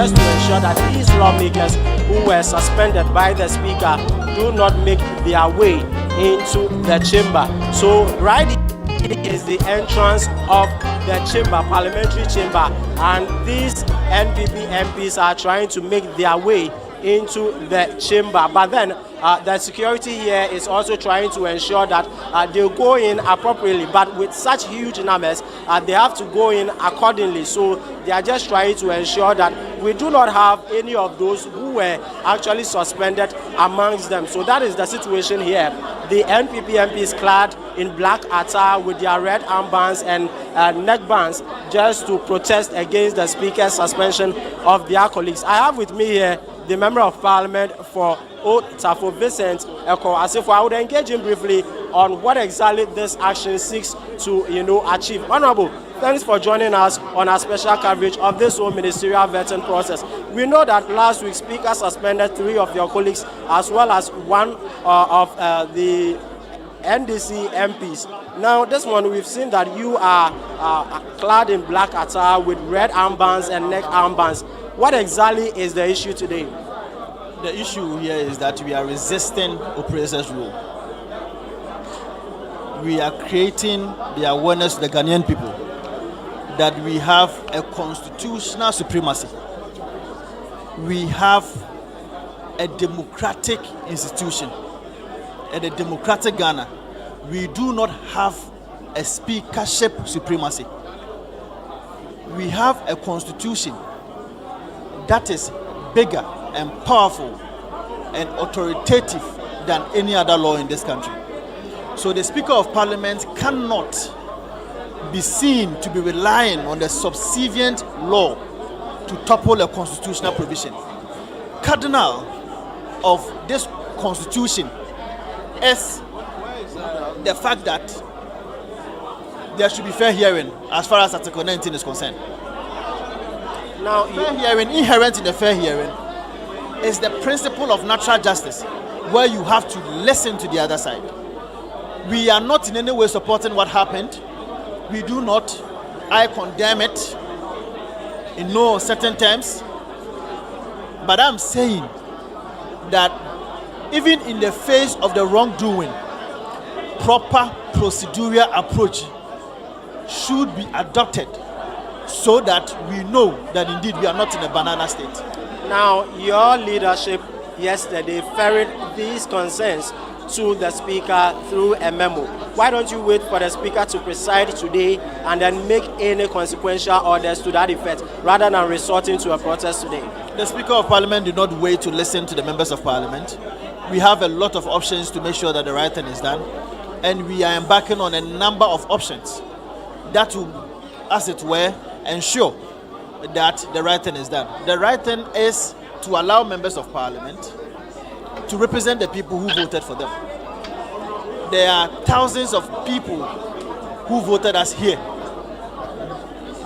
just to ensure that these lawmakers who were suspended by the speaker do not make their way into the chamber. So right here is the entrance of the chamber, parliamentary chamber, and these NPP MPs are trying to make their way into the chamber. But then the security here is also trying to ensure that they go in appropriately. But with such huge numbers, they have to go in accordingly. So they are just trying to ensure that we do not have any of those who were actually suspended amongst them. So that is the situation here. The NPP MPs clad in black attire with their red armbands and neckbands just to protest against the speaker's suspension of their colleagues. I have with me here the Member of Parliament for Old Tafo, Vincent Eko Asifo. I would engage him briefly on what exactly this action seeks to, achieve. Honorable, thanks for joining us on our special coverage of this whole ministerial vetting process. We know that last week, Speaker suspended 3 of your colleagues as well as one of the NDC MPs. Now, this one, we've seen that you are clad in black attire with red armbands and neck armbands. What exactly is the issue today? The issue here is that we are resisting oppressors' rule. We are creating the awareness to the Ghanaian people that we have a constitutional supremacy. We have a democratic institution and a democratic Ghana. We do not have a speakership supremacy. We have a constitution that is bigger and powerful and authoritative than any other law in this country. So the Speaker of Parliament cannot be seen to be relying on the subservient law to topple a constitutional provision. Cardinal of this constitution is the fact that there should be fair hearing as far as Article 19 is concerned. Now, fair hearing, inherent in the fair hearing, is the principle of natural justice, where you have to listen to the other side. We are not in any way supporting what happened. We do not. I condemn it in no certain terms. But I'm saying that even in the face of the wrongdoing, proper procedural approach should be adopted so that we know that indeed we are not in a banana state. Now, your leadership yesterday ferried these concerns to the Speaker through a memo. Why don't you wait for the Speaker to preside today and then make any consequential orders to that effect rather than resorting to a protest today? The Speaker of Parliament did not wait to listen to the members of Parliament. We have a lot of options to make sure that the right thing is done, and we are embarking on a number of options that will, as it were, ensure that the right thing is done. The right thing is to allow members of Parliament to represent the people who voted for them. There are thousands of people who voted us here.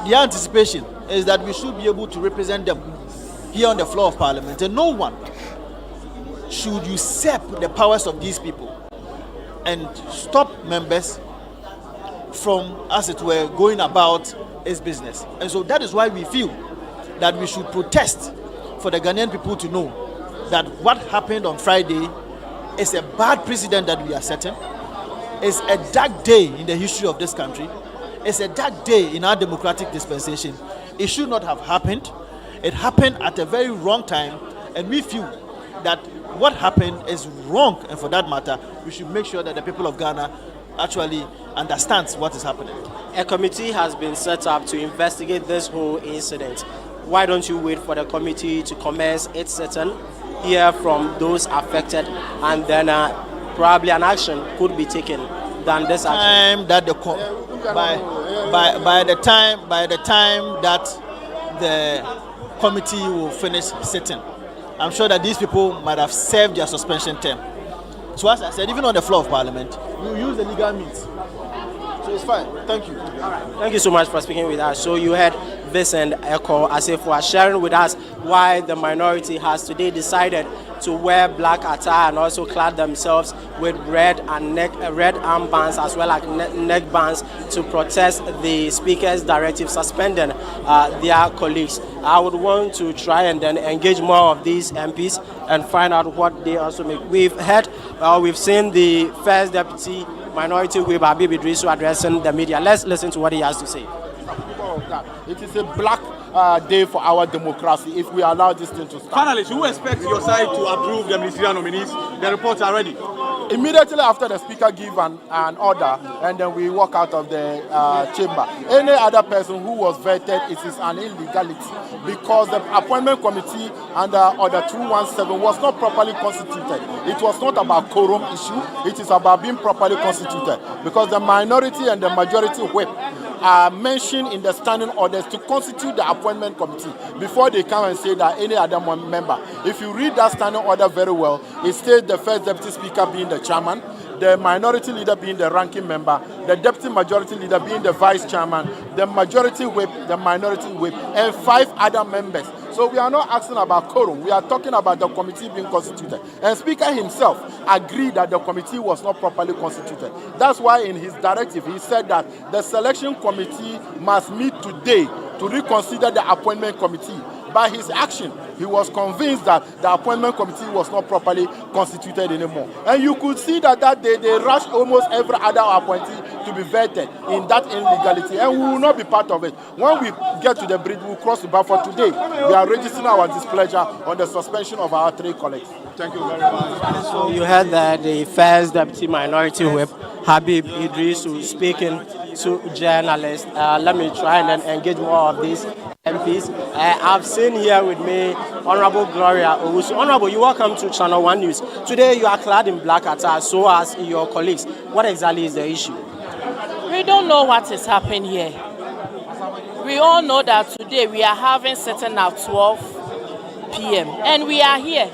The anticipation is that we should be able to represent them here on the floor of Parliament, and no one should usurp the powers of these people and stop members from, as it were, going about its business. And so that is why we feel that we should protest for the Ghanaian people to know that what happened on Friday is a bad precedent that we are setting. It's a dark day in the history of this country. It's a dark day in our democratic dispensation. It should not have happened. It happened at a very wrong time, and we feel that what happened is wrong, and for that matter, we should make sure that the people of Ghana actually understands what is happening. A committee has been set up to investigate this whole incident. Why don't you wait for the committee to commence its sitting, hear from those affected, and then probably an action could be taken than this action? That the by the time that the committee will finish sitting, I'm sure that these people might have served their suspension term. So as I said, even on the floor of Parliament, we use the legal means. So it's fine. Thank you. All right. Thank you so much for speaking with us. So you heard Vincent Eko Asifo sharing with us why the minority has today decided to wear black attire and also clad themselves with red armbands as well as neck bands to protest the Speaker's directive suspending their colleagues. I would want to try and then engage more of these MPs and find out what they also make. We've seen the First Deputy Minority Whip Habib Idrisu addressing the media. Let's listen to what he has to say. It is a black day for our democracy if we allow this thing to start. Finally, who expects your side to approve the ministerial nominees? The reports are ready. Immediately after the Speaker gives an order, and then we walk out of the chamber. Any other person who was vetted, it is an illegality because the appointment committee under Order 217 was not properly constituted. It was not about quorum issue. It is about being properly constituted because the minority and the majority whip are mentioned in the standing orders to constitute the appointment committee before they come and say that any other member. If you read that standing order very well, it states the First Deputy Speaker being the chairman, the minority leader being the ranking member, the deputy majority leader being the vice chairman, the majority whip, the minority whip, and 5 other members. So we are not asking about quorum. We are talking about the committee being constituted. And Speaker himself agreed that the committee was not properly constituted. That's why in his directive he said that the selection committee must meet today to reconsider the appointment committee. By his action, he was convinced that the appointment committee was not properly constituted anymore. And you could see that day they rushed almost every other appointee to be vetted in that illegality, and we will not be part of it. When we get to the bridge, we'll cross the bar for today. We are registering our displeasure on the suspension of our 3 colleagues. Thank you very much. So you heard that the First Deputy Minority Whip, Habib Idrisu, speaking to journalists. Let me try and then engage more of these MPs. I've seen here with me Honorable Gloria Owusu. Honorable, you welcome to Channel 1 News. Today you are clad in black attire, so as your colleagues. What exactly is the issue? We don't know what is happening here. We all know that today we are having sitting at 12 p.m. and we are here.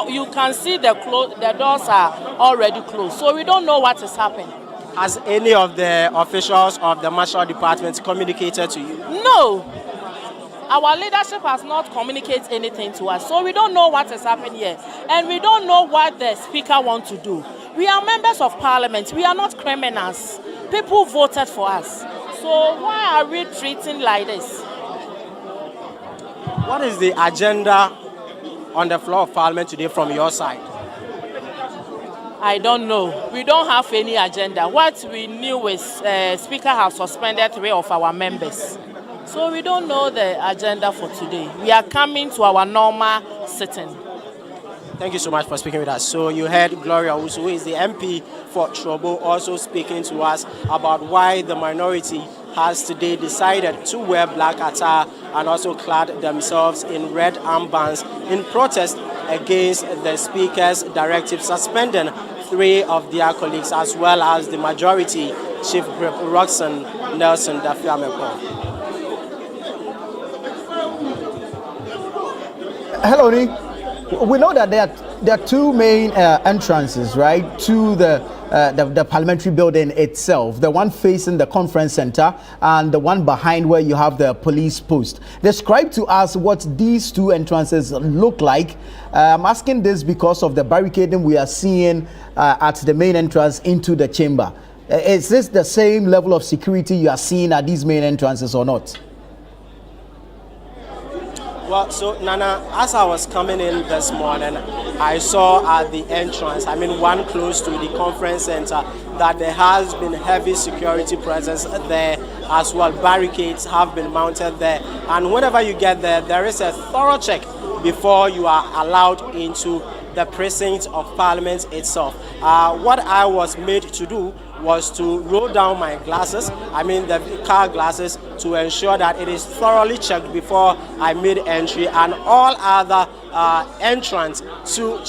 You can see the doors are already closed, so we don't know what is happening. Has any of the officials of the Marshal Department communicated to you? No. Our leadership has not communicated anything to us, so we don't know what is happening here. And we don't know what the Speaker wants to do. We are members of Parliament. We are not criminals. People voted for us. So why are we treating like this? What is the agenda on the floor of Parliament today from your side? I don't know. We don't have any agenda. What we knew is Speaker has suspended 3 of our members. So we don't know the agenda for today. We are coming to our normal sitting. Thank you so much for speaking with us. So you heard Gloria Owusu, who is the MP for Trobo, also speaking to us about why the minority has today decided to wear black attire and also clad themselves in red armbands in protest against the Speaker's directive suspending 3 of their colleagues, as well as the majority Chief Whip Roxanne Nelson Dafiameko. Hello, Nick. We know that there are 2 main entrances, right, to the parliamentary building itself. The one facing the conference center and the one behind where you have the police post. Describe to us what these 2 entrances look like. I'm asking this because of the barricading we are seeing at the main entrance into the chamber. Is this the same level of security you are seeing at these main entrances or not? Well, so Nana, as I was coming in this morning, I saw at the entrance, one close to the conference center, that there has been heavy security presence there as well. Barricades have been mounted there. And whenever you get there, there is a thorough check before you are allowed into the precinct of Parliament itself. What I was made to do was to roll down my glasses, the car glasses, to ensure that it is thoroughly checked before I made entry, and all other entrants to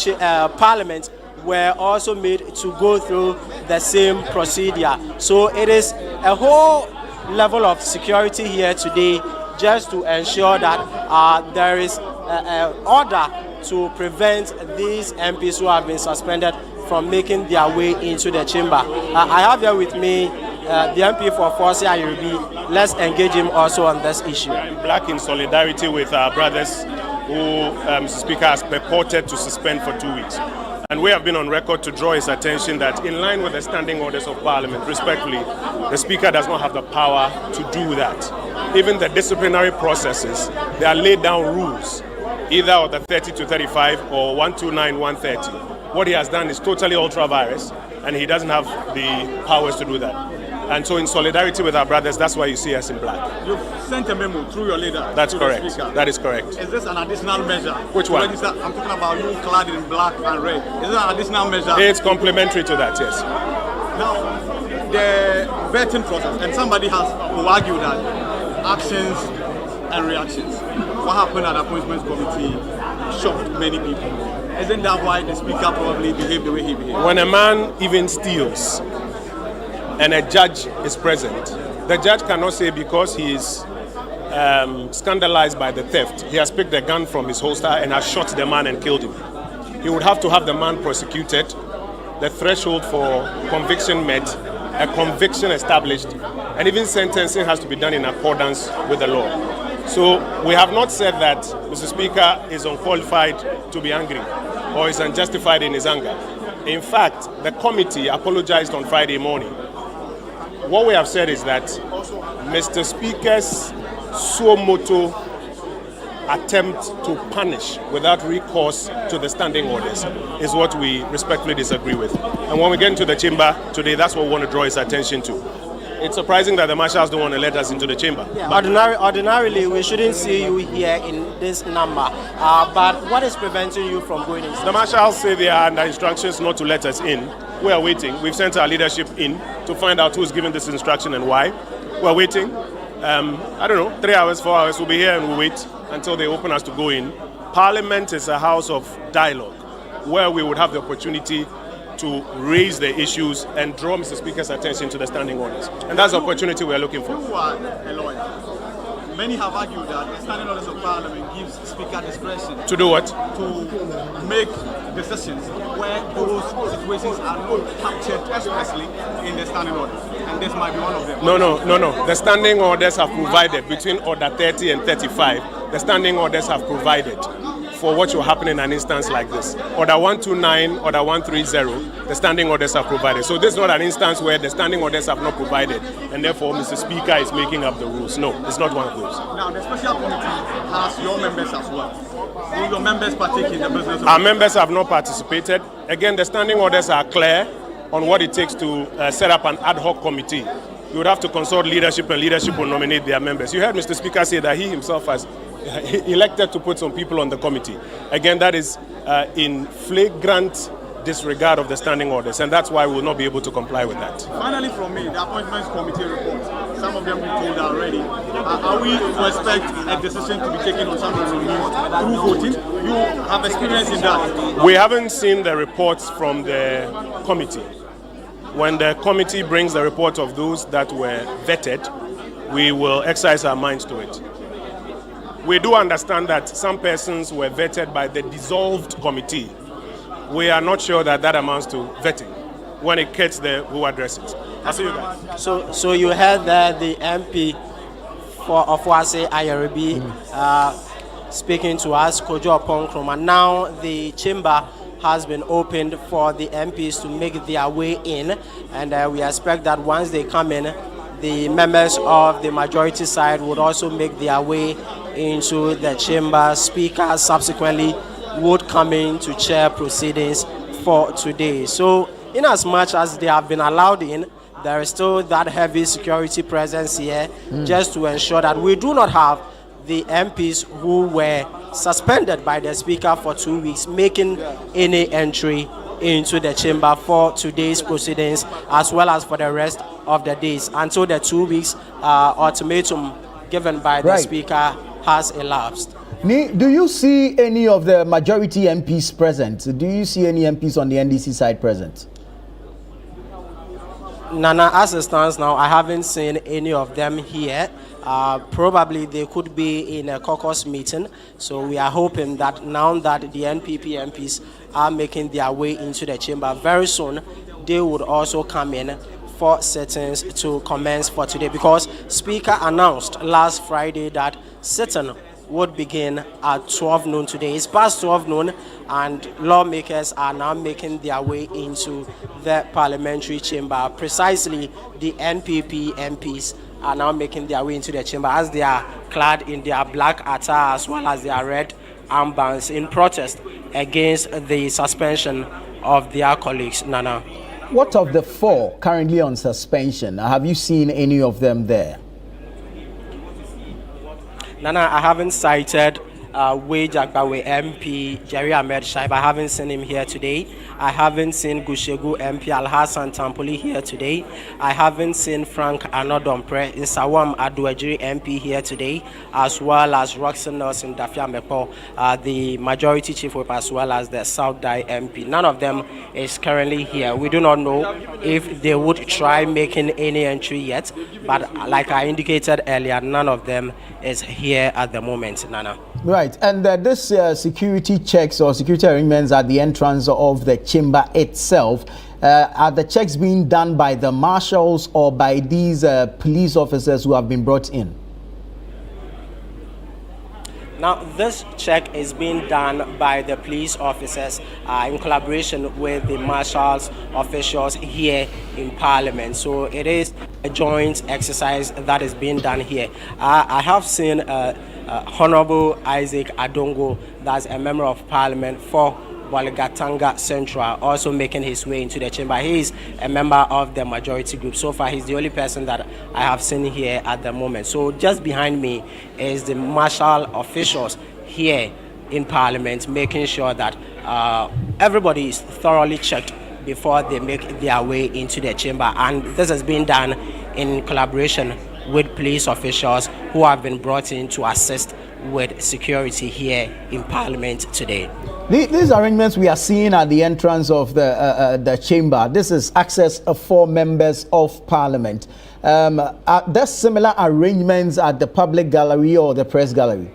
Parliament were also made to go through the same procedure. So it is a whole level of security here today just to ensure that there is order to prevent these MPs who have been suspended from making their way into the chamber. I have here with me the MP for Force Ayubi. Let's engage him also on this issue. I'm black in solidarity with our brothers who Mr. Speaker has purported to suspend for 2 weeks. And we have been on record to draw his attention that in line with the standing orders of Parliament, respectfully, the Speaker does not have the power to do that. Even the disciplinary processes, they are laid down rules, either of the 30 to 35 or 129, 130. What he has done is totally ultra-virus, and he doesn't have the powers to do that. And so in solidarity with our brothers, that's why you see us in black. You've sent a memo through your leader. That's to correct. The Speaker. That is correct. Is this an additional measure? Which one? I'm talking about you clad in black and red. Is this an additional measure? It's complementary to that, yes. Now, the vetting process, and somebody has argued that actions and reactions. What happened at the Appointments Committee shocked many people. Isn't that why the Speaker probably behaved the way he behaved? When a man even steals and a judge is present, the judge cannot say because he is scandalized by the theft, he has picked a gun from his holster and has shot the man and killed him. He would have to have the man prosecuted, the threshold for conviction met, a conviction established, and even sentencing has to be done in accordance with the law. So we have not said that Mr. Speaker is unqualified to be angry or is unjustified in his anger. In fact, the committee apologized on Friday morning. What we have said is that Mr. Speaker's suo motu attempt to punish without recourse to the standing orders is what we respectfully disagree with. And when we get into the chamber today, that's what we want to draw his attention to. It's surprising that the marshals don't want to let us into the chamber. Yeah, ordinarily, we shouldn't see you here in this number. But what is preventing you from going in? The marshals say they are under instructions not to let us in. We are waiting. We've sent our leadership in to find out who's given this instruction and why. We're waiting. I don't know, 3 hours, 4 hours. We'll be here and we'll wait until they open us to go in. Parliament is a house of dialogue where we would have the opportunity to raise the issues and draw Mr. Speaker's attention to the standing orders. And that's the opportunity we are looking for. You are a lawyer. Many have argued that the standing orders of Parliament gives Speaker discretion. To do what? To make decisions where those situations are not captured expressly in the standing orders. And this might be one of them. No. The standing orders have provided between Order 30 and 35. The standing orders have provided for what will happen in an instance like this. Order 129, Order 130, the standing orders have provided. So this is not an instance where the standing orders have not provided, and therefore Mr. Speaker is making up the rules. No, it's not one of those. Now, the special committee has your members as well. Will your members partake in the business of Our members have not participated. Again, the standing orders are clear on what it takes to set up an ad hoc committee. You would have to consult leadership, and leadership will nominate their members. You heard Mr. Speaker say that he himself has elected to put some people on the committee. Again, that is in flagrant disregard of the standing orders, and that's why we will not be able to comply with that. Finally, from me, the Appointments Committee report, some of them we told already. Are we to expect a decision to be taken on some of the news through voting? You have experience in that. We haven't seen the reports from the committee. When the committee brings the report of those that were vetted, we will exercise our minds to it. We do understand that some persons were vetted by the dissolved committee. We are not sure that that amounts to vetting when it gets the who addresses. I'll see you guys. So you heard that the MP for Ofuase Ayaribi speaking to us, Kojo Oponkroma. Now the chamber has been opened for the MPs to make their way in, and we expect that once they come in, the members of the majority side would also make their way into the chamber. Speaker subsequently would come in to chair proceedings for today. So in as much as they have been allowed in, there is still that heavy security presence here just to ensure that we do not have the MPs who were suspended by the Speaker for 2 weeks making any entry into the chamber for today's proceedings, as well as for the rest of the days until the 2 weeks ultimatum given by the Speaker has elapsed. Do you see any of the majority MPs present? Do you see any MPs on the NDC side present? Nana, as it stands now, I haven't seen any of them here. Probably they could be in a caucus meeting. So we are hoping that now that the NPP MPs are making their way into the chamber, very soon they would also come in for sittings to commence for today, because Speaker announced last Friday that sitting would begin at 12 noon today. It's past 12 noon, and lawmakers are now making their way into the parliamentary chamber. Precisely, the NPP MPs are now making their way into the chamber as they are clad in their black attire as well as their red armbands in protest against the suspension of their colleagues. Nana. What of the 4 currently on suspension? Have you seen any of them there? Nana, I haven't cited Wage Agbawe MP Jerry Ahmed Shaib. I haven't seen him here today. I haven't seen Gushegu MP Alhassan Tampoli here today. I haven't seen Frank Anodompre Isawam Aduajiri MP here today, as well as Roxanne Nelson Dafia Mepo, the majority chief whip, as well as the South Dai MP. None of them is currently here. We do not know if they would try making any entry yet, but like I indicated earlier, none of them is here at the moment, Nana. Right, and this security checks or security arrangements at the entrance of the chamber itself, are the checks being done by the marshals or by these police officers who have been brought in? Now, this check is being done by the police officers in collaboration with the marshals officials here in Parliament. So it is a joint exercise that is being done here. I have seen Honorable Isaac Adongo, that's a member of Parliament for Waligatanga Central, also making his way into the chamber. He is a member of the majority group. So far, he's the only person that I have seen here at the moment. So just behind me is the marshal officials here in Parliament, making sure that everybody is thoroughly checked before they make their way into the chamber. And this has been done in collaboration with police officials who have been brought in to assist with security here in Parliament today. These arrangements we are seeing at the entrance of the chamber, this is access for members of Parliament. Are there similar arrangements at the public gallery or the press gallery?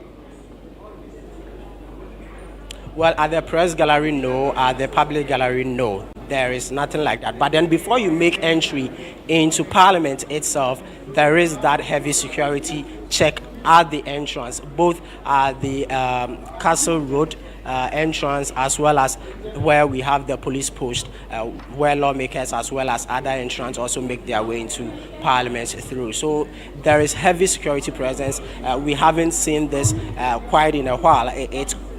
Well, at the press gallery, no. At the public gallery, no. There is nothing like that. But then before you make entry into Parliament itself, there is that heavy security check at the entrance, both at the Castle Road entrance as well as where we have the police post, where lawmakers as well as other entrants also make their way into Parliament through. So there is heavy security presence. We haven't seen this quite in a while.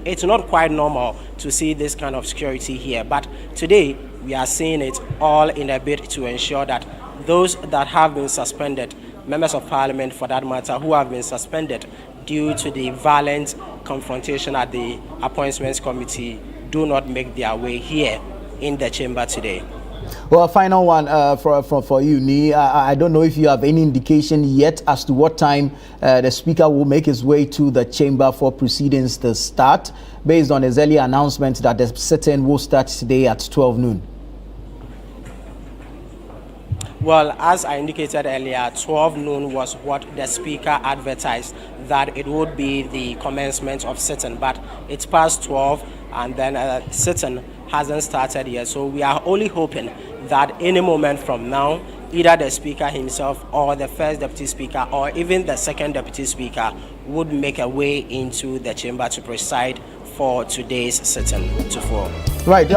It's not quite normal to see this kind of security here, but today we are seeing it all in a bid to ensure that those that have been suspended, members of Parliament for that matter, who have been suspended due to the violent confrontation at the Appointments Committee, do not make their way here in the chamber today. Well, a final one for you, Ni. I don't know if you have any indication yet as to what time the Speaker will make his way to the chamber for proceedings to start, based on his earlier announcement that the sit-in will start today at 12 noon. Well, as I indicated earlier, 12 noon was what the Speaker advertised, that it would be the commencement of sit-in, but it's past 12 and then sit-in hasn't started yet. So we are only hoping that any moment from now, either the Speaker himself or the First Deputy Speaker or even the Second Deputy Speaker would make a way into the chamber to preside for today's sit-in to fall. Right.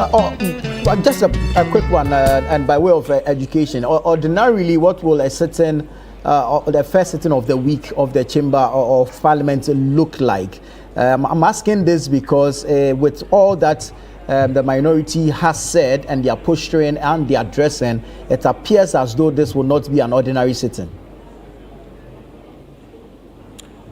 Just a quick one, and by way of education. Ordinarily, what will a sit-in, the first sit-in of the week of the chamber of Parliament look like? I'm asking this because with all that the minority has said and their posturing and their addressing, it appears as though this will not be an ordinary sit-in.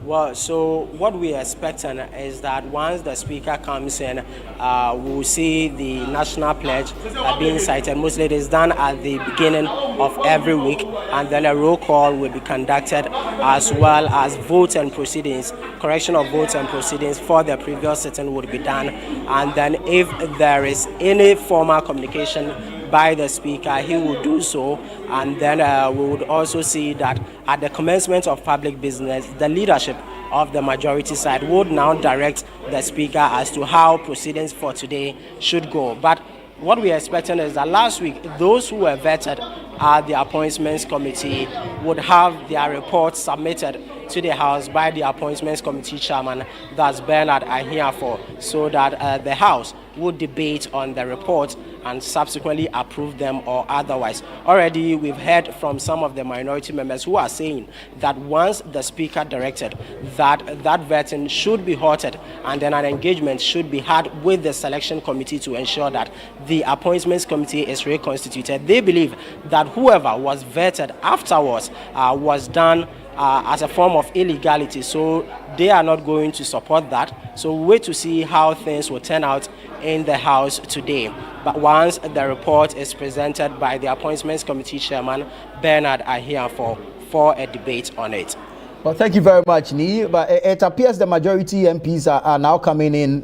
Well, so what we are expecting is that once the Speaker comes in, we'll see the national pledge being cited. Mostly it is done at the beginning of every week, and then a roll call will be conducted, as well as votes and proceedings, correction of votes and proceedings for the previous sitting would be done. And then if there is any formal communication by the Speaker, he will do so, and then we would also see that at the commencement of public business, the leadership of the majority side would now direct the Speaker as to how proceedings for today should go. But what we are expecting is that last week, those who were vetted at the Appointments Committee would have their reports submitted to the House by the Appointments Committee chairman, that's Bernard Ahiafo, so that the House would debate on the report and subsequently approve them or otherwise. Already we've heard from some of the minority members who are saying that once the Speaker directed that vetting should be halted and then an engagement should be had with the Selection Committee to ensure that the Appointments Committee is reconstituted, they believe that whoever was vetted afterwards was done as a form of illegality, so they are not going to support that. So we wait to see how things will turn out in the House today. But once the report is presented by the Appointments Committee Chairman Bernard Ahiafo for a debate on it. Well, thank you very much, Nii. But it appears the majority MPs are now coming in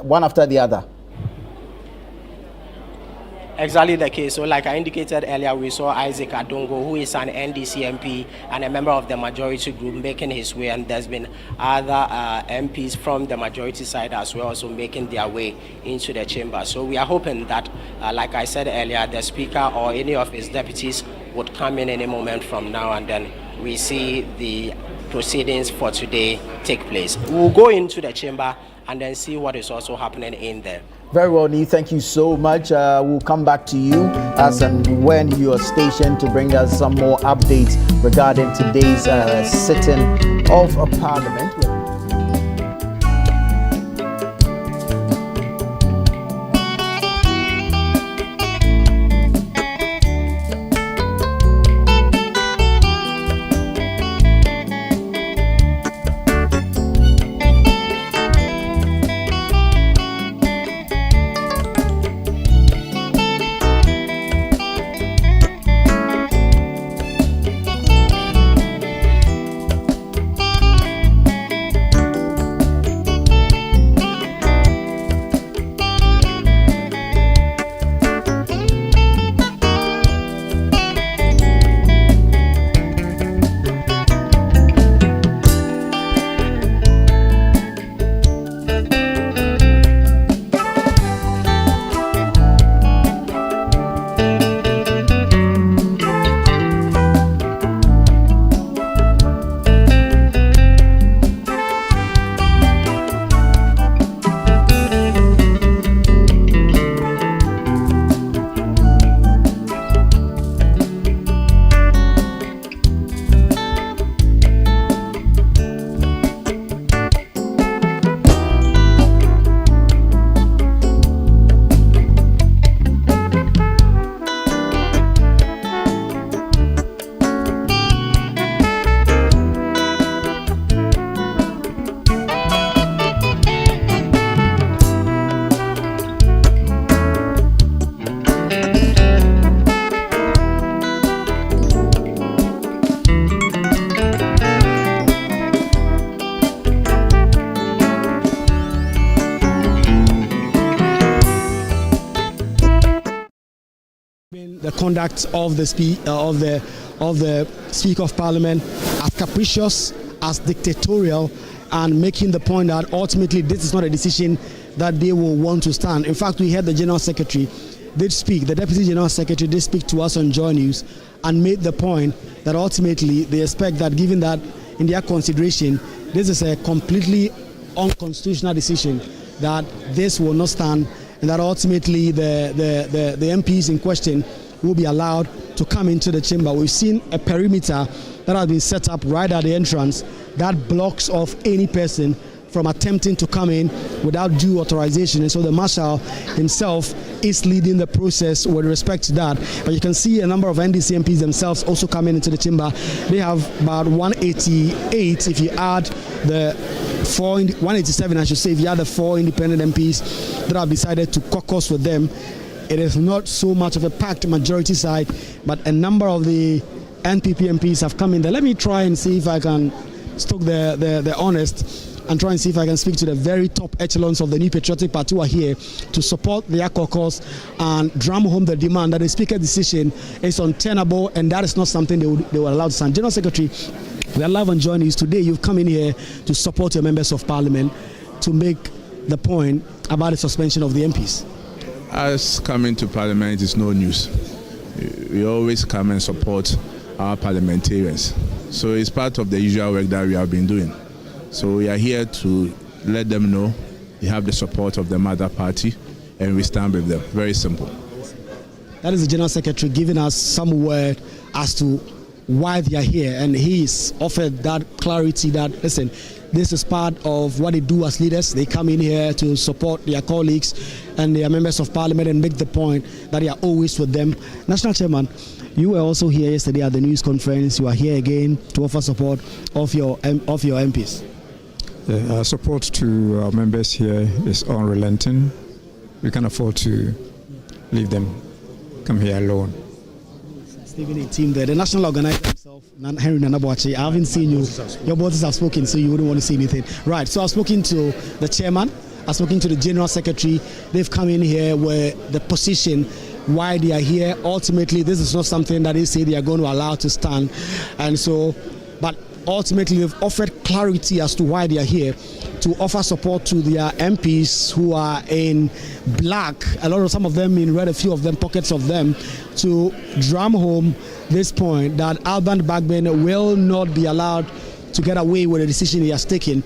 one after the other. Exactly the case. So like I indicated earlier, we saw Isaac Adongo, who is an NDC MP and a member of the majority group, making his way, and there's been other MPs from the majority side as well, also making their way into the chamber. So we are hoping that, like I said earlier, the Speaker or any of his deputies would come in any moment from now, and then we see the proceedings for today take place. We'll go into the chamber and then see what is also happening in there. Very well, Nii. Thank you so much. We'll come back to you as and when you are stationed to bring us some more updates regarding today's sitting of Parliament. The conduct of the Speaker of Parliament as capricious, as dictatorial, and making the point that ultimately this is not a decision that they will want to stand. In fact, we heard the General Secretary did speak, the Deputy General Secretary did speak to us on Joy News and made the point that ultimately they expect that, given that in their consideration, this is a completely unconstitutional decision, that this will not stand, and that ultimately the MPs in question will be allowed to come into the chamber. We've seen a perimeter that has been set up right at the entrance that blocks off any person from attempting to come in without due authorization, and so the Marshal himself is leading the process with respect to that. But you can see a number of NDC MPs themselves also coming into the chamber. They have about 188 if you add the 187 I should say, if you add the 4 independent MPs that have decided to caucus with them. It is not so much of a packed majority side, but a number of the NPP MPs have come in there. Let me try and see if I can stoke the honest and try and see if I can speak to the very top echelons of the New Patriotic Party who are here to support their caucus and drum home the demand that the Speaker's decision is untenable, and that is not something they will allow to stand. General Secretary, we are live on Joy News. Today you've come in here to support your members of Parliament to make the point about the suspension of the MPs. us coming to Parliament is no news. We always come and support our parliamentarians. So it's part of the usual work that we have been doing. So we are here to let them know they have the support of the mother party and we stand with them. Very simple. That is the General Secretary giving us some word as to why they are here, and he's offered that clarity that, listen, this is part of what they do as leaders. They come in here to support their colleagues and their members of parliament and make the point that they are always with them. National Chairman, you were also here yesterday at the news conference. You are here again to offer support of your MPs. Our support to our members here is unrelenting. We can't afford to leave them come here alone. Stephen, a team there. The national organizer himself, Henry Nanaboachi, I haven't seen you. Your bosses have spoken, so you wouldn't want to say anything. Right, so I've spoken to the chairman, I've spoken to the general secretary. They've come in here with the position why they are here. Ultimately, this is not something that they say they are going to allow to stand. And so, but ultimately, they've offered clarity as to why they are here, to offer support to their MPs who are in black, some of them in red, a few of them, pockets of them, to drum home this point that Alban Bagbin will not be allowed to get away with the decision he has taken.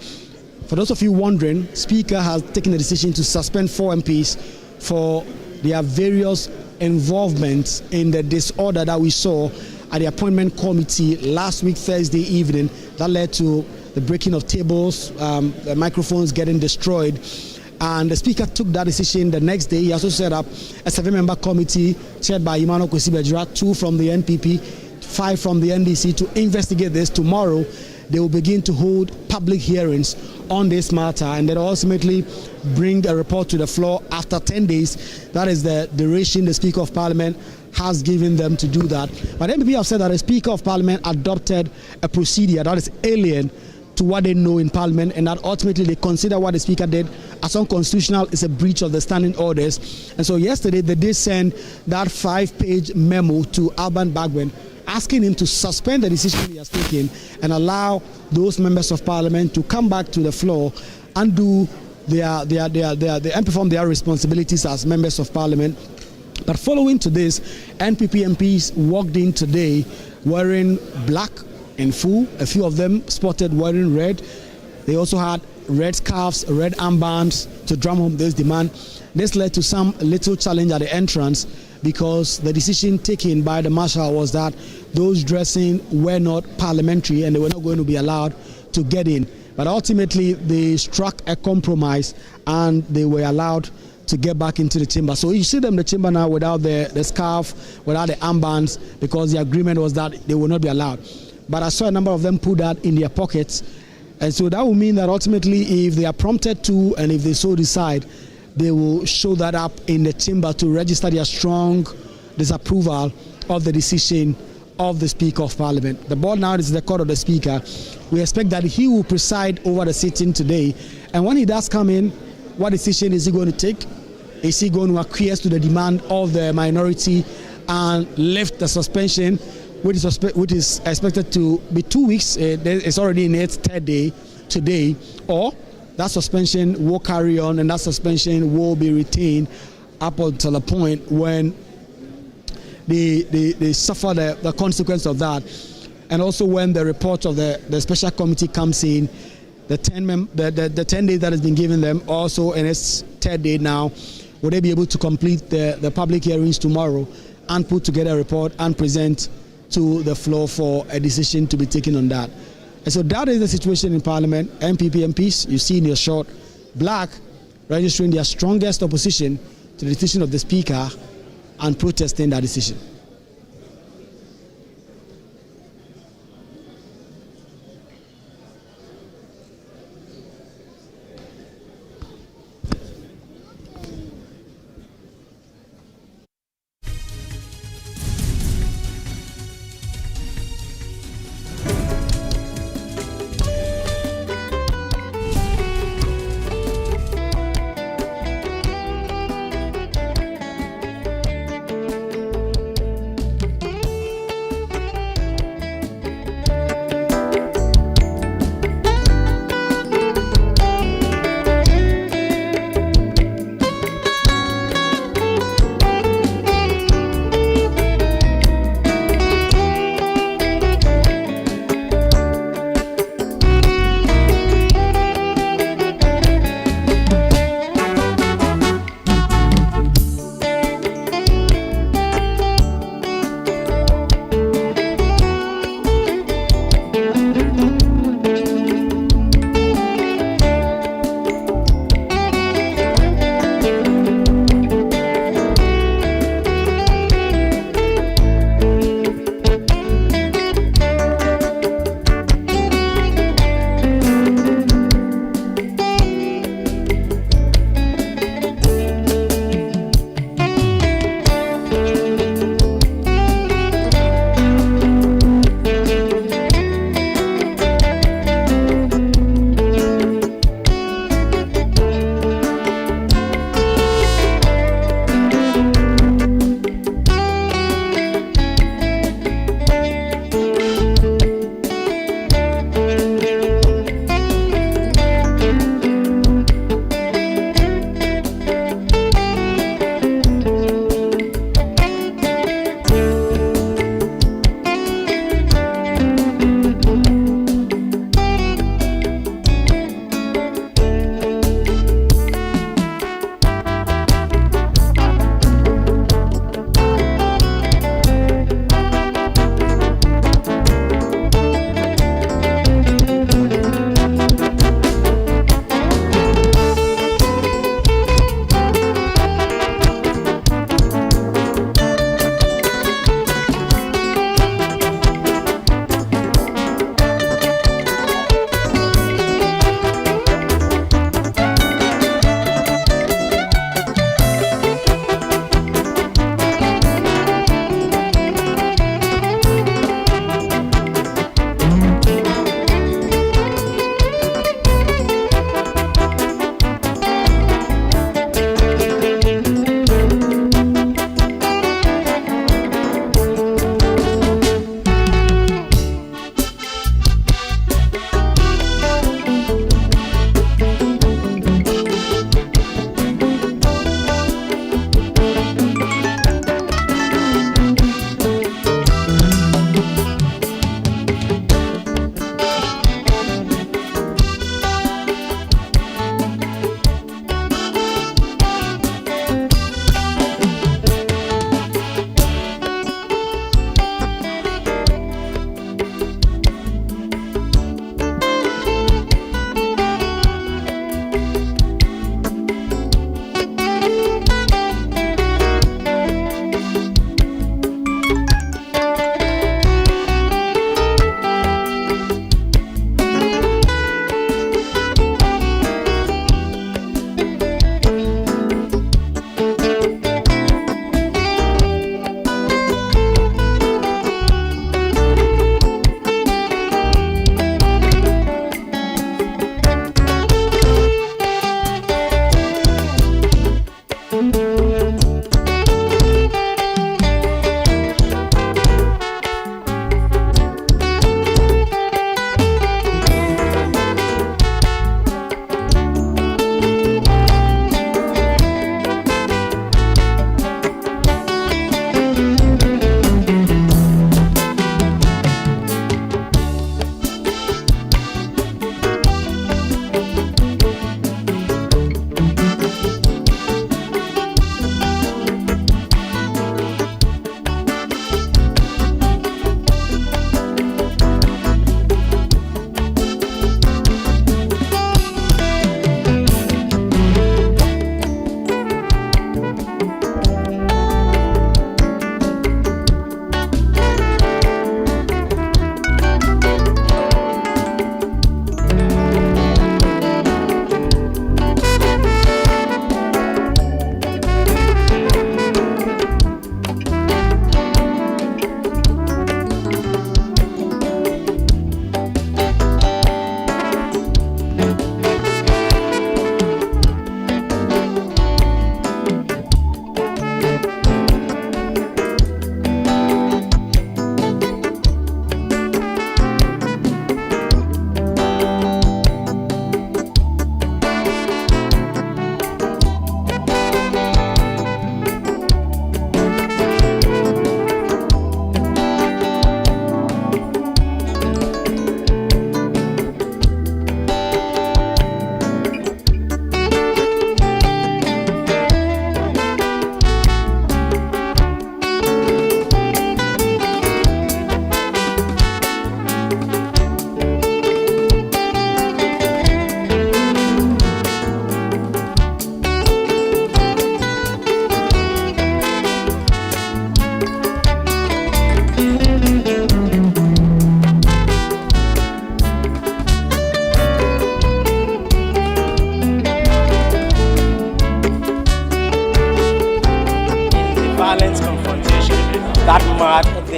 For those of you wondering, Speaker has taken the decision to suspend 4 MPs for their various involvements in the disorder that we saw at the appointment committee last week, Thursday evening, that led to the breaking of tables, the microphones getting destroyed. And the Speaker took that decision the next day. He also set up a 7-member committee chaired by Emmanuel Kwesi-Bajira, 2 from the NPP, 5 from the NDC to investigate this. Tomorrow, they will begin to hold public hearings on this matter and then ultimately bring a report to the floor after 10 days. That is the duration the Speaker of Parliament has given them to do that. But NPP have said that the Speaker of Parliament adopted a procedure that is alien to what they know in Parliament, and that ultimately they consider what the Speaker did as unconstitutional, is a breach of the standing orders. And so yesterday they did send that 5-page memo to Alban Bagbin, asking him to suspend the decision he has taken and allow those members of Parliament to come back to the floor and do and perform their responsibilities as members of Parliament. But following to this, NPP MPs walked in today wearing black in full. A few of them spotted wearing red. They also had red scarves, red armbands to drum home this demand. This led to some little challenge at the entrance because the decision taken by the marshal was that those dressing were not parliamentary and they were not going to be allowed to get in. But ultimately, they struck a compromise and they were allowed to get back into the chamber. So you see them in the chamber now without the scarf, without the armbands, because the agreement was that they will not be allowed. But I saw a number of them put that in their pockets. And so that will mean that ultimately, if they are prompted to, and if they so decide, they will show that up in the chamber to register their strong disapproval of the decision of the Speaker of Parliament. The ball now is in the court of the Speaker. We expect that he will preside over the sitting today. And when he does come in, what decision is he going to take? Is he going to acquiesce to the demand of the minority and lift the suspension, which is expected to be 2 weeks? It's already in its 3rd day today. Or that suspension will carry on and that suspension will be retained up until the point when they suffer the consequence of that. And also when the report of the special committee comes in, the 10 days that has been given them, also in its 3rd day now, will they be able to complete the public hearings tomorrow and put together a report and present to the floor for a decision to be taken on that. And so that is the situation in Parliament. NPP MPs, you see in your short black, registering their strongest opposition to the decision of the Speaker and protesting that decision.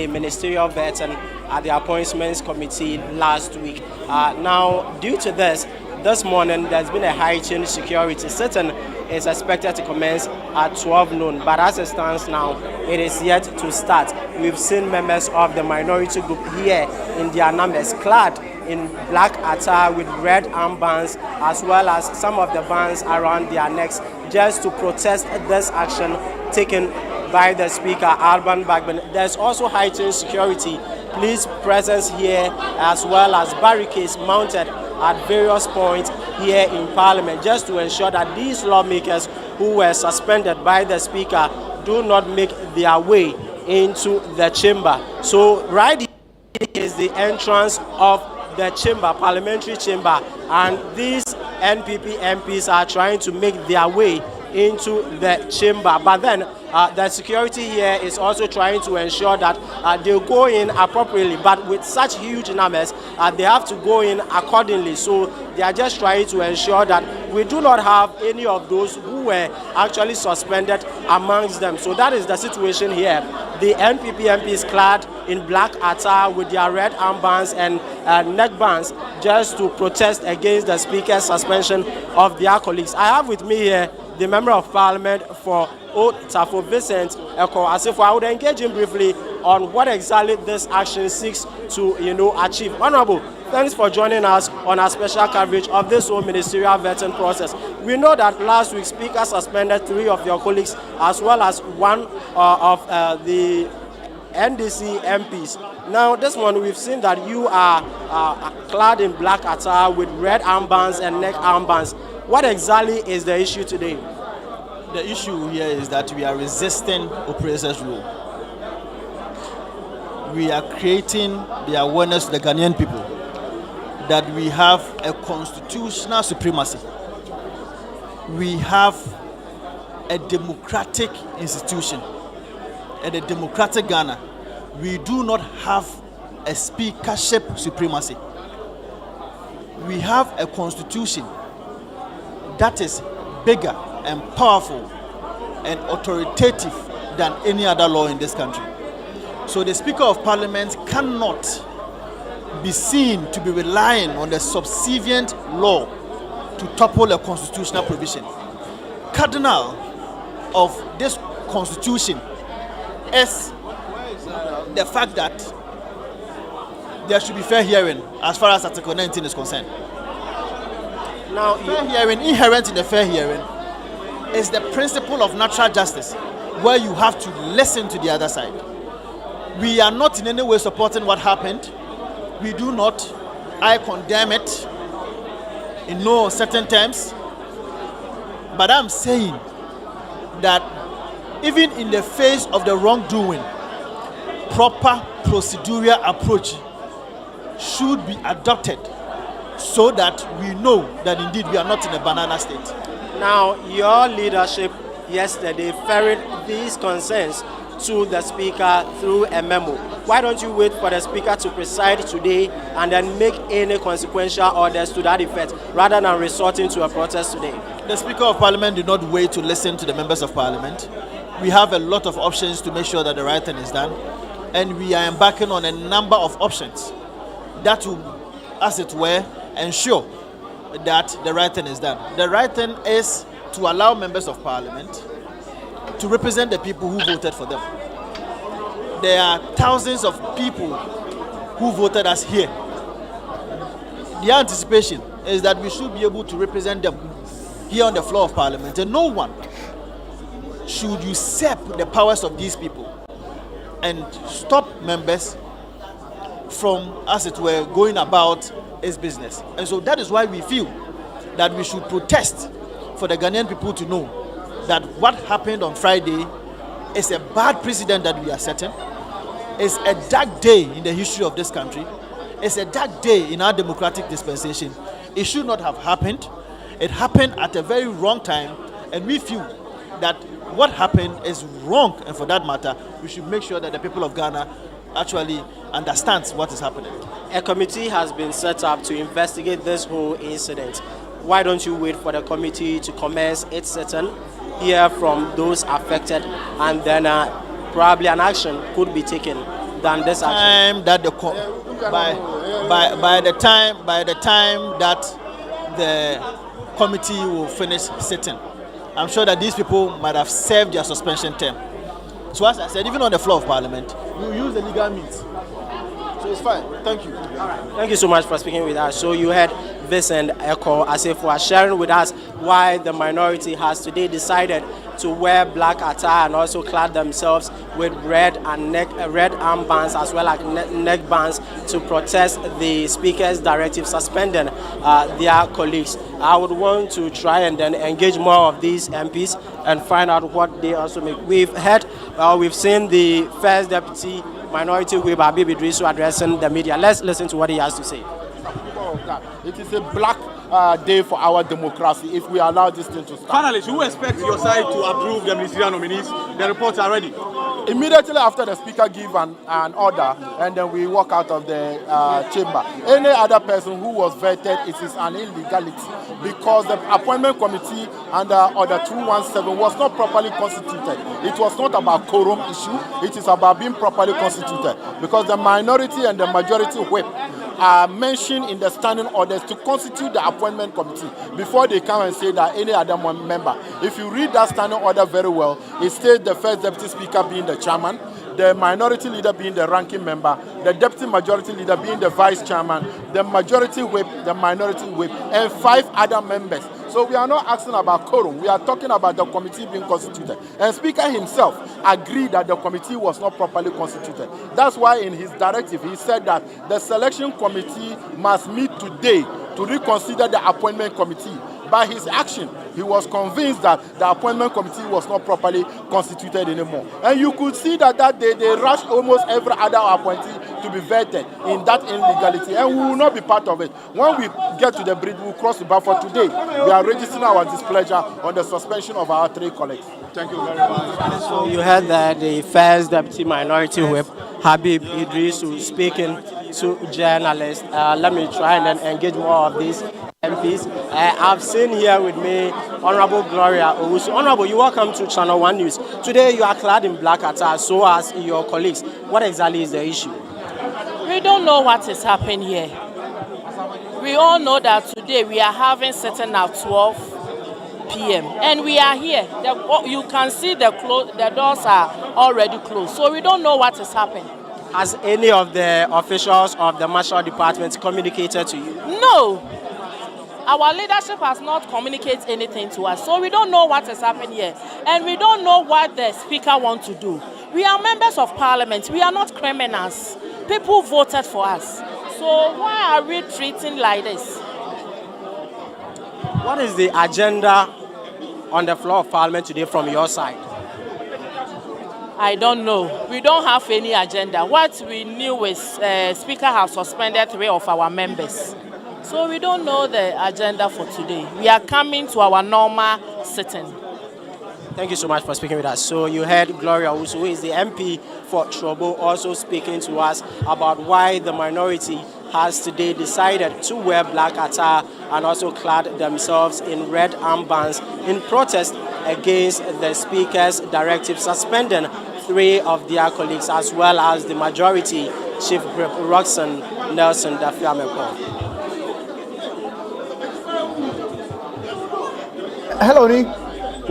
the ministerial vetting at the appointments committee last week. Now, due to this morning there's been a heightened security. Sitting is expected to commence at 12 noon, but as it stands now, it is yet to start. We've seen members of the minority group here in their numbers clad in black attire with red armbands, as well as some of the bands around their necks, just to protest this action taken by the Speaker, Alban Bagbin. There's also heightened security, police presence here, as well as barricades mounted at various points here in Parliament, just to ensure that these lawmakers who were suspended by the Speaker do not make their way into the chamber. So right here is the entrance of the chamber, parliamentary chamber, and these NPP MPs are trying to make their way into the chamber. But then the security here is also trying to ensure that they go in appropriately. But with such huge numbers, they have to go in accordingly. So they are just trying to ensure that we do not have any of those who were actually suspended amongst them. So that is the situation here. The NPP MPs clad in black attire with their red armbands and neck bands, just to protest against the Speaker's suspension of their colleagues. I have with me here the Member of Parliament for Old Tafo, Vincent Eko Asifo. I would engage him briefly on what exactly this action seeks to achieve. Honorable, thanks for joining us on our special coverage of this whole ministerial vetting process. We know that last week Speaker suspended 3 of your colleagues, as well as one of the NDC MPs. Now, this one, we've seen that you are clad in black attire with red armbands and neck armbands. What exactly is the issue today? The issue here is that we are resisting oppressors' rule. We are creating the awareness to the Ghanaian people that we have a constitutional supremacy. We have a democratic institution and a democratic Ghana. We do not have a speakership supremacy. We have a constitution that is bigger and powerful and authoritative than any other law in this country. So the Speaker of Parliament cannot be seen to be relying on the subservient law to topple a constitutional provision. Cardinal of this constitution is the fact that there should be fair hearing as far as Article 19 is concerned. Now, fair hearing, inherent in the fair hearing, is the principle of natural justice, where you have to listen to the other side. We are not in any way supporting what happened. We do not. I condemn it in no certain terms. But I'm saying that even in the face of the wrongdoing, proper procedural approach should be adopted, so that we know that indeed we are not in a banana state. Now, your leadership yesterday ferried these concerns to the Speaker through a memo. Why don't you wait for the Speaker to preside today and then make any consequential orders to that effect, rather than resorting to a protest today? The Speaker of Parliament did not wait to listen to the members of Parliament. We have a lot of options to make sure that the right thing is done, and we are embarking on a number of options that will, as it were, ensure that the right thing is done. The right thing is to allow members of Parliament to represent the people who voted for them. There are thousands of people who voted us here. The anticipation is that we should be able to represent them here on the floor of Parliament, and no one should usurp the powers of these people and stop members from, as it were, going about its business. And so that is why we feel that we should protest for the Ghanaian people to know that what happened on Friday is a bad precedent that we are setting. It's a dark day in the history of this country. It's a dark day in our democratic dispensation. It should not have happened. It happened at a very wrong time, and we feel that what happened is wrong, and for that matter, we should make sure that the people of Ghana actually understands what is happening. A committee has been set up to investigate this whole incident. Why don't you wait for the committee to commence its sitting, hear from those affected, and then probably an action could be taken than this action? Time that by the time that the committee will finish sitting, I'm sure that these people might have served their suspension term. So as I said, even on the floor of Parliament, we use the legal means. So it's fine. Thank you. All right. Thank you so much for speaking with us. So you heard Vincent Echo as if for sharing with us why the minority has today decided to wear black attire and also clad themselves with red armbands as well as neck bands to protest the Speaker's directive suspending their colleagues. I would want to try and then engage more of these MPs and find out what they also make. We've seen the First Deputy Minority Whip Habib Idrisu addressing the media. Let's listen to what he has to say. It is a black day for our democracy if we allow this thing to start. Finally, should we expect your side to approve the ministerial nominees? The reports are ready. Immediately after the Speaker give an order, and then we walk out of the chamber. Any other person who was vetted, it is an illegality because the appointment committee under Order 217 was not properly constituted. It was not about quorum issue. It is about being properly constituted because the minority and the majority whip are mentioned in the standing orders to constitute the appointment committee before they come and say that any other member. If you read that standing order very well, it states the First Deputy Speaker being the chairman, the minority leader being the ranking member, the deputy majority leader being the vice chairman, the majority whip, the minority whip, and 5 other members. So we are not asking about quorum. We are talking about the committee being constituted. And Speaker himself agreed that the committee was not properly constituted. That's why in his directive he said that the selection committee must meet today to reconsider the appointment committee. By his action, he was convinced that the appointment committee was not properly constituted anymore. And you could see that day they rushed almost every other appointee to be vetted in that illegality. And we will not be part of it. When we get to the bridge, we will cross the bar. For today, we are registering our displeasure on the suspension of our 3 colleagues. Thank you very much. So you heard that the First Deputy Minority Whip, Habib Idrisu, speaking to journalists. Let me try and then engage more of these MPs. I've seen here with me Honorable Gloria Owusu. Honorable, you welcome to Channel 1 News. Today you are clad in black attire, so as your colleagues. What exactly is the issue? We don't know what is happening here. We all know that today we are having sitting at 12 p.m. and we are here. You can see the doors are already closed, so we don't know what is happening. Has any of the officials of the Marshal Department communicated to you? No. Our leadership has not communicated anything to us, so we don't know what is happening here. And we don't know what the Speaker wants to do. We are members of Parliament. We are not criminals. People voted for us. So why are we treating like this? What is the agenda on the floor of Parliament today from your side? I don't know. We don't have any agenda. What we knew is Speaker has suspended 3 of our members. So we don't know the agenda for today. We are coming to our normal sitting. Thank you so much for speaking with us. So you heard Gloria Owusu, who is the MP for Trobo, also speaking to us about why the minority has today decided to wear black attire and also clad themselves in red armbands in protest against the Speaker's directive suspending 3 of their colleagues, as well as the majority Chief Whip Roxanne Nelson Dafiamepo. Hello, Nick.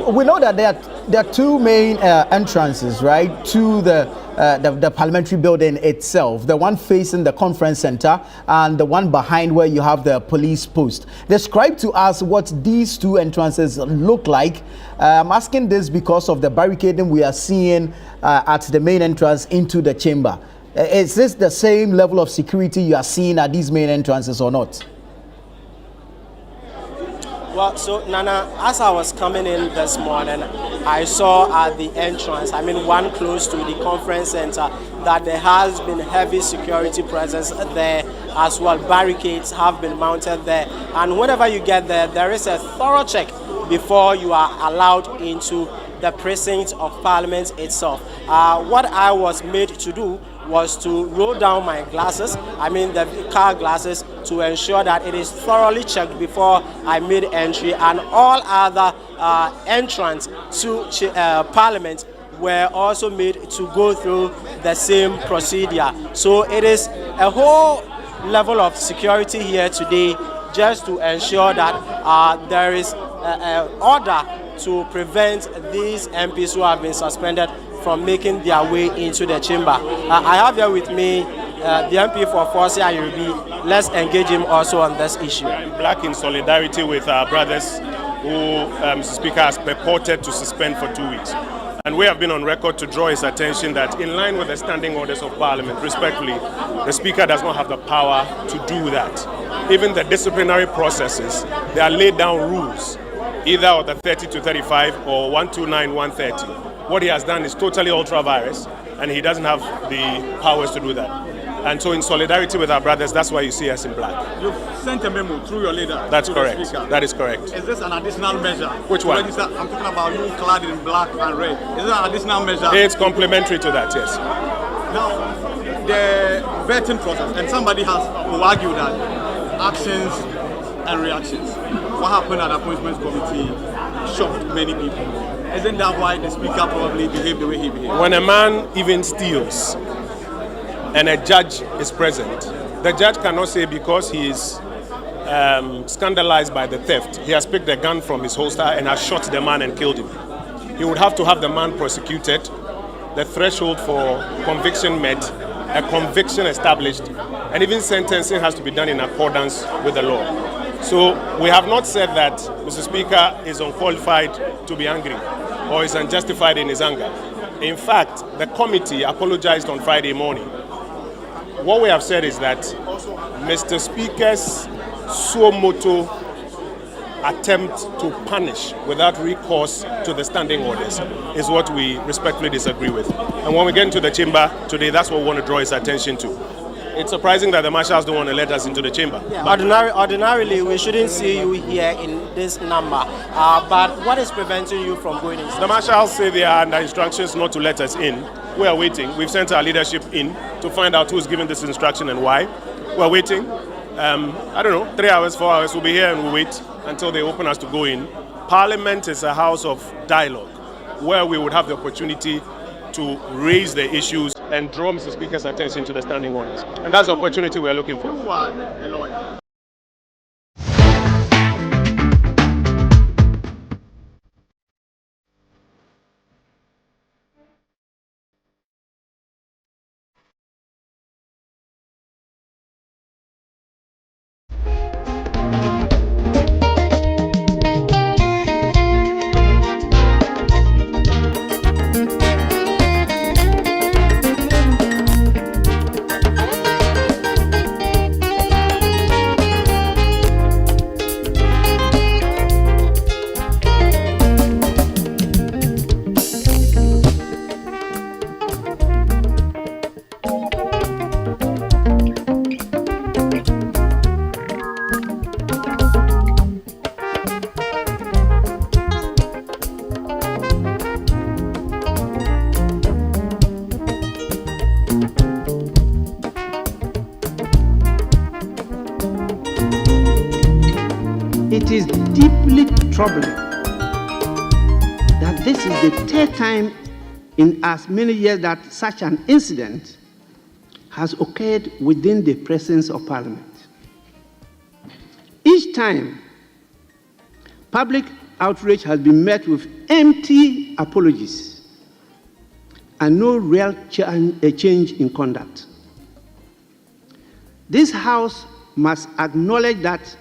We know that there are 2 main entrances, right, to the parliamentary building itself. The one facing the conference center and the one behind where you have the police post. Describe to us what these 2 entrances look like. I'm asking this because of the barricading we are seeing at the main entrance into the chamber. Is this the same level of security you are seeing at these main entrances or not? Well, so Nana, as I was coming in this morning, I saw at the entrance, one close to the conference center, that there has been heavy security presence there as well. Barricades have been mounted there. And whenever you get there, there is a thorough check before you are allowed into the precinct of Parliament itself. What I was made to do was to roll down my glasses, the car glasses, to ensure that it is thoroughly checked before I made entry, and all other entrants to Parliament were also made to go through the same procedure. So it is a whole level of security here today just to ensure that there is an order to prevent these MPs who have been suspended from making their way into the chamber. I have here with me the MP for Force Ayubi. Let's engage him also on this issue. We are in black in solidarity with our brothers who Mr. Speaker has purported to suspend for 2 weeks. And we have been on record to draw his attention that in line with the standing orders of Parliament, respectfully, the Speaker does not have the power to do that. Even the disciplinary processes, they are laid down rules, either of the 30 to 35 or 129, 130. What he has done is totally ultra-virus, and he doesn't have the powers to do that. And so in solidarity with our brothers, that's why you see us in black. You've sent a memo through your leader. That's correct. That is correct. Is this an additional measure? Which one? I'm talking about you clad in black and red. Is this an additional measure? It's complementary to that, yes. Now, the vetting process, and somebody has argued that actions and reactions. What happened at the appointments committee shocked many people. Isn't that why the Speaker probably behaved the way he behaved? When a man even steals and a judge is present, the judge cannot say because he is scandalized by the theft, he has picked a gun from his holster and has shot the man and killed him. He would have to have the man prosecuted, the threshold for conviction met, a conviction established, and even sentencing has to be done in accordance with the law. So we have not said that Mr. Speaker is unqualified to be angry or is unjustified in his anger. In fact, the committee apologized on Friday morning. What we have said is that Mr. Speaker's suo motu attempt to punish without recourse to the standing orders is what we respectfully disagree with. And when we get into the chamber today, that's what we want to draw his attention to. It's surprising that the marshals don't want to let us into the chamber. Yeah, ordinarily, we shouldn't see you here in this number. But what is preventing you from going inside? The marshals say they are under instructions not to let us in. We are waiting. We've sent our leadership in to find out who's giving this instruction and why. We're waiting. I don't know, 3 hours, 4 hours. We'll be here and we'll wait until they open us to go in. Parliament is a house of dialogue where we would have the opportunity to raise the issues and draw Mr. Speaker's attention to the standing orders. And that's the opportunity we're looking for. You are a lawyer. It is deeply troubling that this is the third time in as many years that such an incident has occurred within the presence of Parliament. Each time, public outrage has been met with empty apologies and no real change in conduct. This House must acknowledge that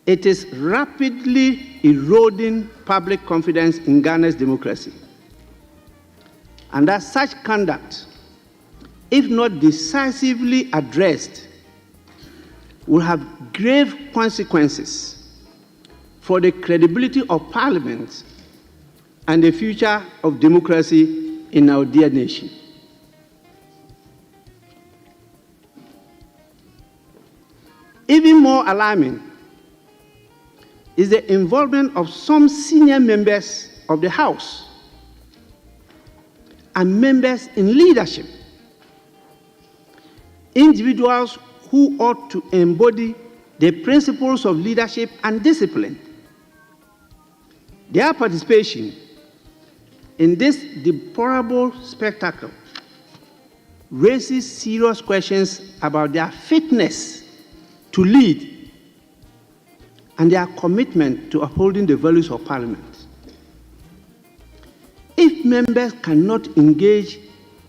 it is rapidly eroding public confidence in Ghana's democracy, and that such conduct, if not decisively addressed, will have grave consequences for the credibility of Parliament and the future of democracy in our dear nation. Even more alarming is the involvement of some senior members of the House and members in leadership, individuals who ought to embody the principles of leadership and discipline. Their participation in this deplorable spectacle raises serious questions about their fitness to lead and their commitment to upholding the values of Parliament. If members cannot engage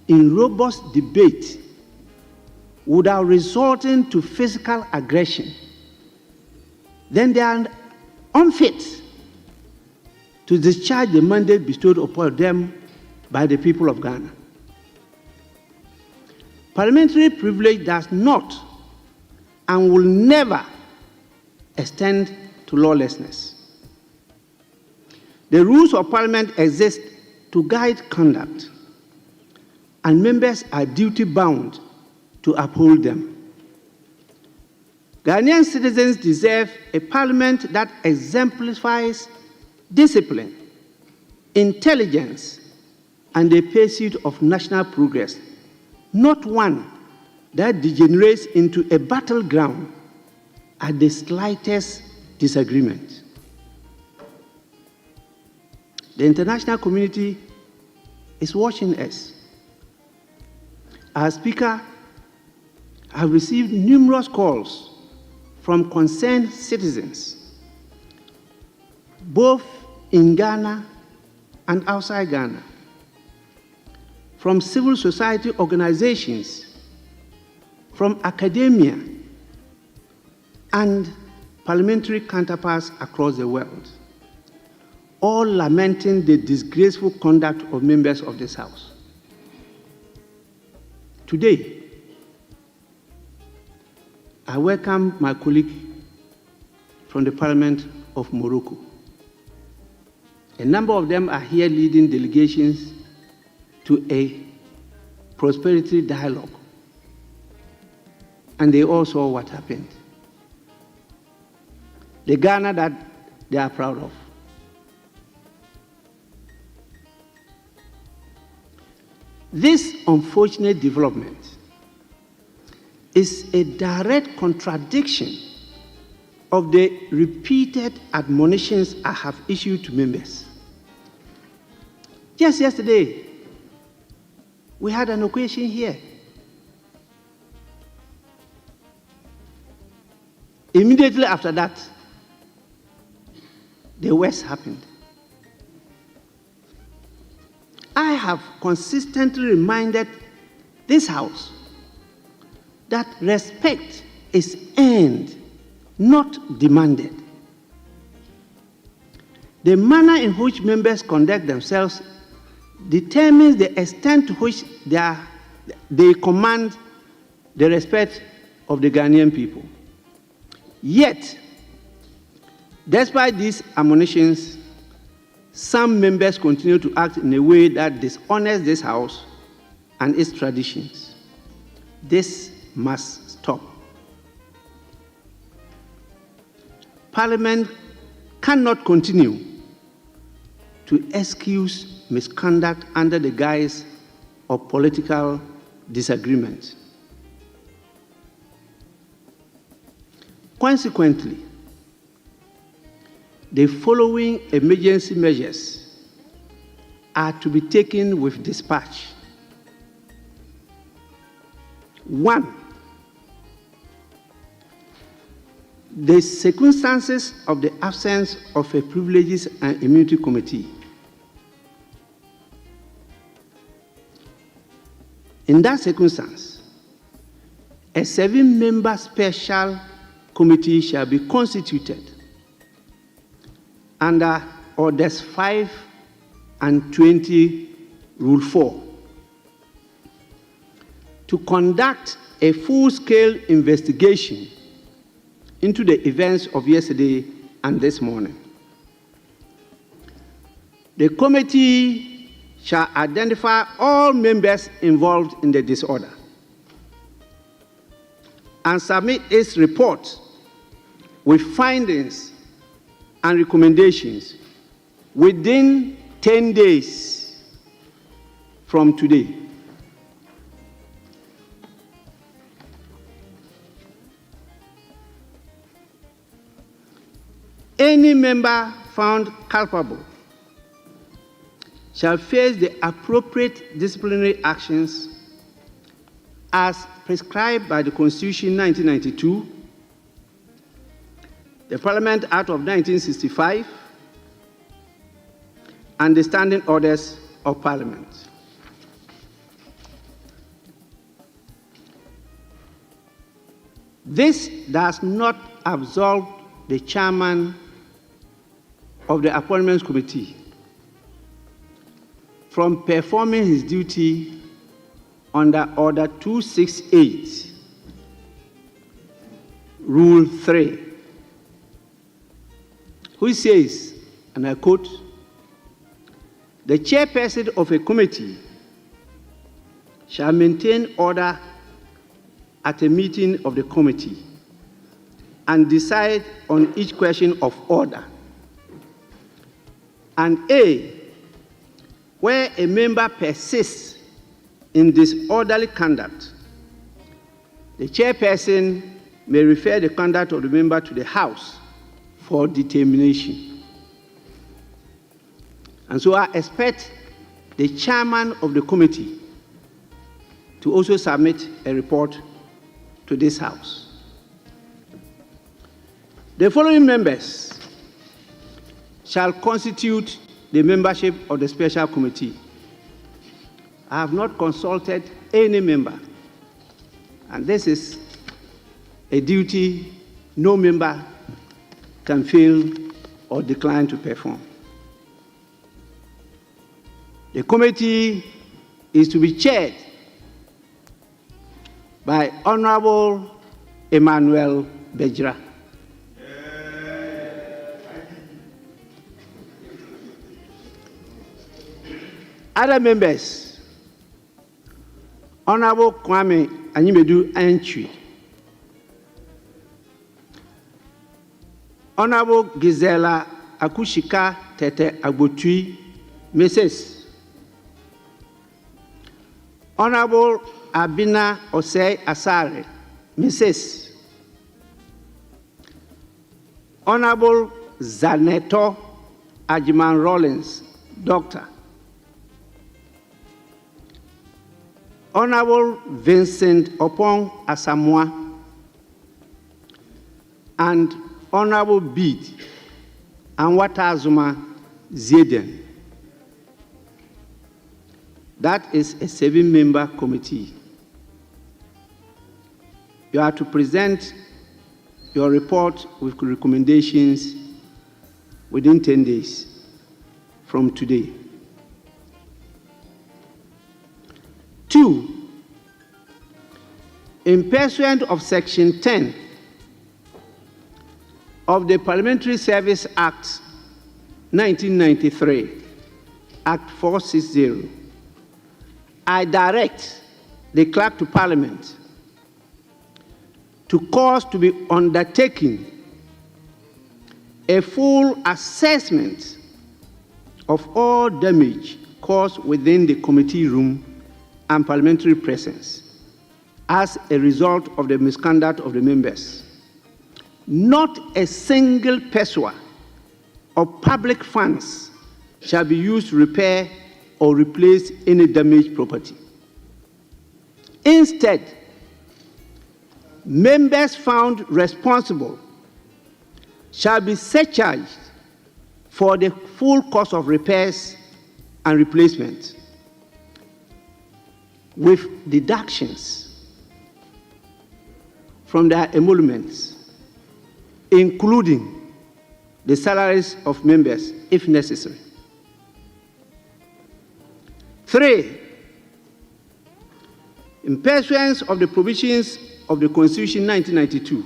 in robust debate without resorting to physical aggression, then they are unfit to discharge the mandate bestowed upon them by the people of Ghana. Parliamentary privilege does not and will never extend to lawlessness. The rules of Parliament exist to guide conduct, and members are duty-bound to uphold them. Ghanaian citizens deserve a Parliament that exemplifies discipline, intelligence, and a pursuit of national progress, not one that degenerates into a battleground at the slightest disagreement. The international community is watching us. Our Speaker has received numerous calls from concerned citizens, both in Ghana and outside Ghana, from civil society organizations, from academia, and parliamentary counterparts across the world, all lamenting the disgraceful conduct of members of this House. Today, I welcome my colleague from the Parliament of Morocco. A number of them are here leading delegations to a prosperity dialogue. And they all saw what happened. The Ghana that they are proud of. This unfortunate development is a direct contradiction of the repeated admonitions I have issued to members. Just yesterday, we had an occasion here. Immediately after that, the worst happened. I have consistently reminded this House that respect is earned, not demanded. The manner in which members conduct themselves determines the extent to which they command the respect of the Ghanaian people. Yet, despite these admonitions, some members continue to act in a way that dishonors this House and its traditions. This must stop. Parliament cannot continue to excuse misconduct under the guise of political disagreement. Consequently, the following emergency measures are to be taken with dispatch. 1. The circumstances of the absence of a Privileges and Immunity Committee. In that circumstance, a 7-member special committee shall be constituted under Orders 5 and 20, Rule 4, to conduct a full-scale investigation into the events of yesterday and this morning. The committee shall identify all members involved in the disorder and submit its report with findings and recommendations within 10 days from today. Any member found culpable shall face the appropriate disciplinary actions as prescribed by the Constitution 1992, the Parliament Act of 1965, and the Standing Orders of Parliament. This does not absolve the chairman of the Appointments Committee from performing his duty under Order 268, Rule 3, which says, and I quote, "The chairperson of a committee shall maintain order at a meeting of the committee and decide on each question of order. And A, where a member persists in disorderly conduct, the chairperson may refer the conduct of the member to the House for determination." And so I expect the chairman of the committee to also submit a report to this House. The following members shall constitute the membership of the special committee. I have not consulted any member, and this is a duty no member can fail or decline to perform. The committee is to be chaired by Honorable Emmanuel Bejra. Other members, Honorable Kwame Anyimedu Antwi, Honorable Gisela Akushika Tete Agbotui, Mrs. Honorable Abina Osei Asare, Mrs. Honorable Zaneto Ajiman Rollins, Doctor. Honorable Vincent Opong Asamoah and Honorable Bede Anwatazuma Zeden. That is a 7-member committee. You are to present your report with recommendations within 10 days from today. 2, in pursuant of Section 10 of the Parliamentary Service Act 1993, Act 460, I direct the Clerk to Parliament to cause to be undertaken a full assessment of all damage caused within the committee room and parliamentary presence as a result of the misconduct of the members. Not a single peso of public funds shall be used to repair or replace any damaged property. Instead, members found responsible shall be surcharged for the full cost of repairs and replacement, with deductions from their emoluments, including the salaries of members, if necessary. 3, in pursuance of the provisions of the Constitution 1992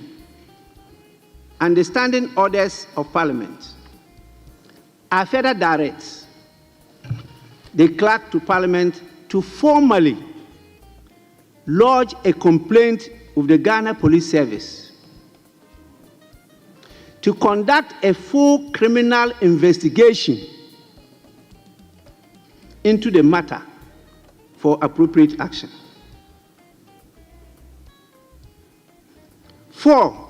and the Standing Orders of Parliament, I further direct the Clerk to Parliament to formally lodge a complaint with the Ghana Police Service to conduct a full criminal investigation into the matter for appropriate action. 4,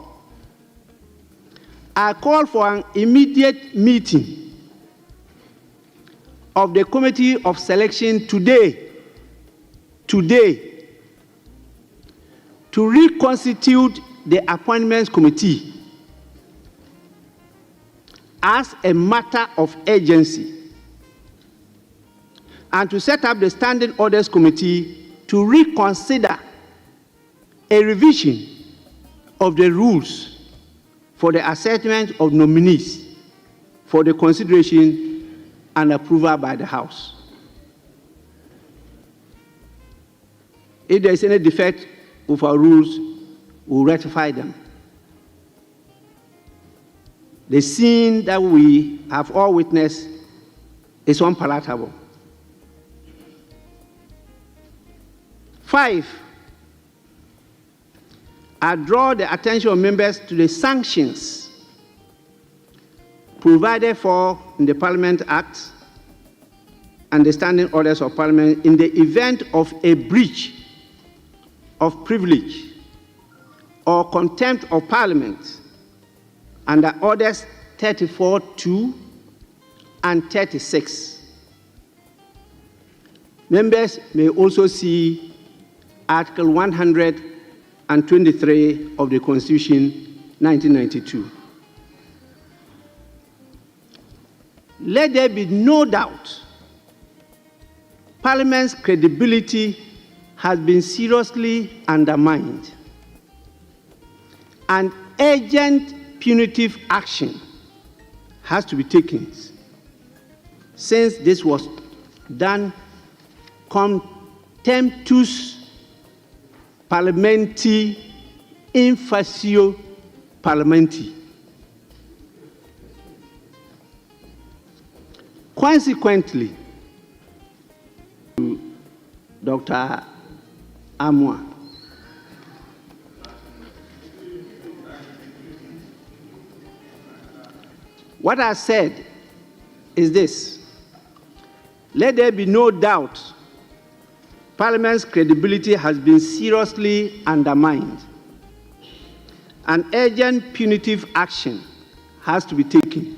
I call for an immediate meeting of the Committee of Selection today to reconstitute the Appointments Committee as a matter of urgency and to set up the Standing Orders Committee to reconsider a revision of the rules for the assessment of nominees for the consideration and approval by the House. If there is any defect with our rules, we'll rectify them. The scene that we have all witnessed is unpalatable. 5, I draw the attention of members to the sanctions provided for in the Parliament Act and the Standing Orders of Parliament in the event of a breach of privilege or contempt of Parliament under Orders 34(2) and 36. Members may also see Article 123 of the Constitution 1992. Let there be no doubt, Parliament's credibility has been seriously undermined, and urgent punitive action has to be taken since this was done contemptuous parliamenti in facio parlamenti. Consequently, Dr. Amwa, what I said is this: let there be no doubt, Parliament's credibility has been seriously undermined, and urgent punitive action has to be taken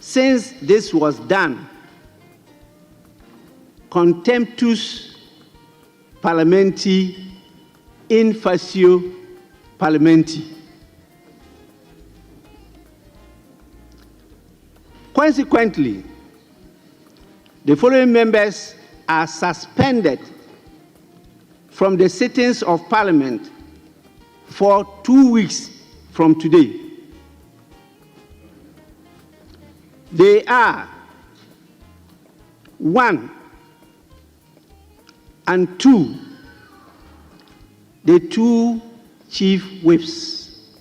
since this was done contemptuous parliamenti in facio parlamenti. Consequently, the following members are suspended from the sittings of Parliament for 2 weeks from today. They are 1 and 2, the 2 chief whips,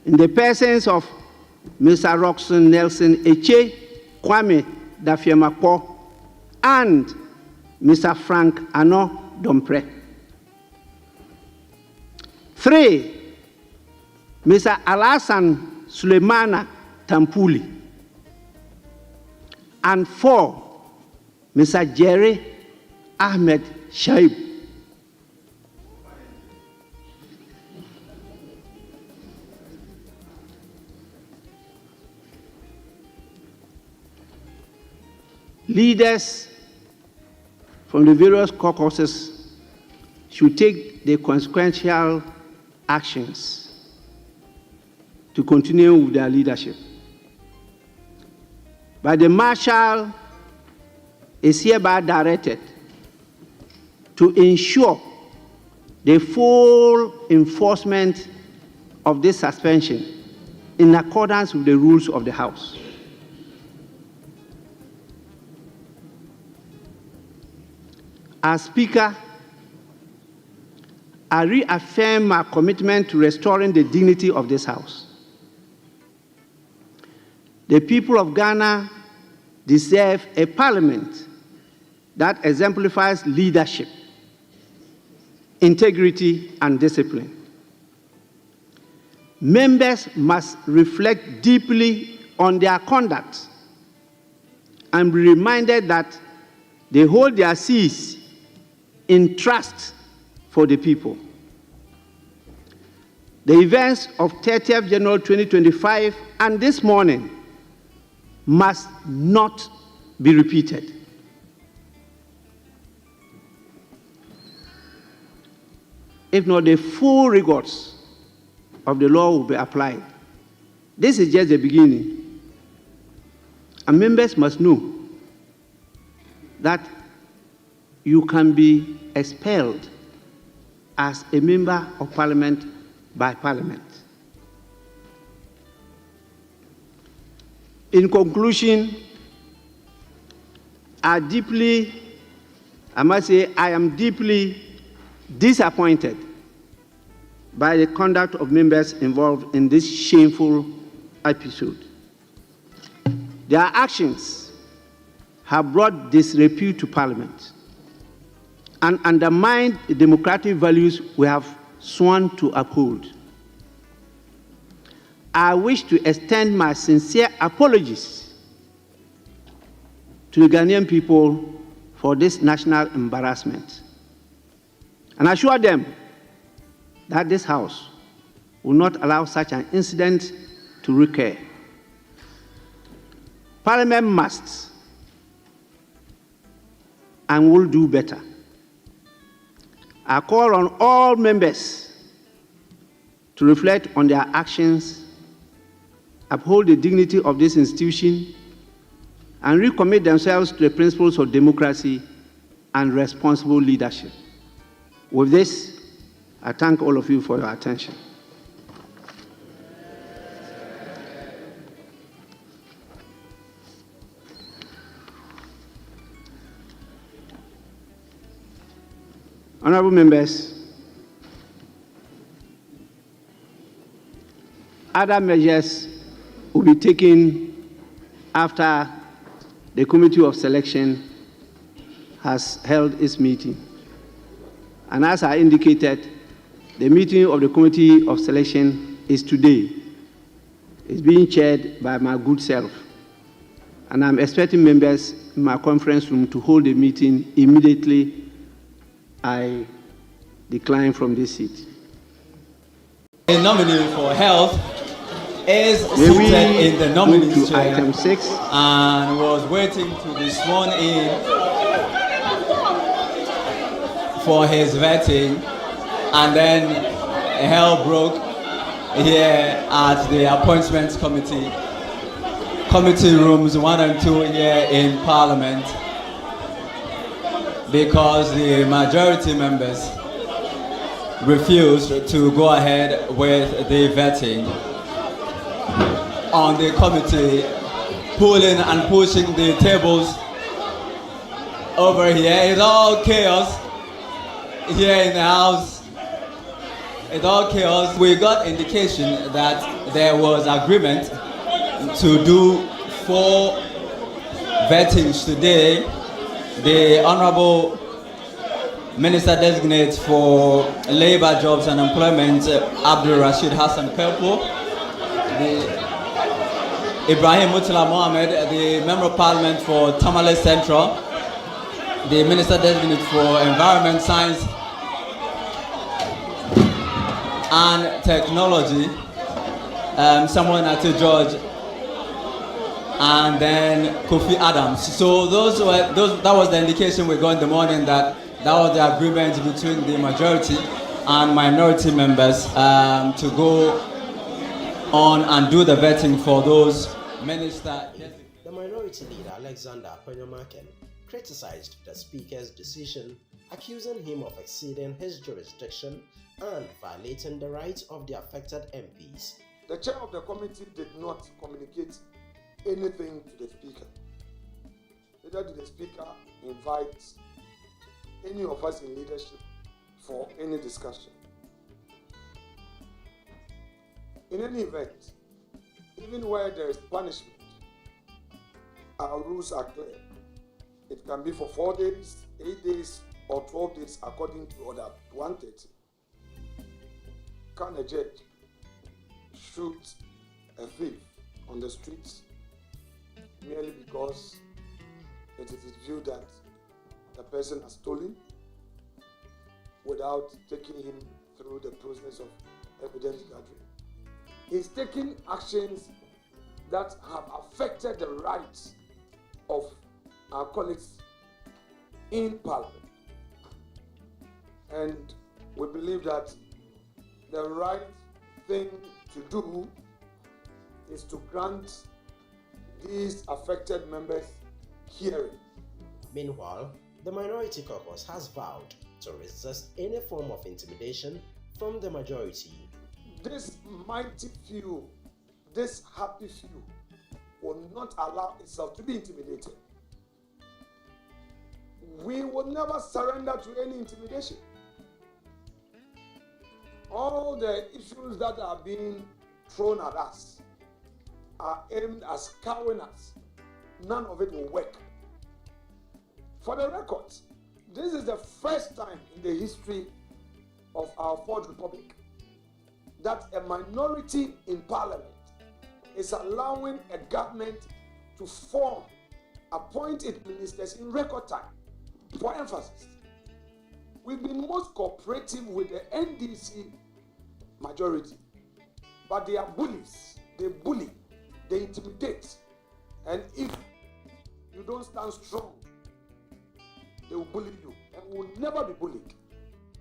in the persons of Mr. Roxon Nelson Eche, Kwame Dafiamako, and Mr. Frank Ano Dompre. 3, Mr. Alasan Suleimana Tampuli. And 4, Mr. Jerry Ahmed Shaib. Leaders from the various caucuses should take the consequential actions to continue with their leadership. But the Marshal is hereby directed to ensure the full enforcement of this suspension in accordance with the rules of the House. As Speaker, I reaffirm my commitment to restoring the dignity of this House. The people of Ghana deserve a parliament that exemplifies leadership, integrity, and discipline. Members must reflect deeply on their conduct and be reminded that they hold their seats in trust for the people. The events of 30th January 2025 and this morning must not be repeated. If not, the full rigors of the law will be applied. This is just the beginning. And members must know that you can be expelled as a member of parliament by parliament. In conclusion, I am deeply disappointed by the conduct of members involved in this shameful episode. Their actions have brought disrepute to Parliament and undermined the democratic values we have sworn to uphold. I wish to extend my sincere apologies to the Ghanaian people for this national embarrassment, and assure them that this House will not allow such an incident to recur. Parliament must and will do better. I call on all members to reflect on their actions, uphold the dignity of this institution, and recommit themselves to the principles of democracy and responsible leadership. With this, I thank all of you for your attention. Honorable members, other measures will be taken after the Committee of Selection has held its meeting. And as I indicated, the meeting of the Committee of Selection is today. It's being chaired by my good self. And I'm expecting members in my conference room to hold the meeting immediately I decline from this seat. The nominee for health is seated in the nominees chair item 6 and was waiting to be sworn in for his vetting, and then hell broke here at the appointments committee rooms 1 and 2 here in Parliament, because the majority members refused to go ahead with the vetting on the committee, pulling and pushing the tables over here. It's all chaos here in the House. It's all chaos. We got indication that there was agreement to do 4 vettings today. The Honorable Minister Designate for Labour, Jobs and Employment, Abdul Rashid Hassan Pelpo, the Ibrahim Mutala Mohamed, the Member of Parliament for Tamale Central, the Minister Designate for Environment, Science and Technology, Samuel Nate George, and then Kofi Adams. So that was the indication we got in the morning, that was the agreement between the majority and minority members to go on and do the vetting for those ministers. The minority leader, Alexander Penyomaken, criticized the Speaker's decision, accusing him of exceeding his jurisdiction and violating the rights of the affected MPs. The chair of the committee did not communicate anything to the Speaker. Neither did the Speaker invite any of us in leadership for any discussion. In any event, even where there is punishment, our rules are clear. It can be for 4 days, 8 days, or 12 days according to Order 130. Can a judge shoot a thief on the streets merely because it is viewed that the person has stolen without taking him through the process of evidence gathering? He's taking actions that have affected the rights of our colleagues in Parliament. And we believe that the right thing to do is to grant these affected members hearing. Meanwhile, the minority caucus has vowed to resist any form of intimidation from the majority. This mighty few, this happy few, will not allow itself to be intimidated. We will never surrender to any intimidation. All the issues that are being thrown at us are aimed at cowing us. None of it will work. For the record, this is the first time in the history of our Fourth Republic that a minority in Parliament is allowing a government to form, appoint its ministers in record time. For emphasis, we've been most cooperative with the NDC majority, but they are bullies. They bully, they intimidate, and if you don't stand strong, they will bully you, and we will never be bullied.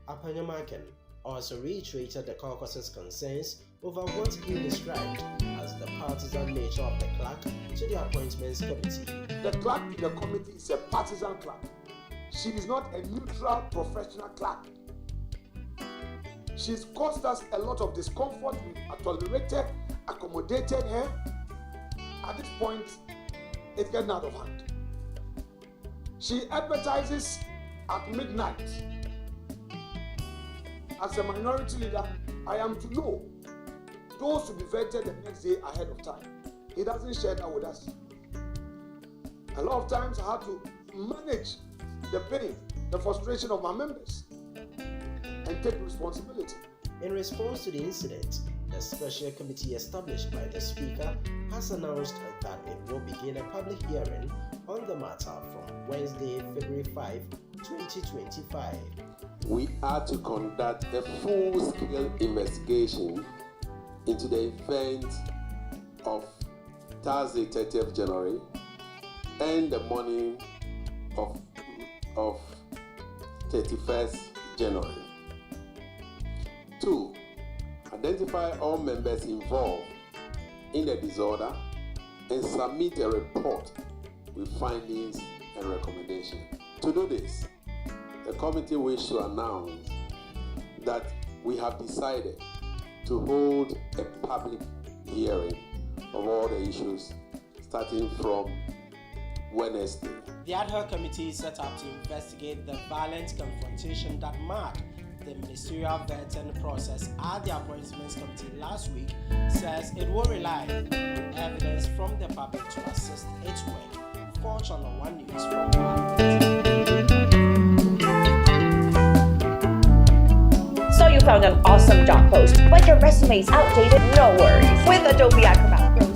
Apanyamaken also reiterated the caucus's concerns over what he described as the partisan nature of the clerk to the appointments committee. The clerk in the committee is a partisan clerk. She is not a neutral professional clerk. She's caused us a lot of discomfort. We've tolerated, accommodated her. At this point, it's getting out of hand. She advertises at midnight. As a minority leader, I am to know those to be vetted the next day ahead of time. He doesn't share that with us. A lot of times I have to manage the pain, the frustration of my members, and take responsibility. In response to the incident, the special committee established by the Speaker has announced that it will begin a public hearing on the matter from Wednesday, February 5, 2025. We are to conduct a full-scale investigation into the event of Thursday, 30th January, and the morning of 31st January. 2. Identify all members involved in the disorder and submit a report with findings and recommendations. To do this, the committee wishes to announce that we have decided to hold a public hearing of all the issues starting from Wednesday. The ad hoc committee is set up to investigate the violent confrontation that marred the ministerial vetting process at the appointments committee last week. Says it will rely on evidence from the public to assist its work. For Channel 1 News from So you found an awesome job post, but your resume is outdated? No worries. With Adobe Acrobat Pro.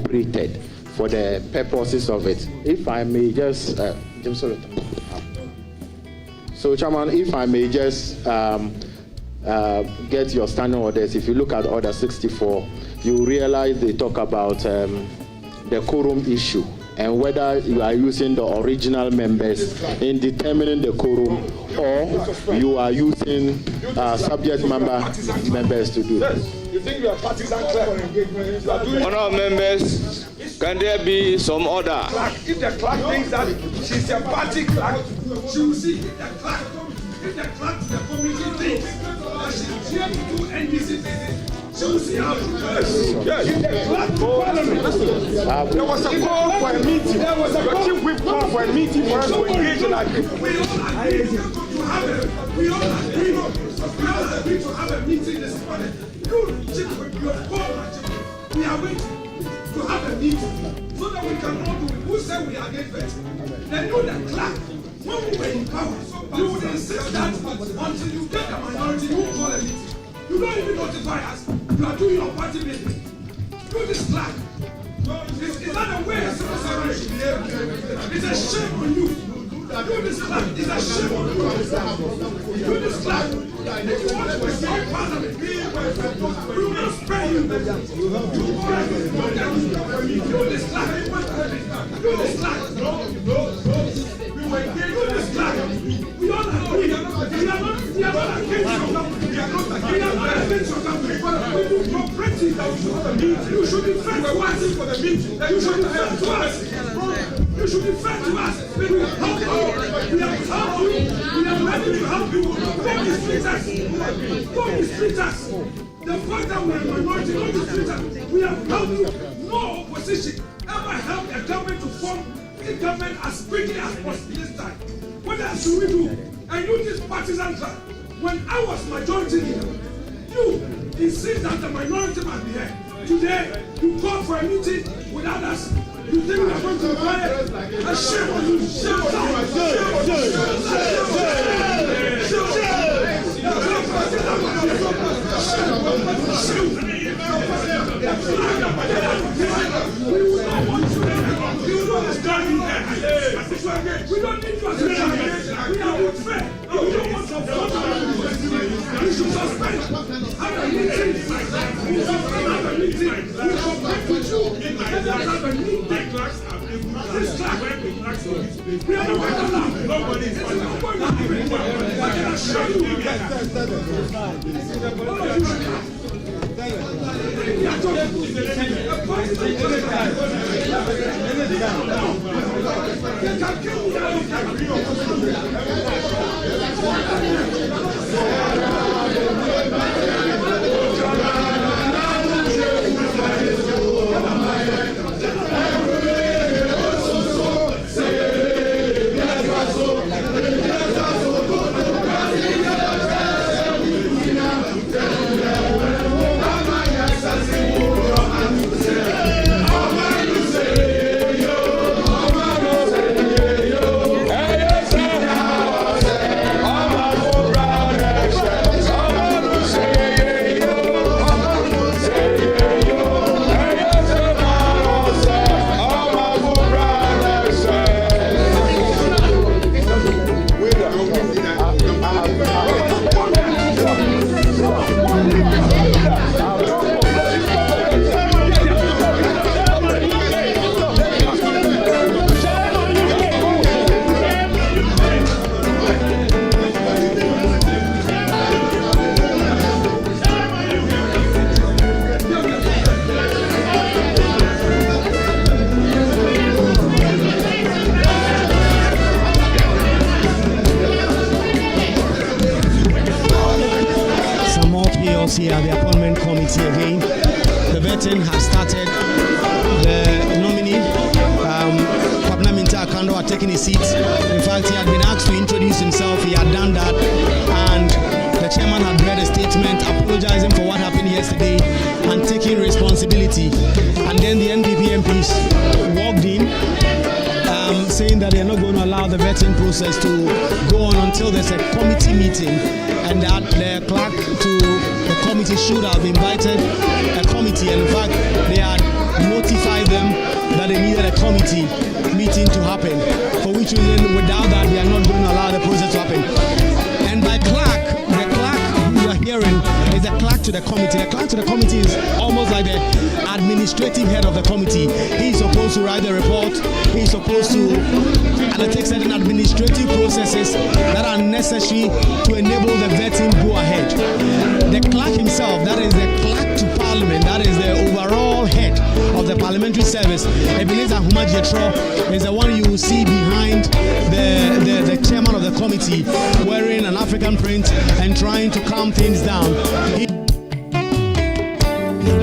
deliberated for the purposes of it. If I may just, so Chairman, if I may just get your standing orders. If you look at Order 64, you realize they talk about the quorum issue and whether you are using the original members in determining the quorum or you are using subject members to do this. You think you are partisan clerk? Honourable members, can there be some order? If the clerk thinks that she's a party clerk, she will see if the clerk to the committee thinks that she's here to do NDC business. She will see how it goes. If the clerk to Parliament, there was a call for a meeting. There was a call for a meeting for us to engage in agreement. We all agree to have a meeting this morning. You, Chief, you have called my chief. We are waiting to have a meeting so that we can all do it. Who said we are against it? Then you, the clerk, when we were in power, you would insist that until you get the minority, you will call a meeting. You don't even notify us. You are doing your party business. Do this clerk. Is that the way a civil servant should behave? It's a shame on you. Do this clerk. It's a shame on you. Do this clerk. If you want to destroy Parliament, we will not spare you. Do this clerk. Do this clerk. Do this clerk. We all agree. We are not against your government. We are not against your government. But when you cooperate, you should defend us for the meeting. You should defend to us. You should defend to us. We will help you. We have helped you. We are ready to help you. Don't mistreat us. Don't mistreat us. The fact that we are minority, don't mistreat us. We have helped you. No opposition ever helped a government to form a government as quickly as possible this time. What else do we do? And you this partisan track. When I was majority leader, you insist that the minority must be here. Today, you call for a meeting without us. You think we are going to require a shame on you? Shame on we don't need to associate. We are not fair. We don't want to vote. We should suspend. Have a meeting. We suspend. Have a meeting. We cooperate with you. Let us have a meeting. This clerk. We are not going to allow. Nobody is going to have it. I can assure you. Here, the appointment committee again. The vetting has started. The nominee, Kwabena Minta Akando, had taken his seat. In fact, he had been asked to introduce himself. He had done that. And the chairman had read a statement apologizing for what happened yesterday and taking responsibility. And then the NPP MPs walked in, saying that they're not going to allow the vetting process to go on until there's a committee meeting, and that the clerk to the committee should have invited a committee, and in fact they had notify them that they needed a committee meeting to happen, for which reason, without that, they are not going to allow the process to happen. And by clerk, the clerk you are hearing is a clerk to the committee. The clerk to the committee is almost like the administrative head of the committee. He is supposed to write the report. He is supposed to undertake certain administrative processes that are necessary to enable the vetting go ahead. The clerk himself, that is the clerk to Parliament, that is the overall head of the parliamentary service. Ebenezer Ahuma Jetro is the one you will see behind the chairman of the committee, wearing an African print and trying to calm things down. You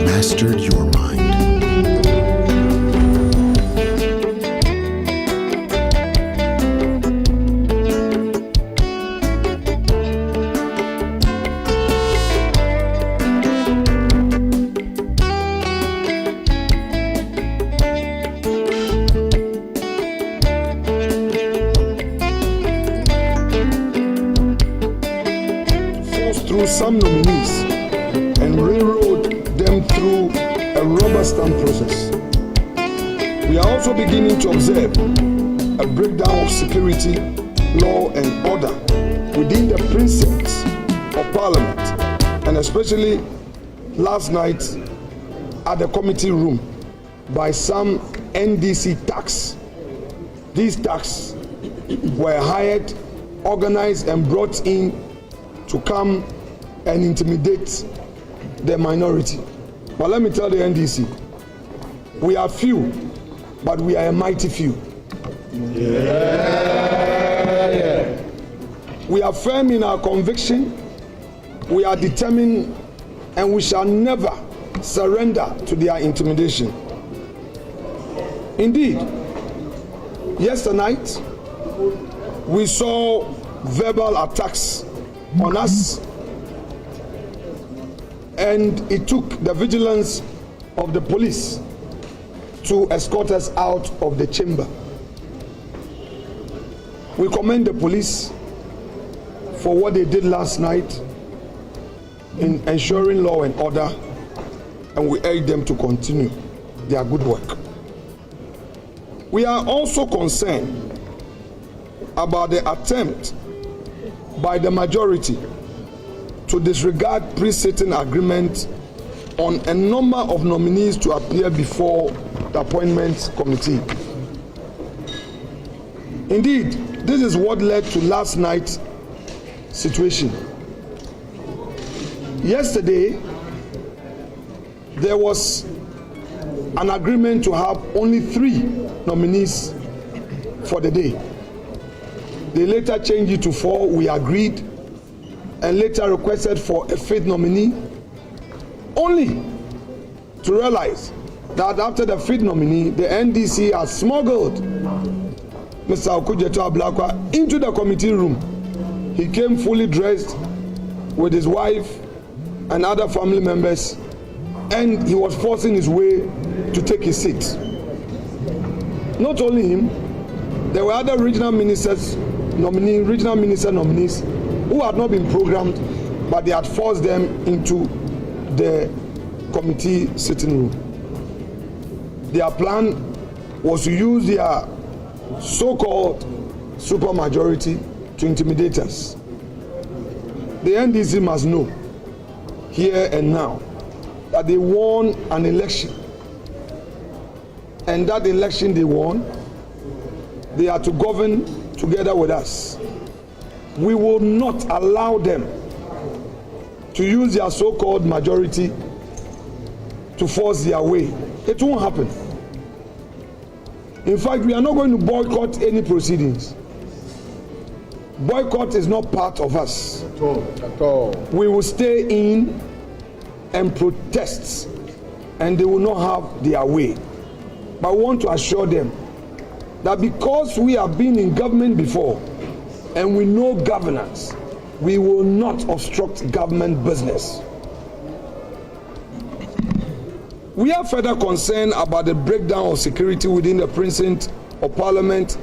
mastered your mind. Through some nominees and railroad them through a rubber stamp process. We are also beginning to observe a breakdown of security, law and order within the precincts of Parliament, and especially last night at the committee room by some NDC thugs. These thugs were hired, organized and brought in to come and intimidate the minority. But let me tell the NDC, we are few, but we are a mighty few. Yeah. We are firm in our conviction, we are determined, and we shall never surrender to their intimidation. Indeed, yesterday night, we saw verbal attacks on us, and it took the vigilance of the police to escort us out of the chamber. We commend the police for what they did last night in ensuring law and order, and we urge them to continue their good work. We are also concerned about the attempt by the majority to disregard pre-sitting agreement on a number of nominees to appear before the appointments committee. Indeed, this is what led to last night's situation. Yesterday, there was an agreement to have only 3 nominees for the day. They later changed it to 4, we agreed, and later requested for a 5th nominee, only to realize that after the 5th nominee, the NDC has smuggled Mr. Okujeto Ablakwa into the committee room. He came fully dressed with his wife and other family members, and he was forcing his way to take his seat. Not only him, there were other regional minister nominees who had not been programmed, but they had forced them into the committee sitting room. Their plan was to use their so-called supermajority to intimidate us. The NDC must know, here and now, that they won an election, and that election they won, they are to govern together with us. We will not allow them to use their so-called majority to force their way. It won't happen. In fact, we are not going to boycott any proceedings. Boycott is not part of us. At all. We will stay in and protest, and they will not have their way. But I want to assure them that because we have been in government before and we know governance, we will not obstruct government business. We are further concerned about the breakdown of security within the precinct of Parliament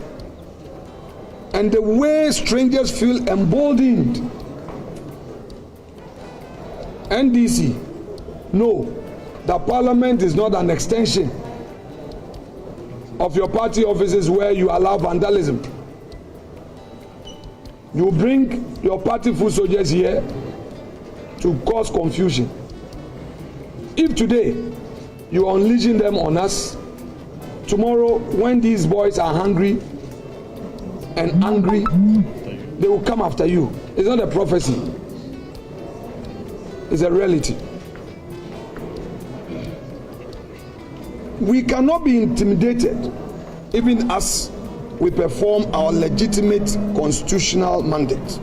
and the way strangers feel emboldened. NDC know that Parliament is not an extension of your party offices where you allow vandalism. You bring your party foot soldiers here to cause confusion. If today you are unleashing them on us, tomorrow when these boys are hungry and angry, they will come after you. It's not a prophecy. It's a reality. We cannot be intimidated even as we perform our legitimate constitutional mandate.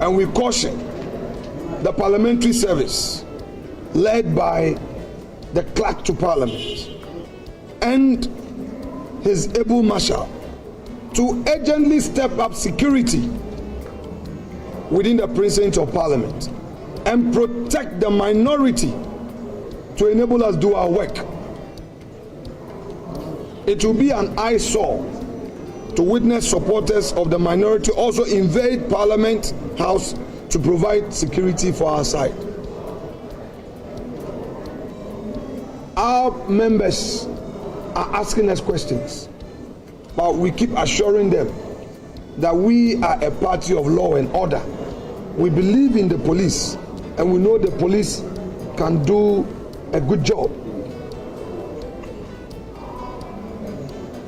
And we caution the parliamentary service led by the clerk to parliament and his able marshal to urgently step up security within the precincts of parliament and protect the minority to enable us do our work. It will be an eyesore to witness supporters of the minority also invade Parliament House to provide security for our side. Our members are asking us questions, but we keep assuring them that we are a party of law and order. We believe in the police, and we know the police can do a good job.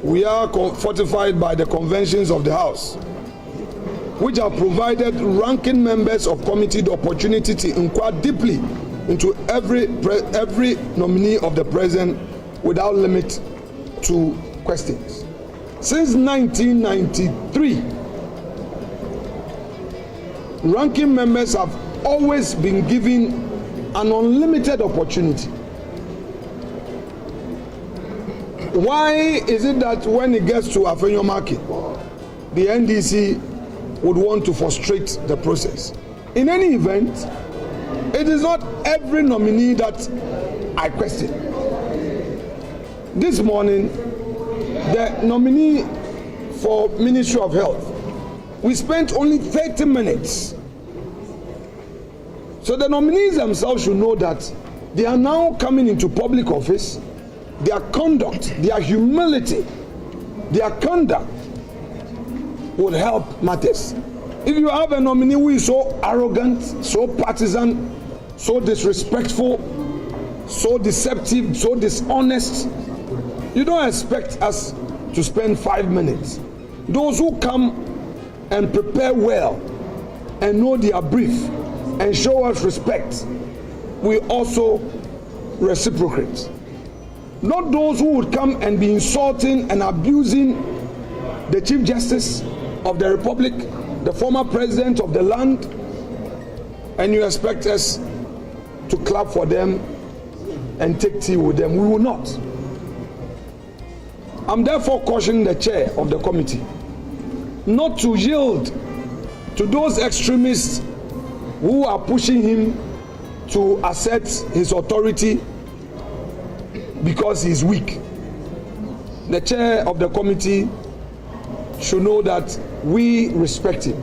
We are fortified by the conventions of the House, which have provided ranking members of committee the opportunity to inquire deeply into every nominee of the president without limit to questions. Since 1993, ranking members have always been given an unlimited opportunity. Why is it that when it gets to Afenyo Market, the NDC would want to frustrate the process? In any event, it is not every nominee that I question. This morning, the nominee for Ministry of Health, we spent only 30 minutes. So the nominees themselves should know that they are now coming into public office. Their conduct, their humility, their conduct would help matters. If you have a nominee who is so arrogant, so partisan, so disrespectful, so deceptive, so dishonest, you don't expect us to spend 5 minutes. Those who come and prepare well and know their brief and show us respect, we also reciprocate. Not those who would come and be insulting and abusing the Chief Justice of the Republic, the former president of the land, and you expect us to clap for them and take tea with them. We will not. I'm therefore cautioning the chair of the committee not to yield to those extremists who are pushing him to assert his authority because he is weak. The chair of the committee should know that we respect him.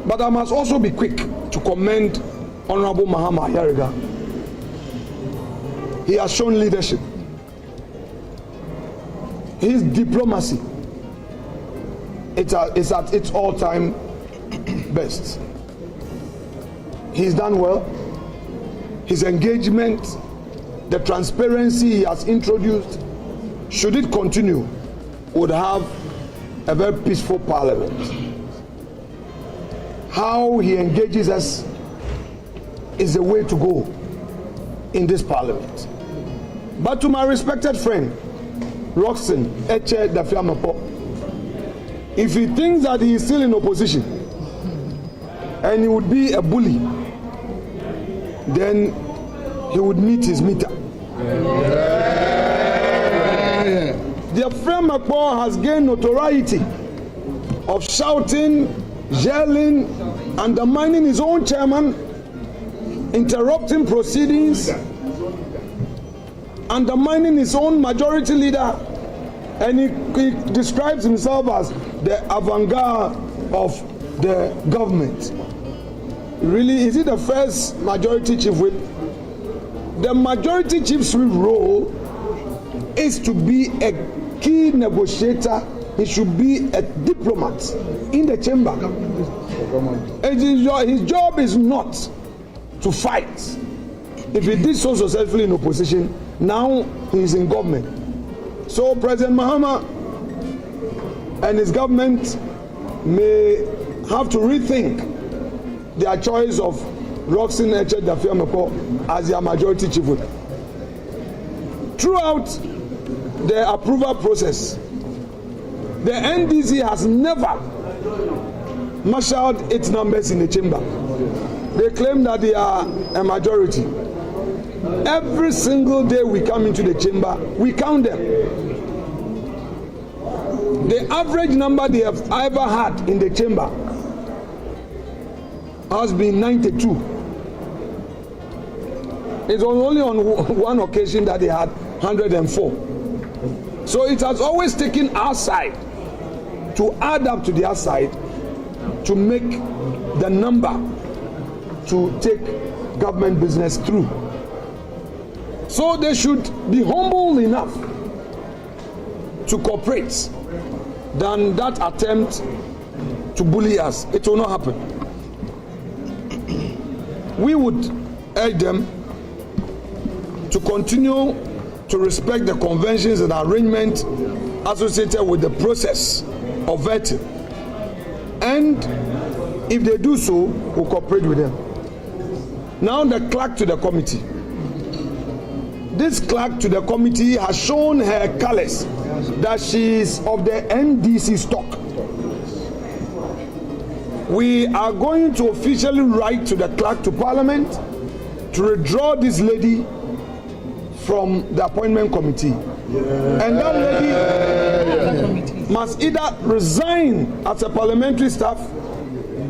But I must also be quick to commend Honorable Mahama Yariga. He has shown leadership. His diplomacy is at its all-time best. He's done well. His engagement, the transparency he has introduced, should it continue, would have a very peaceful parliament. How he engages us is the way to go in this parliament. But to my respected friend, Roxton Eche Dafiamapo, if he thinks that he is still in opposition and he would be a bully, then he would meet his meter. The Dafiamapo has gained notoriety of shouting, yelling, undermining his own chairman, interrupting proceedings, undermining his own majority leader, and he describes himself as the avant-garde of the government. Really, is he the first majority chief whip? The majority chief whip role is to be a key negotiator. He should be a diplomat in the chamber. His job is not to fight. If he did so successfully in opposition, now he is in government. So President Mahama and his government may have to rethink their choice of Roxin Eche Dafiameko as their majority chief whip. Throughout the approval process, the NDC has never marshaled its numbers in the chamber. They claim that they are a majority. Every single day we come into the chamber, we count them. The average number they have ever had in the chamber has been 92. It's only on one occasion that they had 104. So it has always taken our side to add up to their side to make the number to take government business through. So they should be humble enough to cooperate than that attempt to bully us. It will not happen. We would urge them to continue to respect the conventions and arrangements associated with the process of vetting. And if they do so, we'll cooperate with them. Now the clerk to the committee. This clerk to the committee has shown her colors that she is of the NDC stock. We are going to officially write to the clerk to Parliament to withdraw this lady from the appointment committee. And that lady must either resign as a parliamentary staff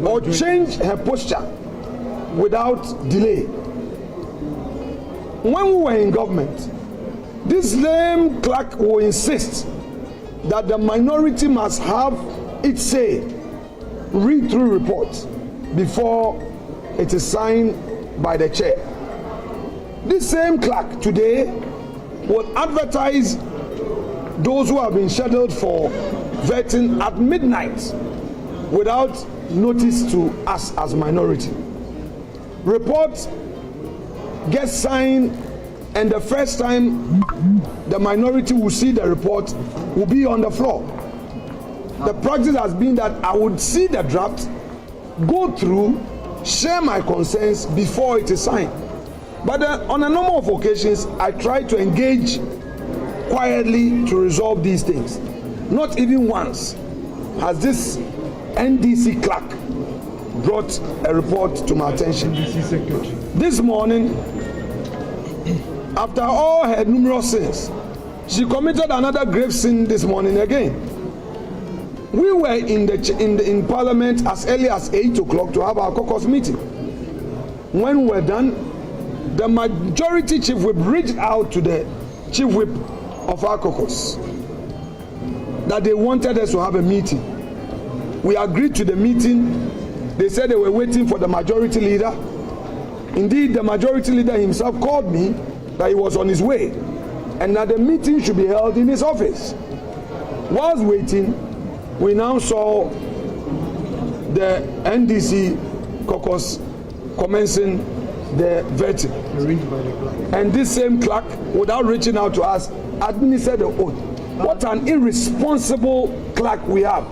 or change her posture without delay. When we were in government, this same clerk will insist that the minority must have its say, read through reports before it is signed by the chair. This same clerk today will advertise those who have been scheduled for vetting at midnight without notice to us as minority. Reports get signed, and the first time the minority will see the report will be on the floor. The practice has been that I would see the draft, go through, share my concerns before it is signed. But on a number of occasions, I try to engage quietly to resolve these things. Not even once has this NDC clerk brought a report to my attention. This morning, after all her numerous sins, she committed another grave sin this morning again. We were in Parliament as early as 8 o'clock to have our caucus meeting. When we were done, the majority chief whip reached out to the chief whip of our caucus that they wanted us to have a meeting. We agreed to the meeting. They said they were waiting for the majority leader. Indeed, the majority leader himself called me that he was on his way and that the meeting should be held in his office. Whilst waiting, we now saw the NDC caucus commencing the vetting. And this same clerk, without reaching out to us, administered the oath. What an irresponsible clerk we have.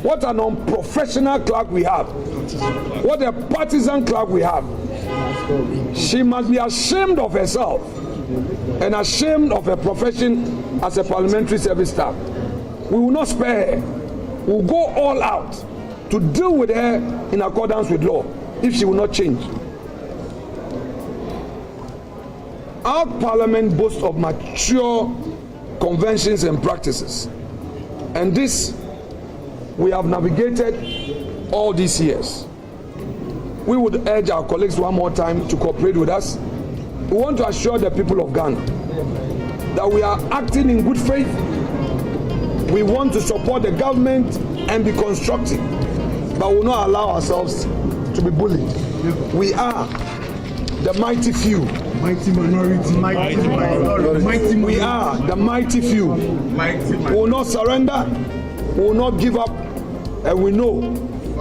What an unprofessional clerk we have. What a partisan clerk we have. She must be ashamed of herself and ashamed of her profession as a parliamentary service staff. We will not spare her. We will go all out to deal with her in accordance with law if she will not change. Our parliament boasts of mature conventions and practices, and this we have navigated all these years. We would urge our colleagues one more time to cooperate with us. We want to assure the people of Ghana that we are acting in good faith. We want to support the government and be constructive, but will not allow ourselves to be bullied. We are the mighty few Mighty minority. We are the mighty few. We will not surrender. We will not give up. And we know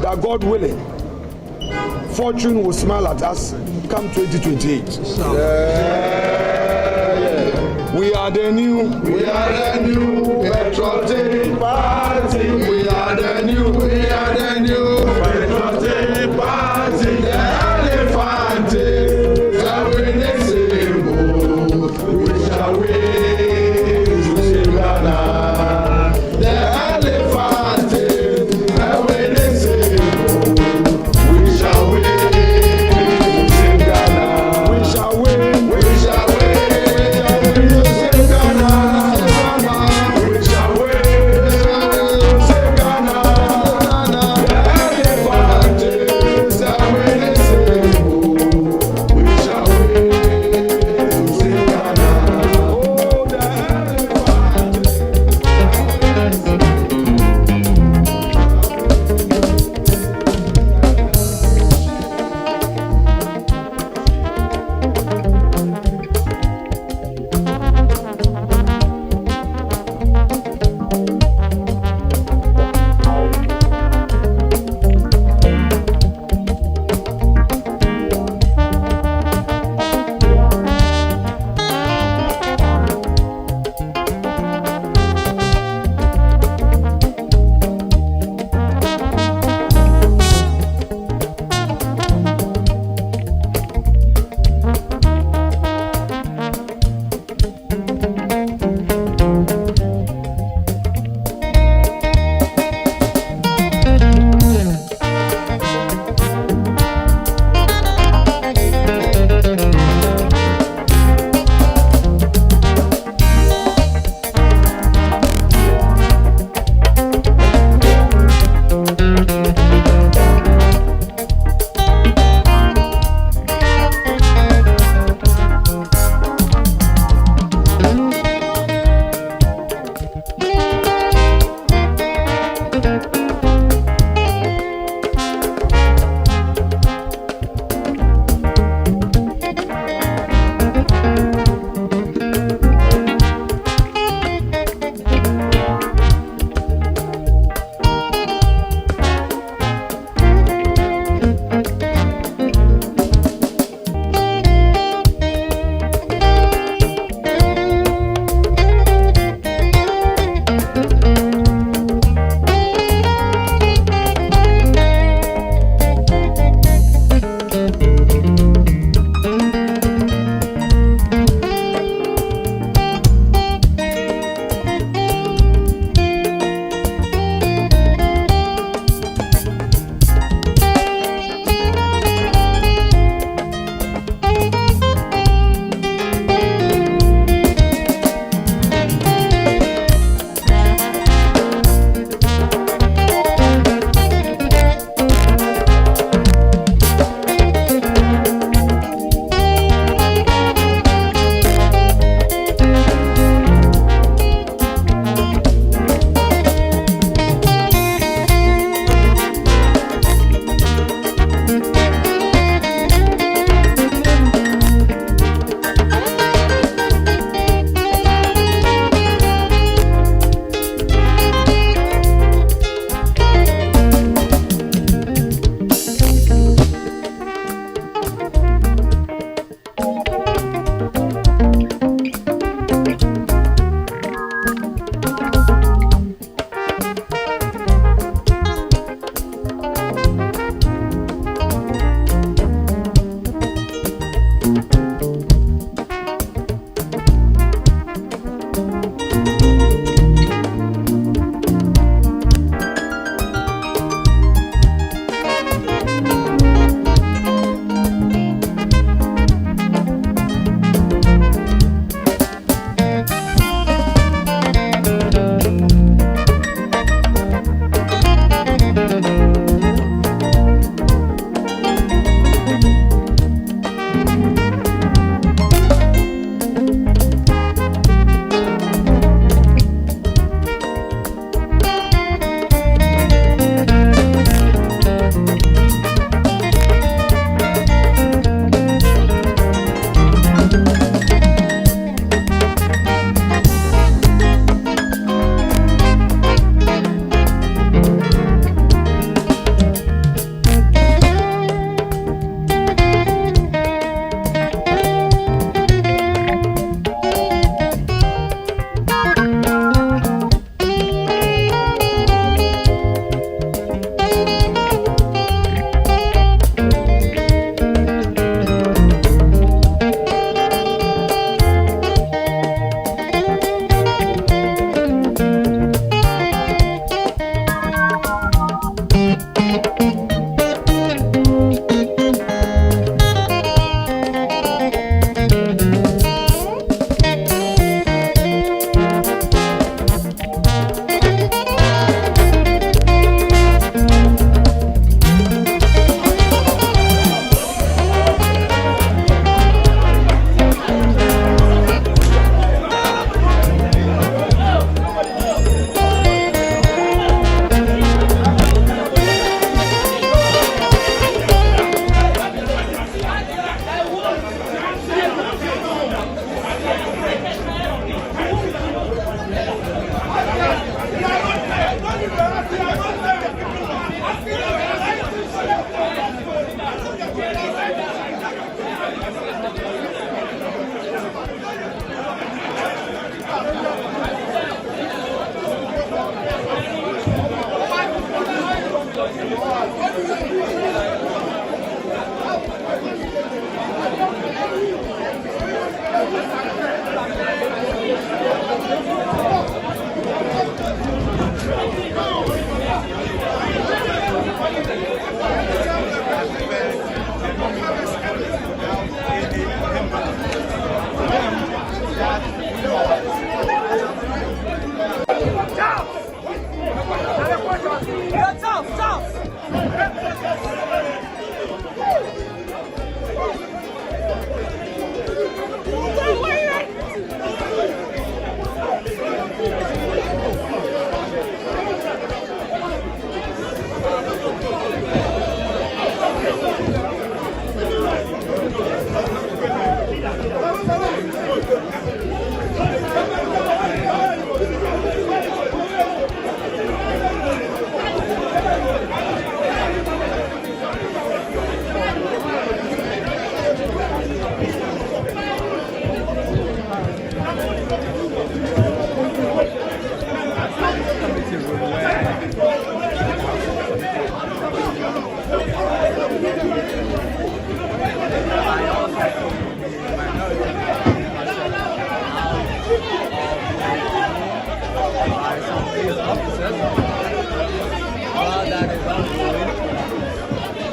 that God willing, fortune will smile at us come 2028. We are the new patriotic party. We are the new patriotic party. The elephant, the winning symbol. We shall win Ghana. The elephant, the winning symbol. We shall win Ghana. We shall win. We shall win. We shall win.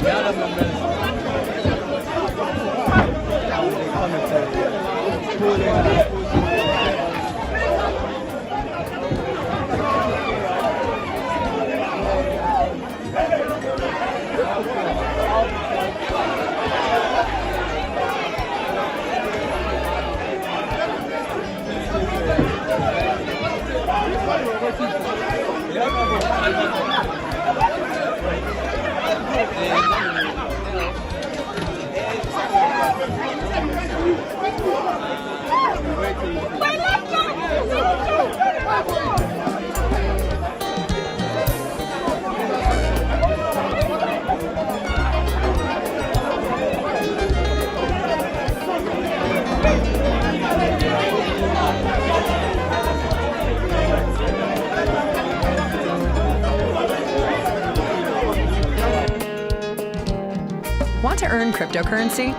The other members Want to earn cryptocurrency?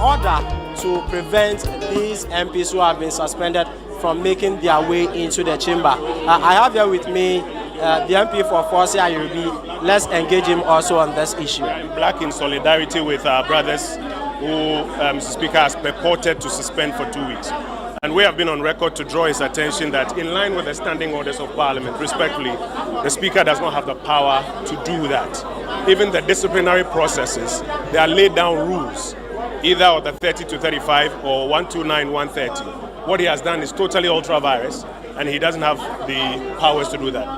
Order to prevent these MPs who have been suspended from making their way into the chamber. I have here with me the MP for Force Ayorubi. Let's engage him also on this issue. Black in solidarity with our brothers who Mr. Speaker has purported to suspend for 2 weeks. And we have been on record to draw his attention that in line with the standing orders of Parliament, respectfully, the Speaker does not have the power to do that. Even the disciplinary processes, they are laid down rules, either of the 30 to 35 or 129, 130. What he has done is totally ultra-virus, and he doesn't have the powers to do that.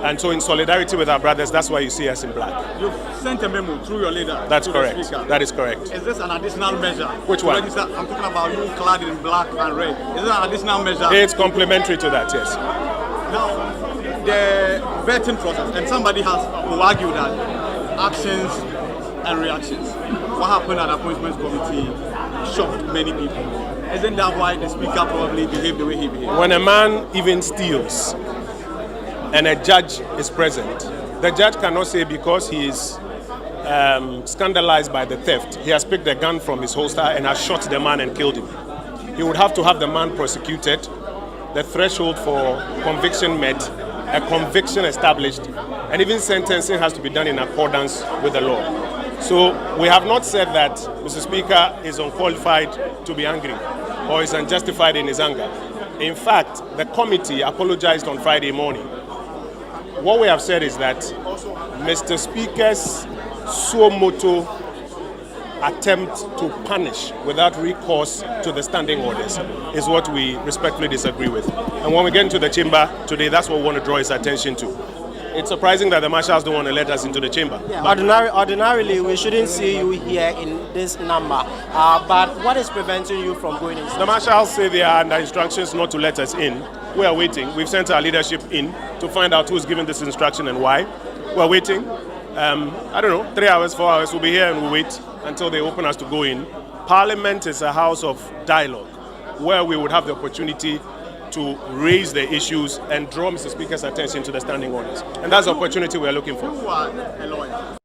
And so in solidarity with our brothers, that's why you see us in black. You've sent a memo through your leader. That's to correct. The Speaker. That is correct. Is this an additional measure? Which one? I'm talking about you clad in black and red. Is this an additional measure? It's complementary to that, yes. Now, the vetting process, and somebody has argued that actions and reactions. What happened at the appointments committee shocked many people. Isn't that why the Speaker probably behaved the way he behaved? When a man even steals and a judge is present, the judge cannot say because he is scandalized by the theft, he has picked a gun from his holster and has shot the man and killed him. He would have to have the man prosecuted, the threshold for conviction met, a conviction established, and even sentencing has to be done in accordance with the law. So we have not said that Mr. Speaker is unqualified to be angry or is unjustified in his anger. In fact, the committee apologized on Friday morning. What we have said is that Mr. Speaker's suo motu attempt to punish without recourse to the standing orders is what we respectfully disagree with. And when we get into the chamber today, that's what we want to draw his attention to. It's surprising that the marshals don't want to let us into the chamber. Yeah, ordinarily, we shouldn't see you here in this number. But what is preventing you from going in? The marshals say they are under instructions not to let us in. We are waiting. We've sent our leadership in to find out who's given this instruction and why. We're waiting. I don't know, 3 hours, 4 hours. We'll be here and we'll wait until they open us to go in. Parliament is a house of dialogue where we would have the opportunity to raise the issues and draw Mr. Speaker's attention to the standing orders. And that's the opportunity we're looking for. You are a lawyer.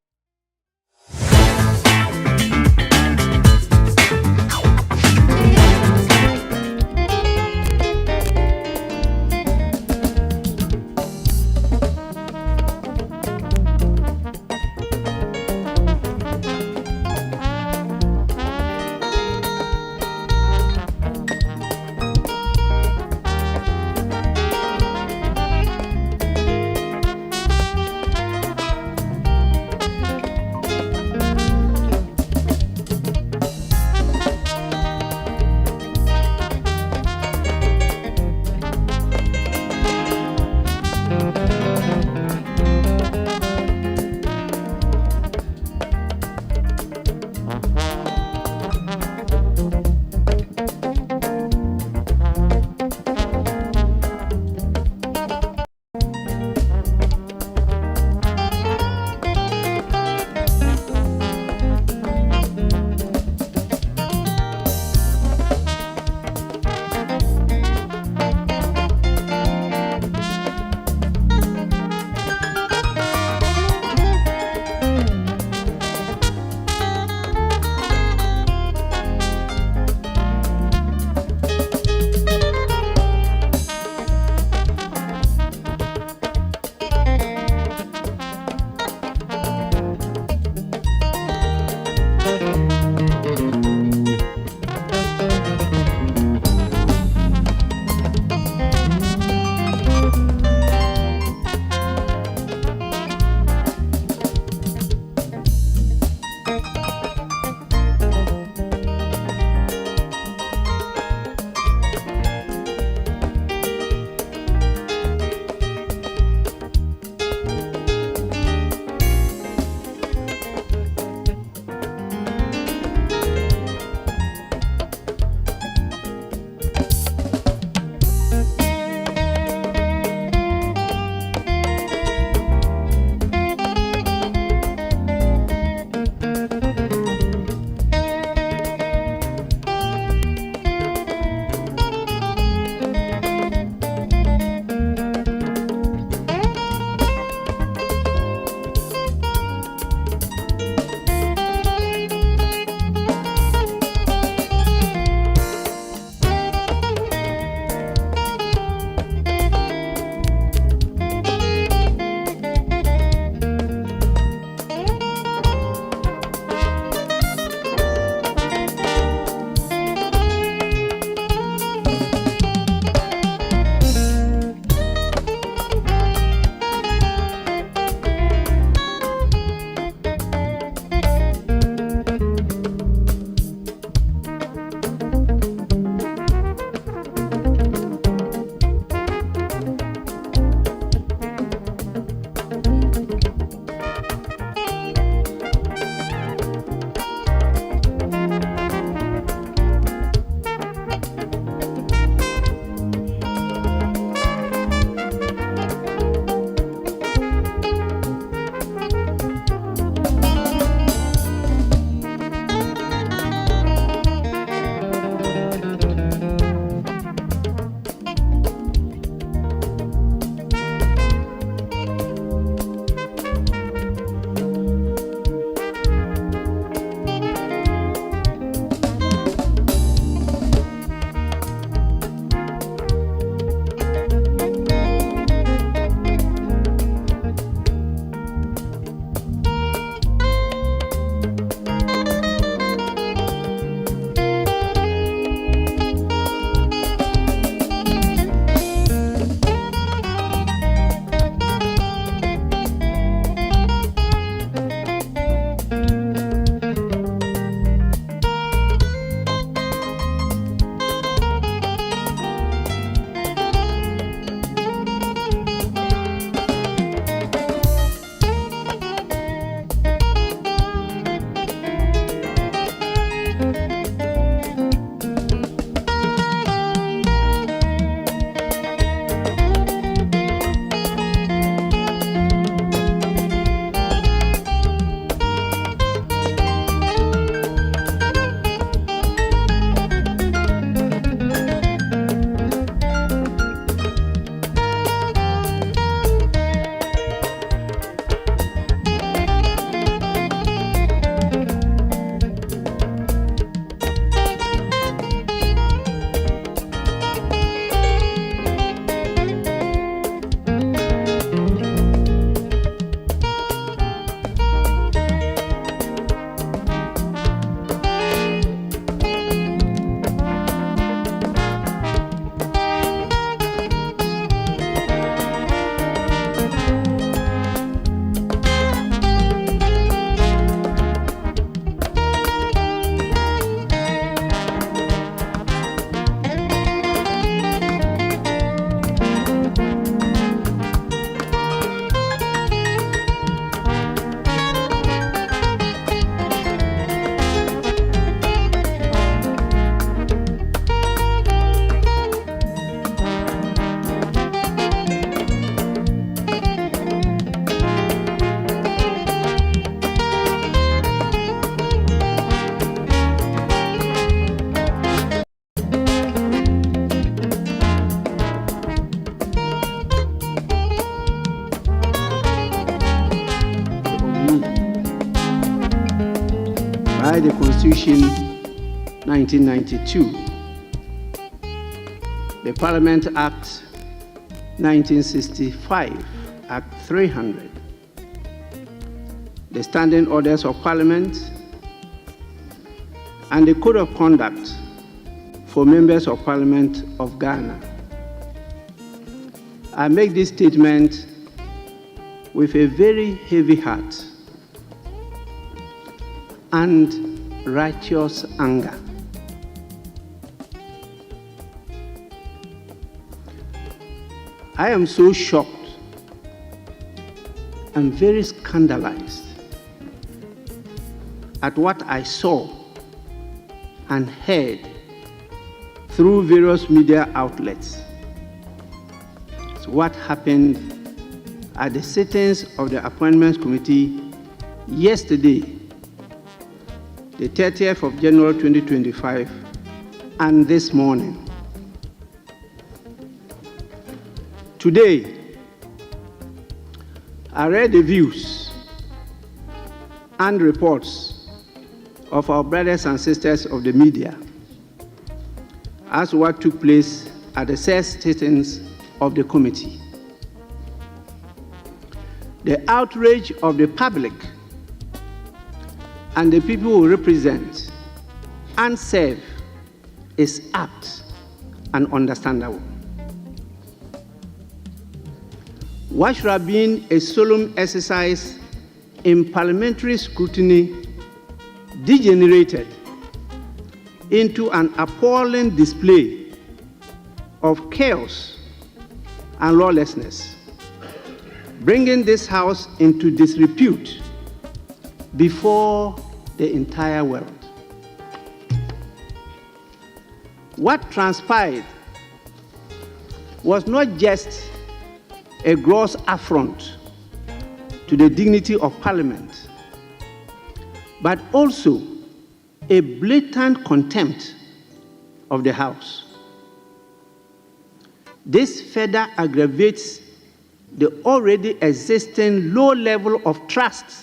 by the Constitution 1992, the Parliament Act 1965, Act 300, the Standing Orders of Parliament, and the Code of Conduct for Members of Parliament of Ghana. I make this statement with a very heavy heart and righteous anger. I am so shocked and very scandalized at what I saw and heard through various media outlets. It's what happened at the sittings of the Appointments Committee yesterday, the 30th of January 2025, and this morning. Today, I read the views and reports of our brothers and sisters of the media as to what took place at the said sittings of the committee. The outrage of the public and the people who represent and serve is apt and understandable. What should have been a solemn exercise in parliamentary scrutiny degenerated into an appalling display of chaos and lawlessness, bringing this House into disrepute before the entire world. What transpired was not just a gross affront to the dignity of Parliament, but also a blatant contempt of the House. This further aggravates the already existing low level of trust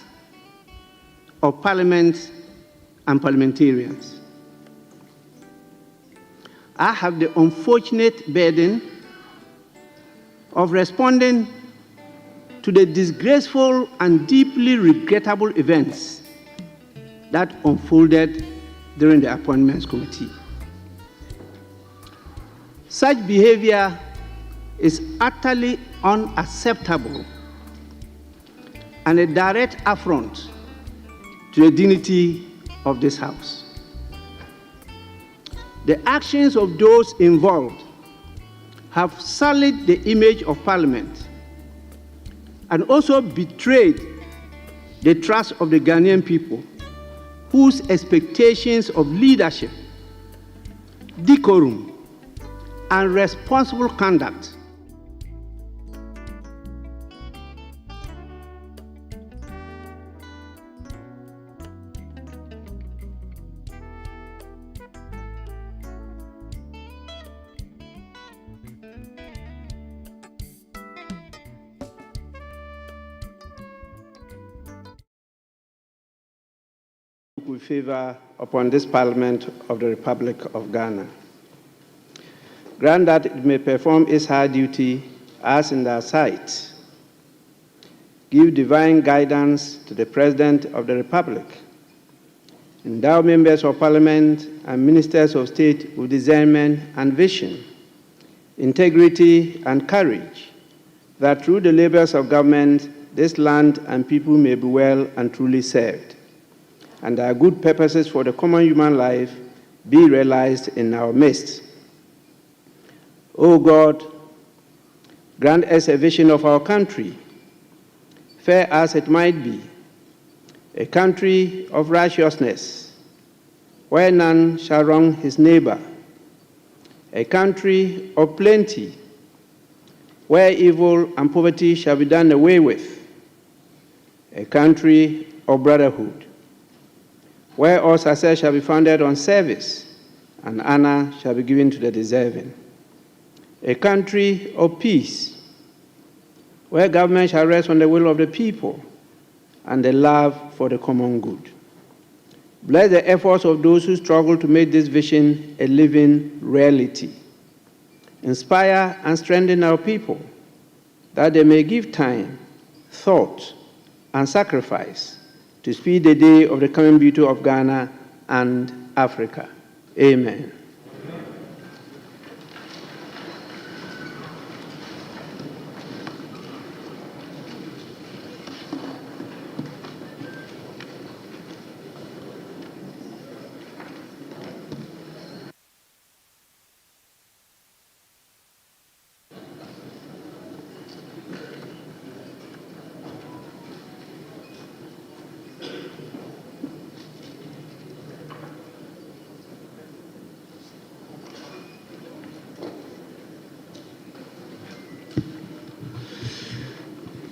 of Parliament and parliamentarians. I have the unfortunate burden of responding to the disgraceful and deeply regrettable events that unfolded during the Appointments Committee. Such behavior is utterly unacceptable and a direct affront to the dignity of this House. The actions of those involved have sullied the image of Parliament and also betrayed the trust of the Ghanaian people, whose expectations of leadership, decorum, and responsible conduct with favor upon this Parliament of the Republic of Ghana. Grant that it may perform its high duty as in thy sight. Give divine guidance to the President of the Republic. Endow members of Parliament and ministers of state with discernment and vision, integrity and courage, that through the labors of government, this land and people may be well and truly served, and our good purposes for the common human life be realized in our midst. O God, grant us a vision of our country, fair as it might be, a country of righteousness, where none shall wrong his neighbor, a country of plenty, where evil and poverty shall be done away with, a country of brotherhood, where all success shall be founded on service and honor shall be given to the deserving, a country of peace, where government shall rest on the will of the people and the love for the common good, Bless the efforts of those who struggle to make this vision a living reality. Inspire and strengthen our people that they may give time, thought, and sacrifice to speed the day of the coming beauty of Ghana and Africa. Amen.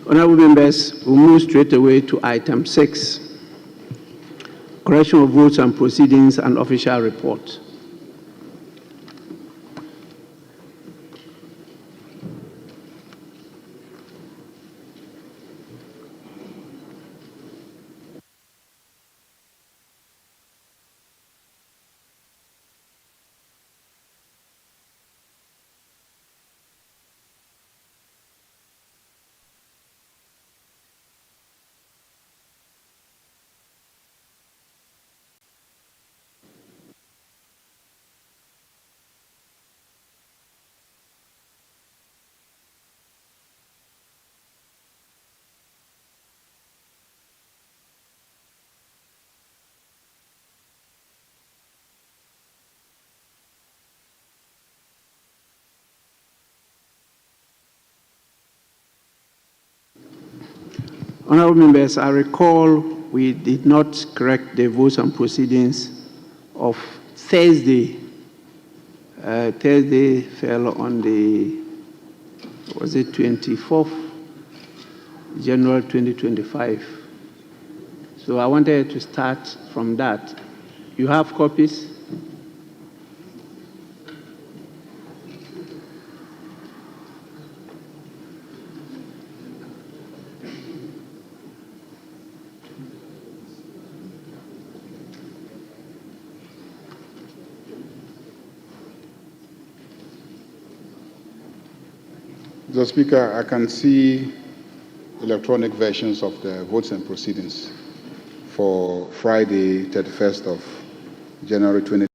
Honorable members, we move straight away to item 6, correction of votes and proceedings and official report. Honorable members, I recall we did not correct the votes and proceedings of Thursday. Thursday fell on the, was it 24th January 2025. So I wanted to start from that. You have copies? Mr. Speaker, I can see electronic versions of the votes and proceedings for Friday, 31st of January 2020.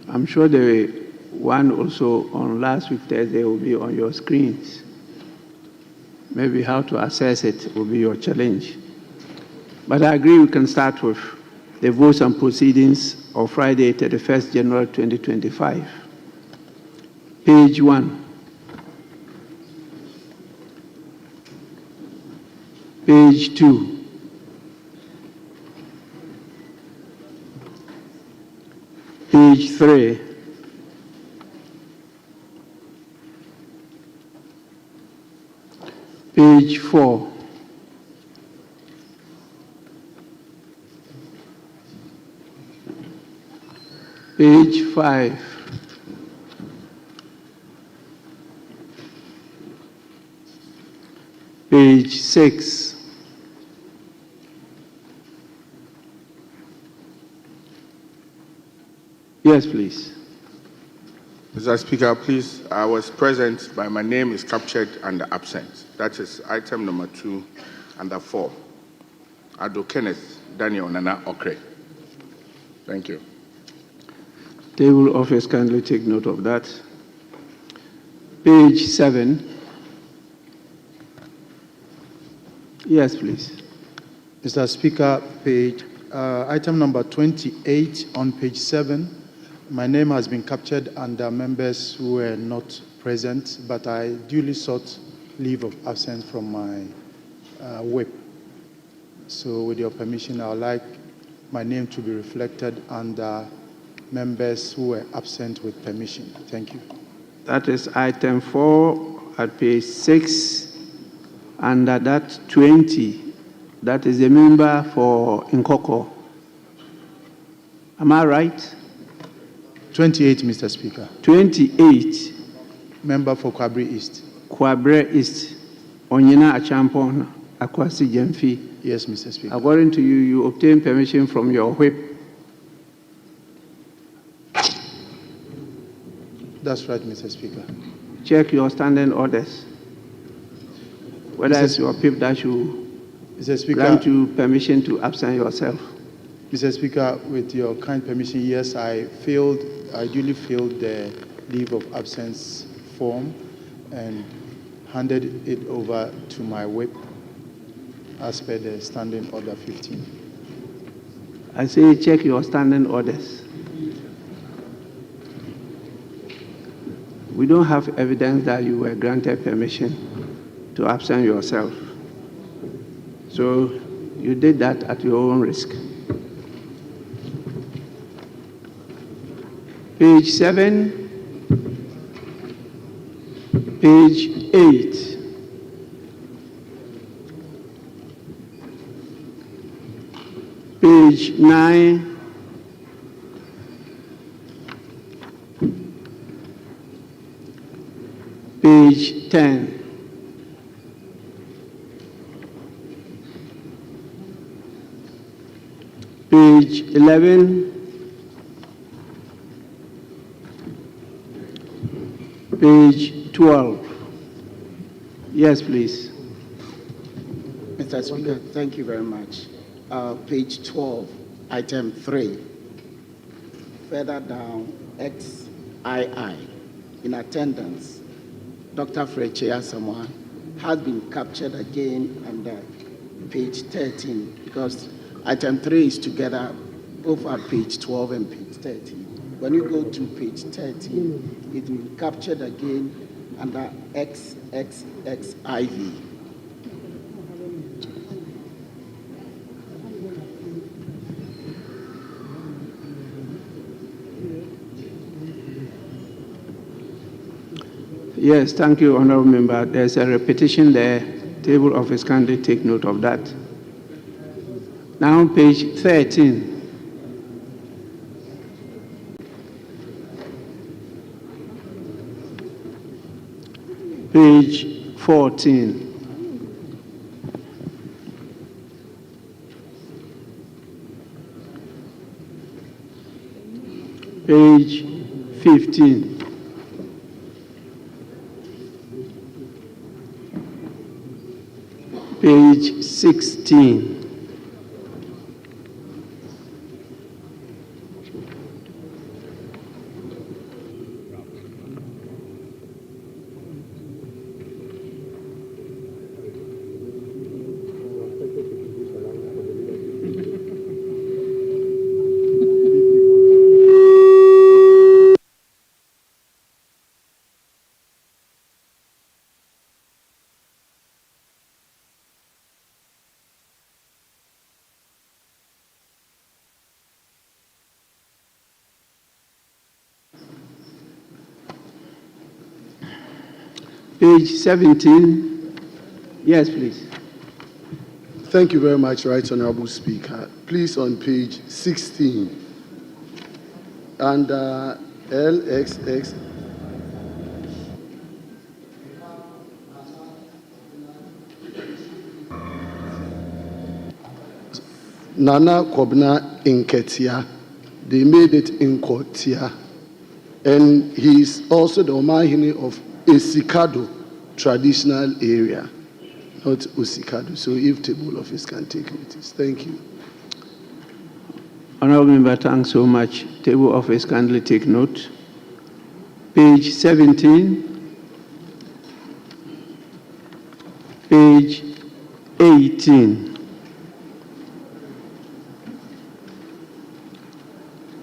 I'm sure the one also on last week Thursday will be on your screens. Maybe how to access it will be your challenge. But I agree we can start with the votes and proceedings of Friday, 31st January 2025. Page 1. Page 2. Page 3. Page 4. Page 5. Page 6. Yes, please. Mr. Speaker, please, I was present, but my name is captured under absent. That is item number 2 under 4. Ado Kenneth Daniel Nana Okre. Thank you. Table office kindly take note of that. Page 7. Yes, please. Mr. Speaker, item number 28 on page 7. My name has been captured under members who were not present, but I duly sought leave of absence from my whip. So with your permission, I would like my name to be reflected under members who were absent with permission. Thank you. That is item 4 at page 6. Under that 20, that is a member for Nkoko. Am I right? 28, Mr. Speaker. 28. Member for Kwabre East. Kwabre East. Onyina Achampon, Akwasi Jemfi. Yes, Mr. Speaker. According to you, you obtained permission from your whip. That's right, Mr. Speaker. Check your standing orders. Whether it's your whip that should grant you permission to absent yourself. Mr. Speaker, with your kind permission, yes, I duly filled the leave of absence form and handed it over to my whip as per the standing order 15. I say check your standing orders. We don't have evidence that you were granted permission to absent yourself. So you did that at your own risk. Page 7, page 8. Page 9, page 10. Page 11, page 12. Yes, please. Mr. Speaker, thank you very much. Page 12, item 3. Further down, XII, in attendance, Dr. Freche Asamoah has been captured again under page 13 because item 3 is together, both are page 12 and page 13. When you go to page 13, it will be captured again under XXXIV. Yes, thank you, Honourable Member. There's a repetition there. Table office kindly take note of that. Now, page 13. Page 14. Page 15. Page 16. Page 17. Yes, please. Thank you very much, Right Honorable Speaker. Please, on page 16, under LXX, Nana Kobna Inketia, they made it Inkotia, and he's also the Omahini of Esikado traditional area, not Usikado. So if table office can take notice. Thank you. Honourable Member, thanks so much. Table office kindly take note. Page 17. Page 18.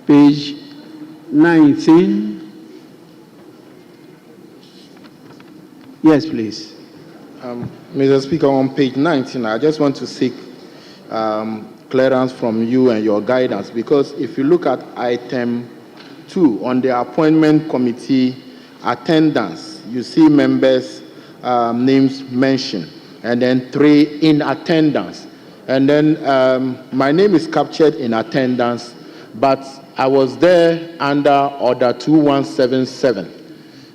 Page 19. Yes, please. Mr. Speaker, on page 19, I just want to seek clearance from you and your guidance, because if you look at item 2 on the appointment committee attendance, you see members' names mentioned, and then 3 in attendance. And then my name is captured in attendance, but I was there under Order 2177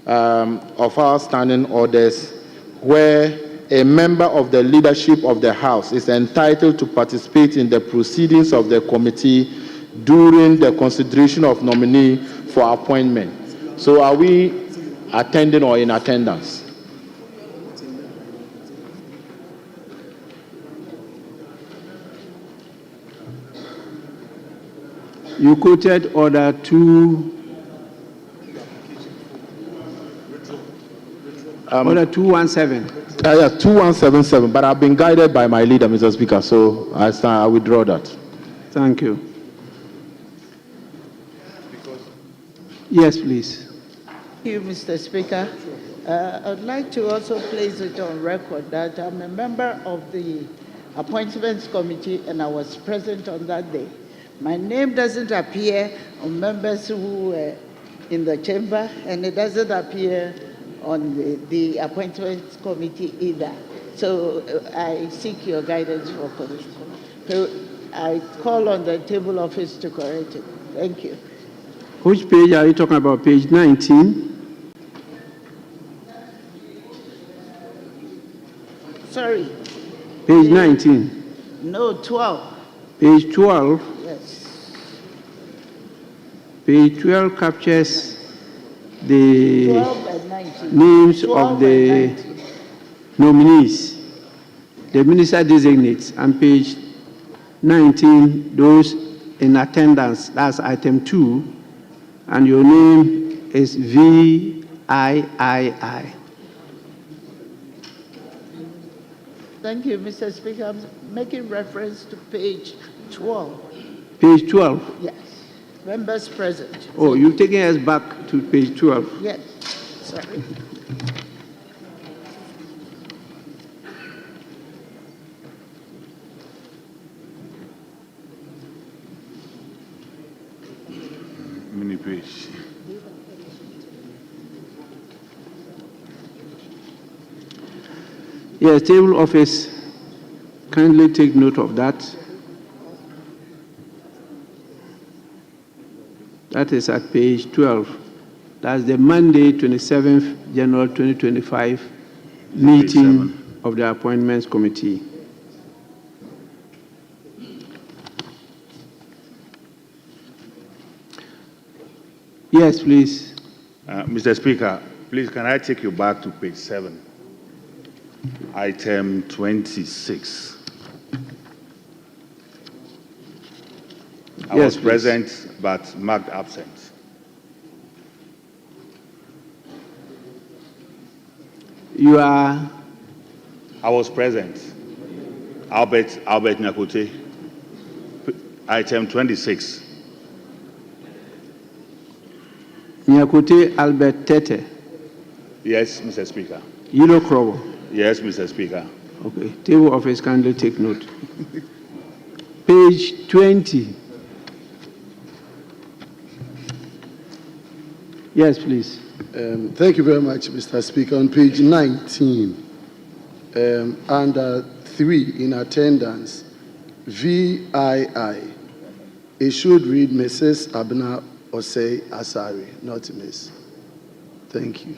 of our standing orders, where a member of the leadership of the House is entitled to participate in the proceedings of the committee during the consideration of nominee for appointment. So are we attending or in attendance? You quoted Order 2. Order 217. Yeah, 2177, but I've been guided by my leader, Mr. Speaker, so I withdraw that. Thank you. Yes, please. Thank you, Mr. Speaker. I'd like to also place it on record that I'm a member of the Appointments Committee and I was present on that day. My name doesn't appear on members who were in the chamber, and it doesn't appear on the Appointments Committee either. So I seek your guidance for correction. So I call on the table office to correct it. Thank you. Which page are you talking about? Page 19? Sorry. Page 19? No, 12. Page 12? Yes. Page 12 captures the 12 and 19. names 12 of the nominees, the minister designates, and page 19, those in attendance, that's item 2, and your name is VIII. Thank you, Mr. Speaker. I'm making reference to page 12. Page 12? Yes. Members present. Oh, you've taken us back to page 12. Yes. Sorry. Mini page. Yes, table office, kindly take note of that. That is at page 12. That's the Monday, 27th January 2025 meeting of the Appointments Committee. Yes, please. Mr. Speaker, please can I take you back to page 7, item 26. I Yes, was please. present but marked absent. You are? I was present. Albert Nyakote. Item 26. Nyakote Albert Tete. Yes, Mr. Speaker. Yilo Krobo. Yes, Mr. Speaker. Okay. Table office, kindly take note. Page 20. Yes, please. Thank you very much, Mr. Speaker. On page 19, under 3 in attendance, VII, it should read Mrs. Abna Osei Asari, not Miss. Thank you.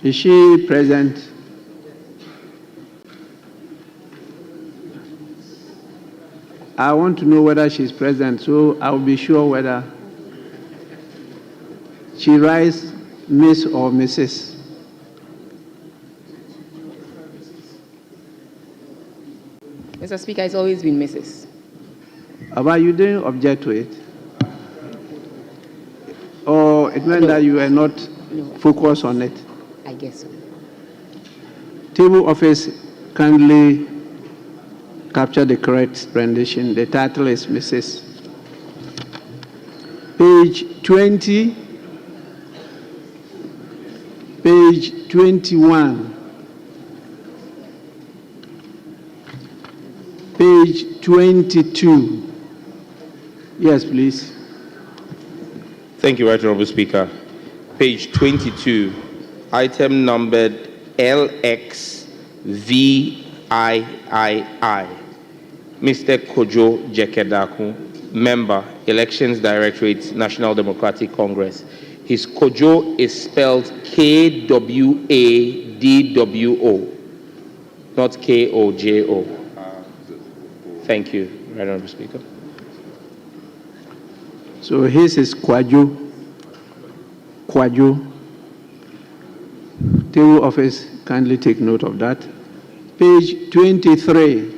Is she present? I want to know whether she's present, so I'll be sure whether she writes Miss or Mrs. Mr. Speaker, it's always been Mrs. But you didn't object to it? Or it meant that you were not focused on it? I guess so. Table office kindly capture the correct rendition. The title is Mrs. Page 20, page 21, page 22. Yes, please. Thank you, Right Honourable Speaker. Page 22, item numbered LXVIII. Mr. Kojo Jekedaku, Member, Elections Directorate, National Democratic Congress. His Kojo is spelled K-W-A-D-W-O, not K-O-J-O. Thank you, Right Honourable Speaker. So his is Kwajo. Table office, kindly take note of that. Page 23.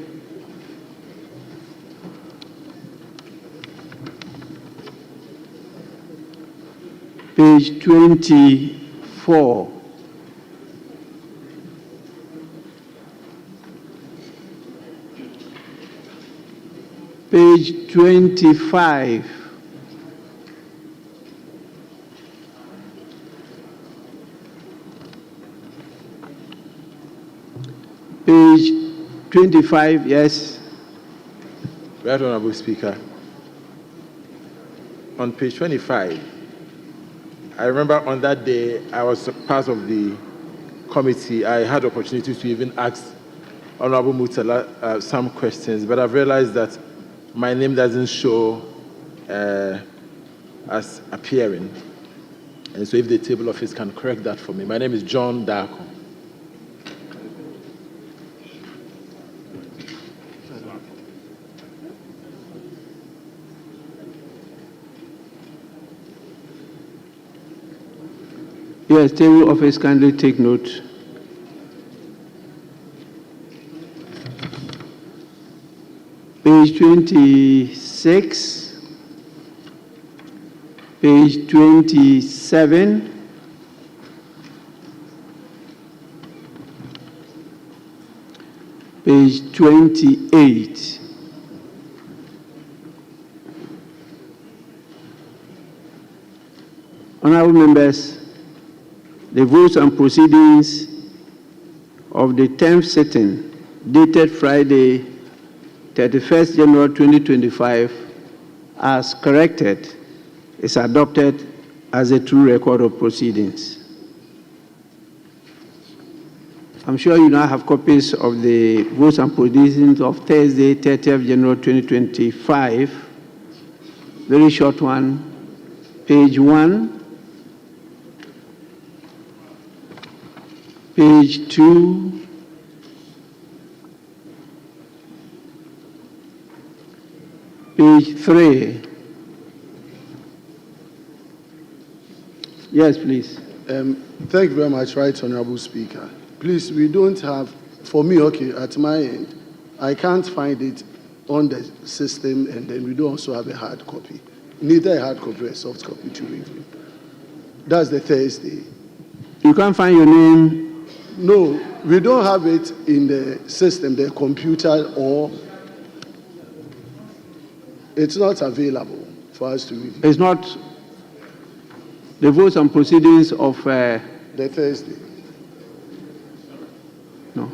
Page 24. Page 25. Page 25, yes. Right Honourable Speaker. On page 25, I remember on that day I was part of the committee. I had the opportunity to even ask Honourable Mutala some questions, but I've realized that my name doesn't show as appearing. And so if the table office can correct that for me. My name is John Darko. Yes, table office, kindly take note. Page 26, page 27, page 28. Honourable members, the votes and proceedings of the 10th sitting, dated Friday, 31st January 2025, as corrected, is adopted as a true record of proceedings. I'm sure you now have copies of the votes and proceedings of Thursday, 30th January 2025. Very short one, page 1. Page 2, page 3. Yes, please. Thank you very much, Right Honourable Speaker. Please, we don't have, for me, okay, at my end, I can't find it on the system, and then we don't also have a hard copy. Neither a hard copy or a soft copy to review. That's the Thursday. You can't find your name? No, we don't have it in the system, the computer, or it's not available for us to review. It's not the votes and proceedings of the Thursday. No.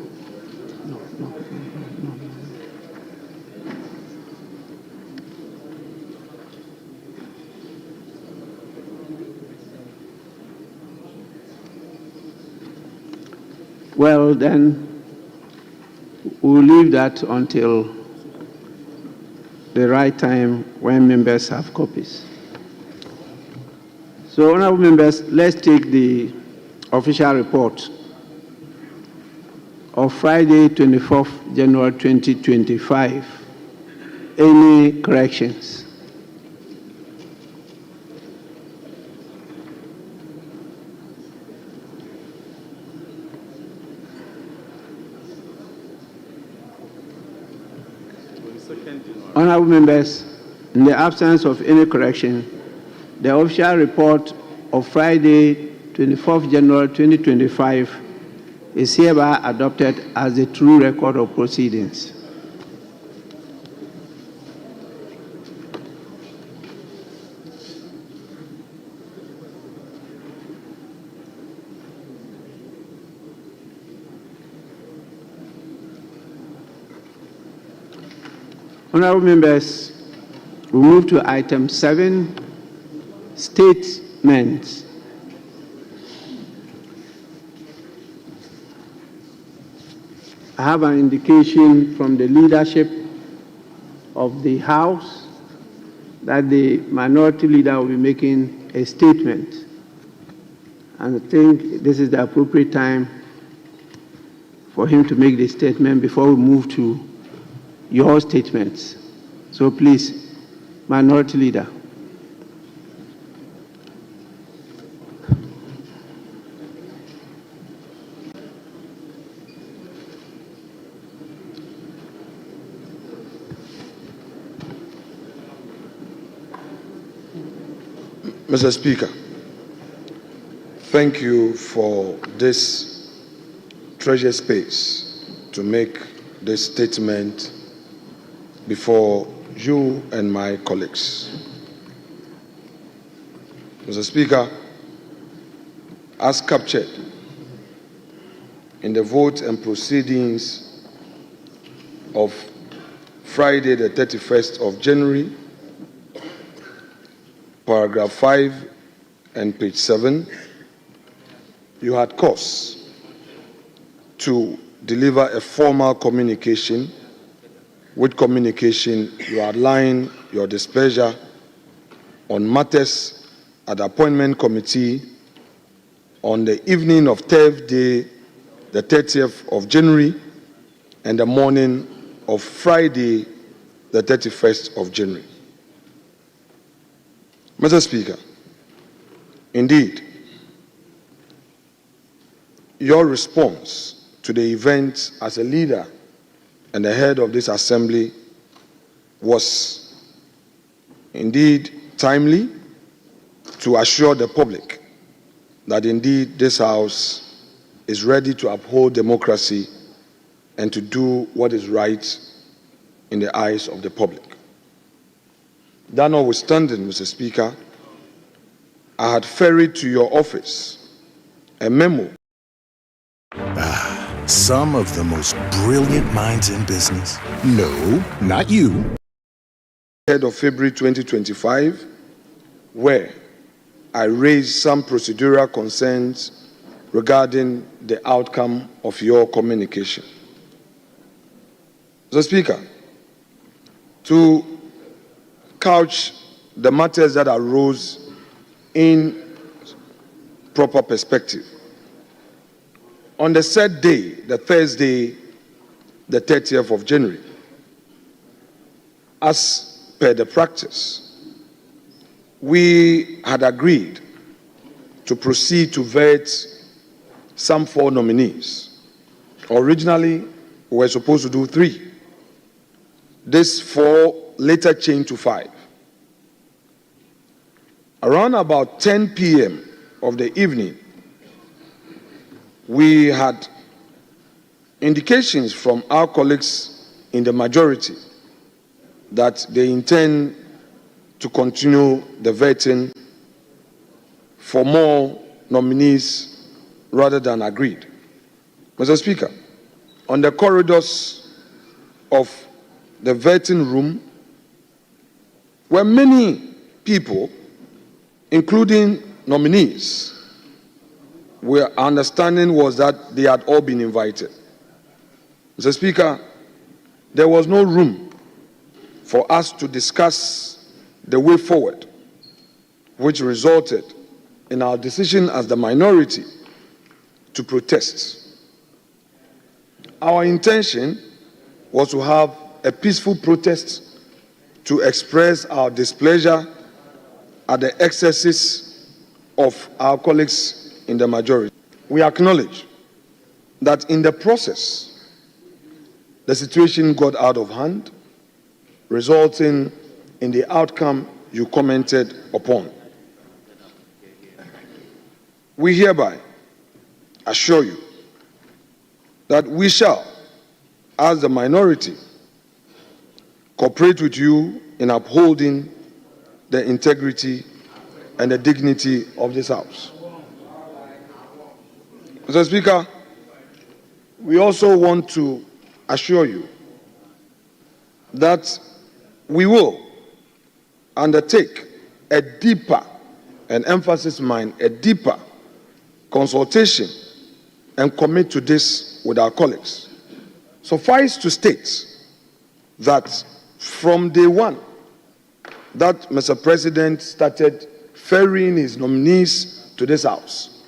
Well, then we'll leave that until the right time when members have copies. So, honourable members, let's take the official report of Friday, 24th January 2025. Any corrections? Honourable members, in the absence of any correction, the official report of Friday, 24th January 2025 is hereby adopted as a true record of proceedings. Honourable members, we move to item 7, statements. I have an indication from the leadership of the House that the minority leader will be making a statement. And I think this is the appropriate time for him to make the statement before we move to your statements. So please, minority leader. Mr. Speaker, thank you for this treasure space to make this statement before you and my colleagues. Mr. Speaker, as captured in the vote and proceedings of Friday, the 31st of January, paragraph 5 and page 7, you had cause to deliver a formal communication. With communication, you outline your displeasure on matters at the appointment committee on the evening of Thursday, the 30th of January, and the morning of Friday, the 31st of January. Mr. Speaker, indeed, your response to the event as a leader and the head of this assembly was indeed timely to assure the public that indeed this House is ready to uphold democracy and to do what is right in the eyes of the public. That notwithstanding, Mr. Speaker, I had ferried to your office a memo. Some of the most brilliant minds in business. No, not you. Head of February 2025, where I raised some procedural concerns regarding the outcome of your communication. Mr. Speaker, to couch the matters that arose in proper perspective. On the said day, the Thursday, the 30th of January, as per the practice, we had agreed to proceed to vet some 4 nominees. Originally, we were supposed to do 3. This 4 later changed to 5. Around about 10 p.m. of the evening, we had indications from our colleagues in the majority that they intend to continue the vetting for more nominees rather than agreed. Mr. Speaker, on the corridors of the vetting room were many people, including nominees. Our understanding was that they had all been invited. Mr. Speaker, there was no room for us to discuss the way forward, which resulted in our decision as the minority to protest. Our intention was to have a peaceful protest to express our displeasure at the excesses of our colleagues in the majority. We acknowledge that in the process, the situation got out of hand, resulting in the outcome you commented upon. We hereby assure you that we shall, as the minority, cooperate with you in upholding the integrity and the dignity of this House. Mr. Speaker, we also want to assure you that we will undertake a deeper, and emphasis mine, a deeper consultation and commit to this with our colleagues. Suffice to state that from day one that Mr. President started ferrying his nominees to this House,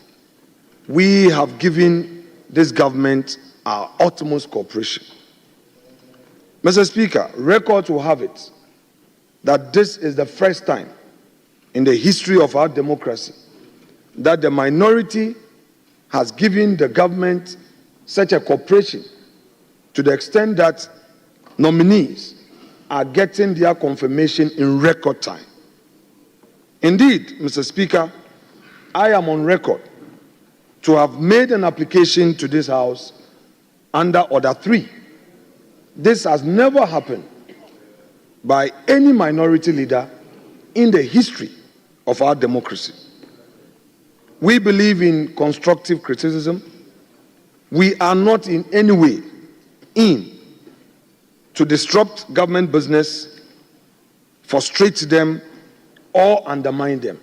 we have given this government our utmost cooperation. Mr. Speaker, records will have it that this is the first time in the history of our democracy that the minority has given the government such a cooperation to the extent that nominees are getting their confirmation in record time. Indeed, Mr. Speaker, I am on record to have made an application to this House under Order 3. This has never happened by any minority leader in the history of our democracy. We believe in constructive criticism. We are not in any way in to disrupt government business, frustrate them, or undermine them.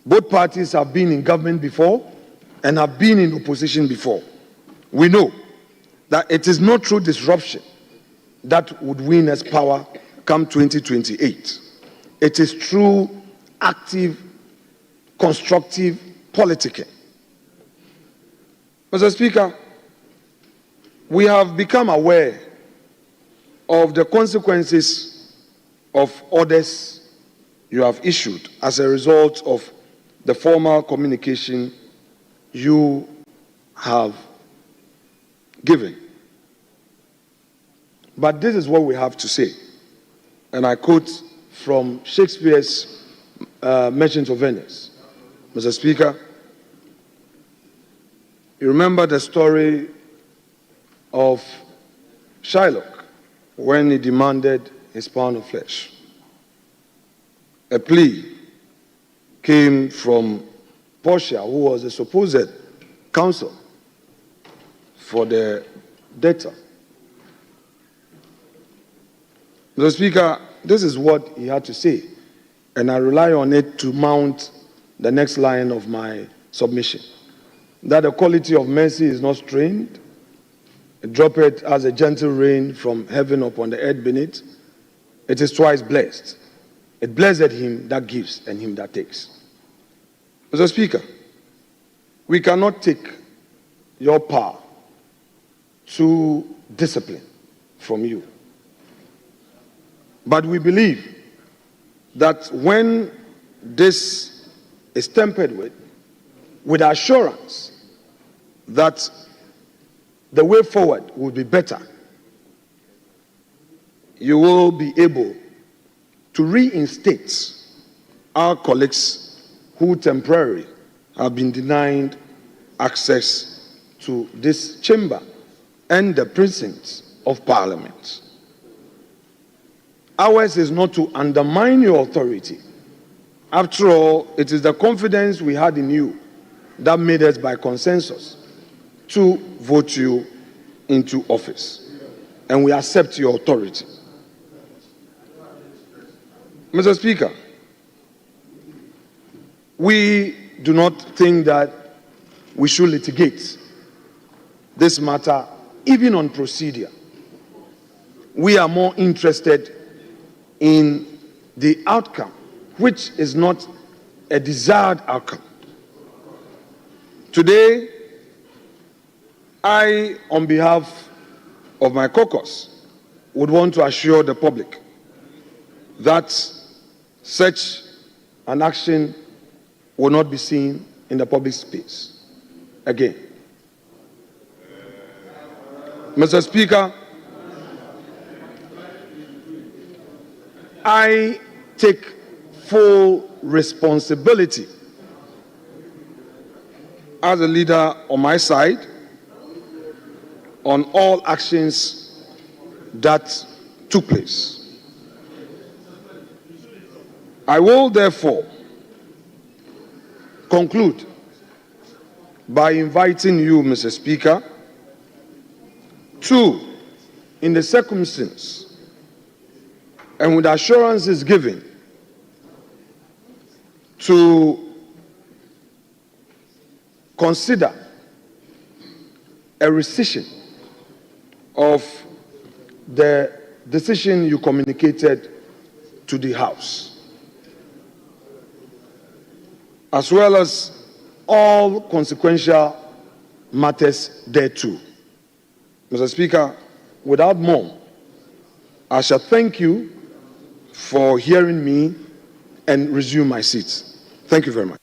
Both parties have been in government before and have been in opposition before. We know that it is not through disruption that would win us power come 2028. It is through active, constructive politicking. Mr. Speaker, we have become aware of the consequences of orders you have issued as a result of the formal communication you have given. But this is what we have to say. And I quote from Shakespeare's Merchant of Venice. Mr. Speaker, you remember the story of Shylock when he demanded his pound of flesh. A plea came from Portia, who was the supposed counsel for the debtor. Mr. Speaker, this is what he had to say, and I rely on it to mount the next line of my submission. That the quality of mercy is not strained, drop it as a gentle rain from heaven upon the earth beneath. It is twice blessed. It blessed him that gives and him that takes. Mr. Speaker, we cannot take your power to discipline from you. But we believe that when this is tempered with assurance that the way forward will be better, you will be able to reinstate our colleagues who temporarily have been denied access to this chamber and the precincts of Parliament. Ours is not to undermine your authority. After all, it is the confidence we had in you that made us, by consensus, to vote you into office. And we accept your authority. Mr. Speaker, we do not think that we should litigate this matter even on procedure. We are more interested in the outcome, which is not a desired outcome. Today, I, on behalf of my caucus, would want to assure the public that such an action will not be seen in the public space again. Mr. Speaker, I take full responsibility as a leader on my side on all actions that took place. I will therefore conclude by inviting you, Mr. Speaker, to, in the circumstance and with assurances given, to consider a rescission of the decision you communicated to the House, as well as all consequential matters thereto. Mr. Speaker, without more, I shall thank you for hearing me and resume my seat. Thank you very much.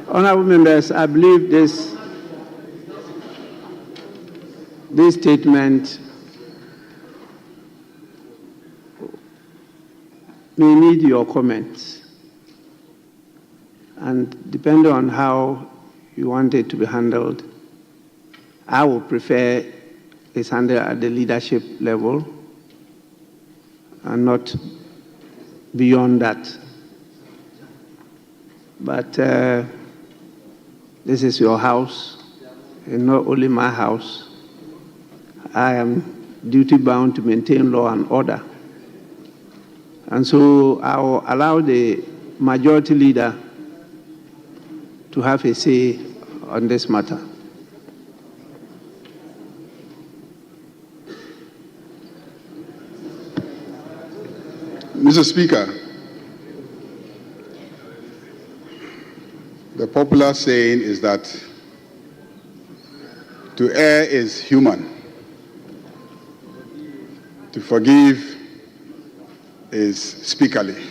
Honorable members, I believe this statement may need your comments. And depending on how you want it to be handled, I would prefer it's handled at the leadership level and not beyond that. But this is your house, and not only my house. I am duty-bound to maintain law and order. And so I will allow the majority leader to have a say on this matter. Mr. Speaker, the popular saying is that to err is human, to forgive is speakerly.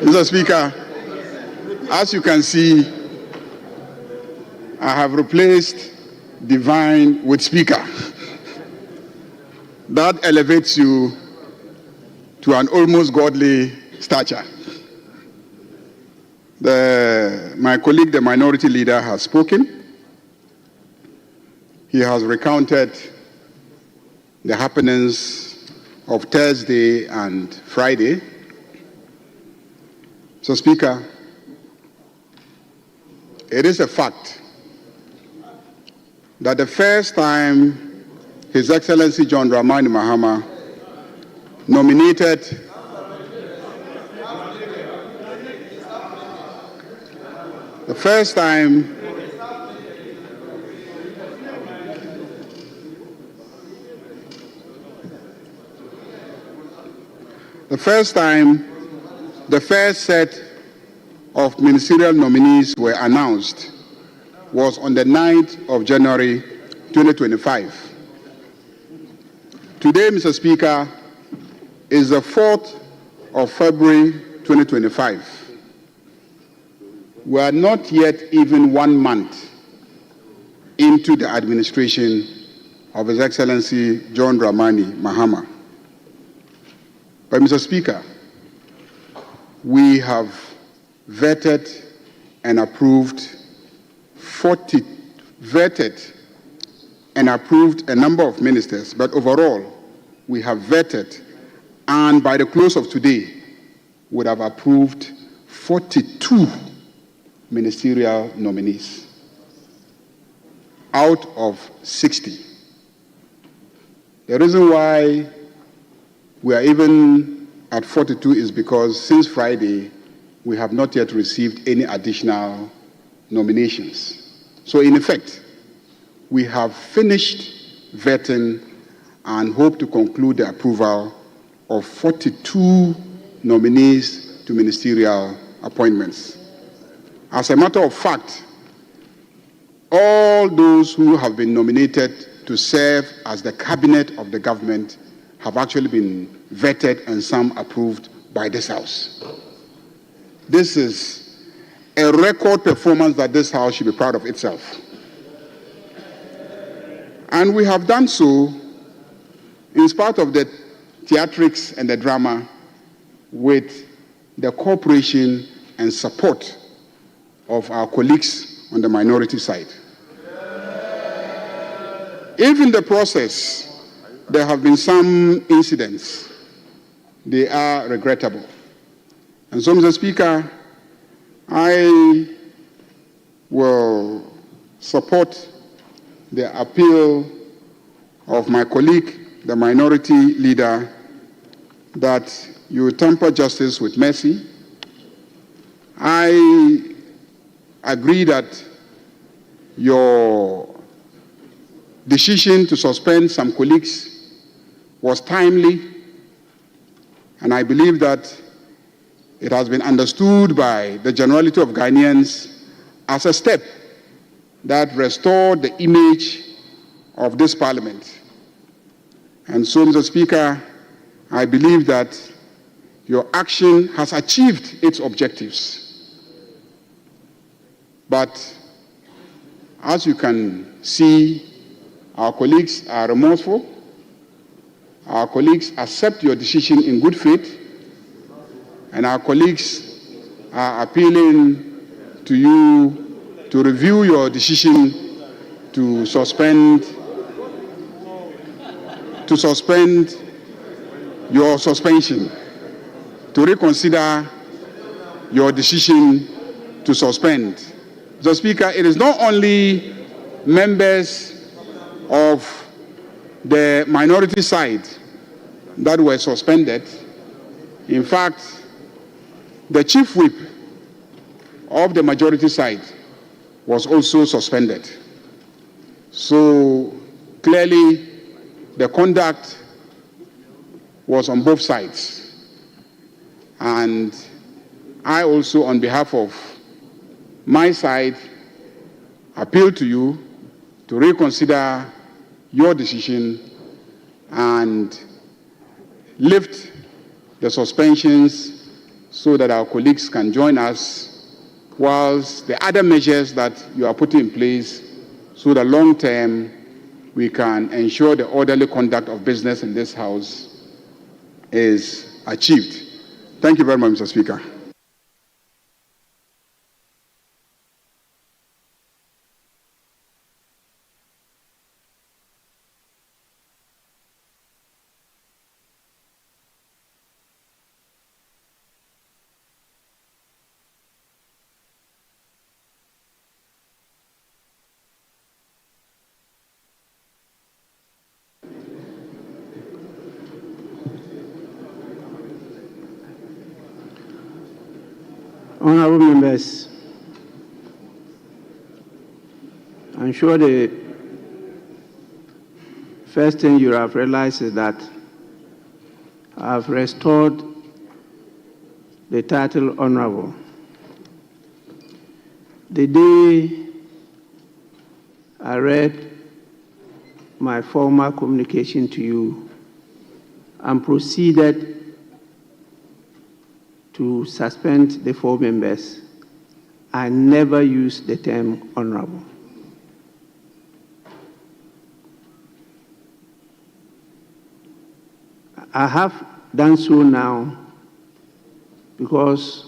Mr. Speaker, as you can see, I have replaced divine with speaker. That elevates you to an almost godly stature. My colleague, the minority leader, has spoken. He has recounted the happenings of Thursday and Friday. So, Speaker, it is a fact that the first time His Excellency John Dramani Mahama nominated the first time the first set of ministerial nominees were announced was on the 9th of January 2025. Today, Mr. Speaker, is the 4th of February 2025. We are not yet even 1 month into the administration of His Excellency John Dramani Mahama. But, Mr. Speaker, we have vetted and approved a number of ministers, but overall, we have vetted and by the close of today, would have approved 42 ministerial nominees out of 60. The reason why we are even at 42 is because since Friday, we have not yet received any additional nominations. So in effect, we have finished vetting and hope to conclude the approval of 42 nominees to ministerial appointments. As a matter of fact, all those who have been nominated to serve as the cabinet of the government have actually been vetted and some approved by this House. This is a record performance that this House should be proud of itself. And we have done so in spite of the theatrics and the drama, with the cooperation and support of our colleagues on the minority side. If in the process there have been some incidents, they are regrettable. And so, Mr. Speaker, I will support the appeal of my colleague, the minority leader, that you temper justice with mercy. I agree that your decision to suspend some colleagues was timely, and I believe that it has been understood by the generality of Ghanaians as a step that restored the image of this parliament. And so, Mr. Speaker, I believe that your action has achieved its objectives. But as you can see, our colleagues are remorseful. Our colleagues accept your decision in good faith. And our colleagues are appealing to you to review your decision to suspend your suspension, to reconsider your decision to suspend. Mr. Speaker, it is not only members of the minority side that were suspended. In fact, the chief whip of the majority side was also suspended. So clearly, the conduct was on both sides. And I also, on behalf of my side, appeal to you to reconsider your decision and lift the suspensions so that our colleagues can join us, whilst the other measures that you are putting in place so that long term we can ensure the orderly conduct of business in this House is achieved. Thank you very much, Mr. Speaker. Honorable members, I'm sure the first thing you have realized is that I've restored the title honorable. The day I read my former communication to you and proceeded to suspend the 4 members, I never used the term honorable. I have done so now because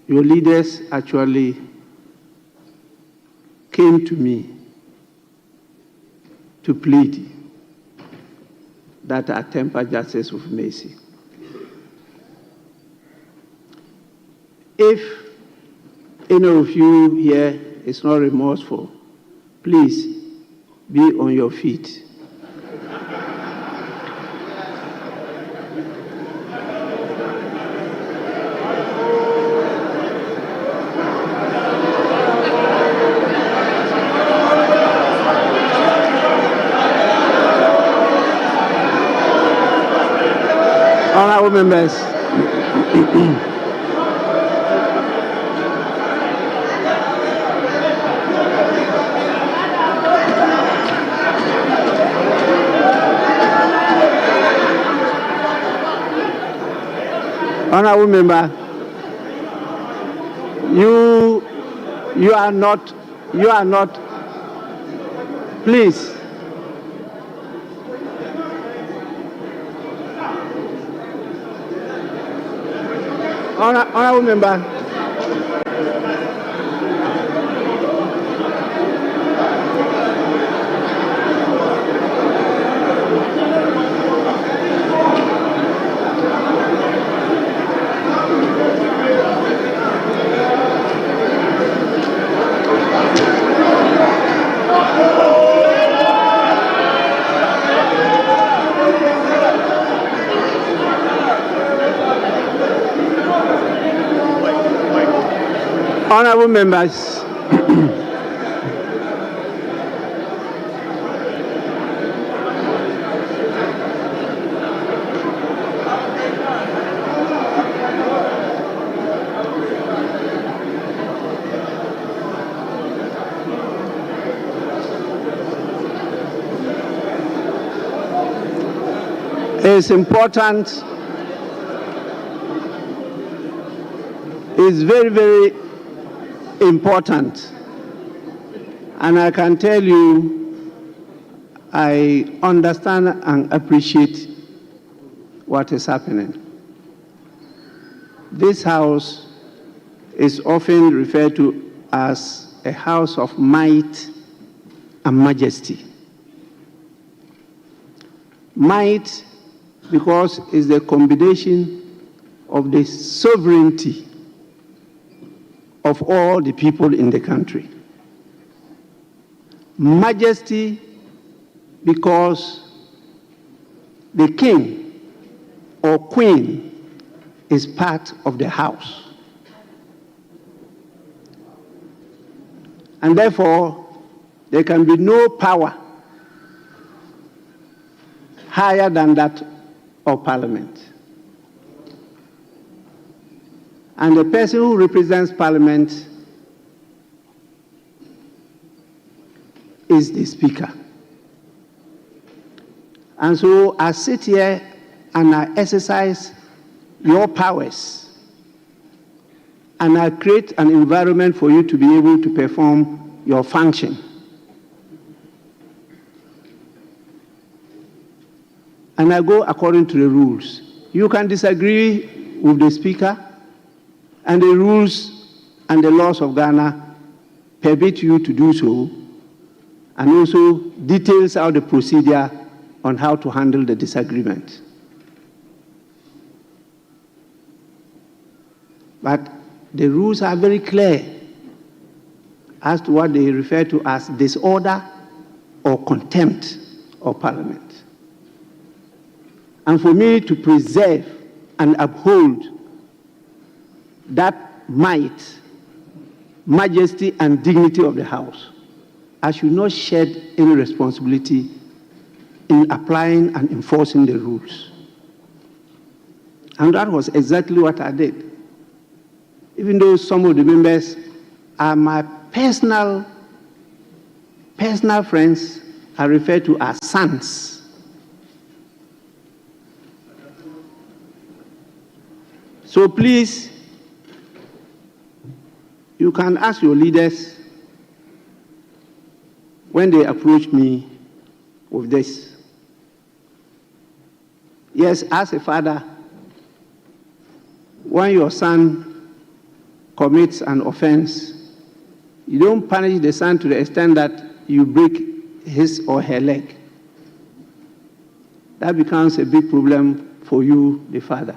your leaders actually came to me to plead that I temper justice with mercy. If any of you here is not remorseful, please be on your feet. Honorable members, honorable member, you are not, please. Honorable member. Honorable members, it's important, it's very, very important, and I can tell you I understand and appreciate what is happening. This house is often referred to as a house of might and majesty. Might because it's the combination of the sovereignty of all the people in the country. Majesty, because the king or queen is part of the house. And therefore, there can be no power higher than that of Parliament. And the person who represents Parliament is the Speaker. And so I sit here and I exercise your powers, and I create an environment for you to be able to perform your function. And I go according to the rules. You can disagree with the Speaker, and the rules and the laws of Ghana permit you to do so, and also details out the procedure on how to handle the disagreement. But the rules are very clear as to what they refer to as disorder or contempt of Parliament. And for me to preserve and uphold that might, majesty, and dignity of the House, I should not shed any responsibility in applying and enforcing the rules. And that was exactly what I did. Even though some of the members are my personal friends, I refer to as sons. So please, you can ask your leaders when they approach me with this. Yes, as a father, when your son commits an offense, you don't punish the son to the extent that you break his or her leg. That becomes a big problem for you, the father.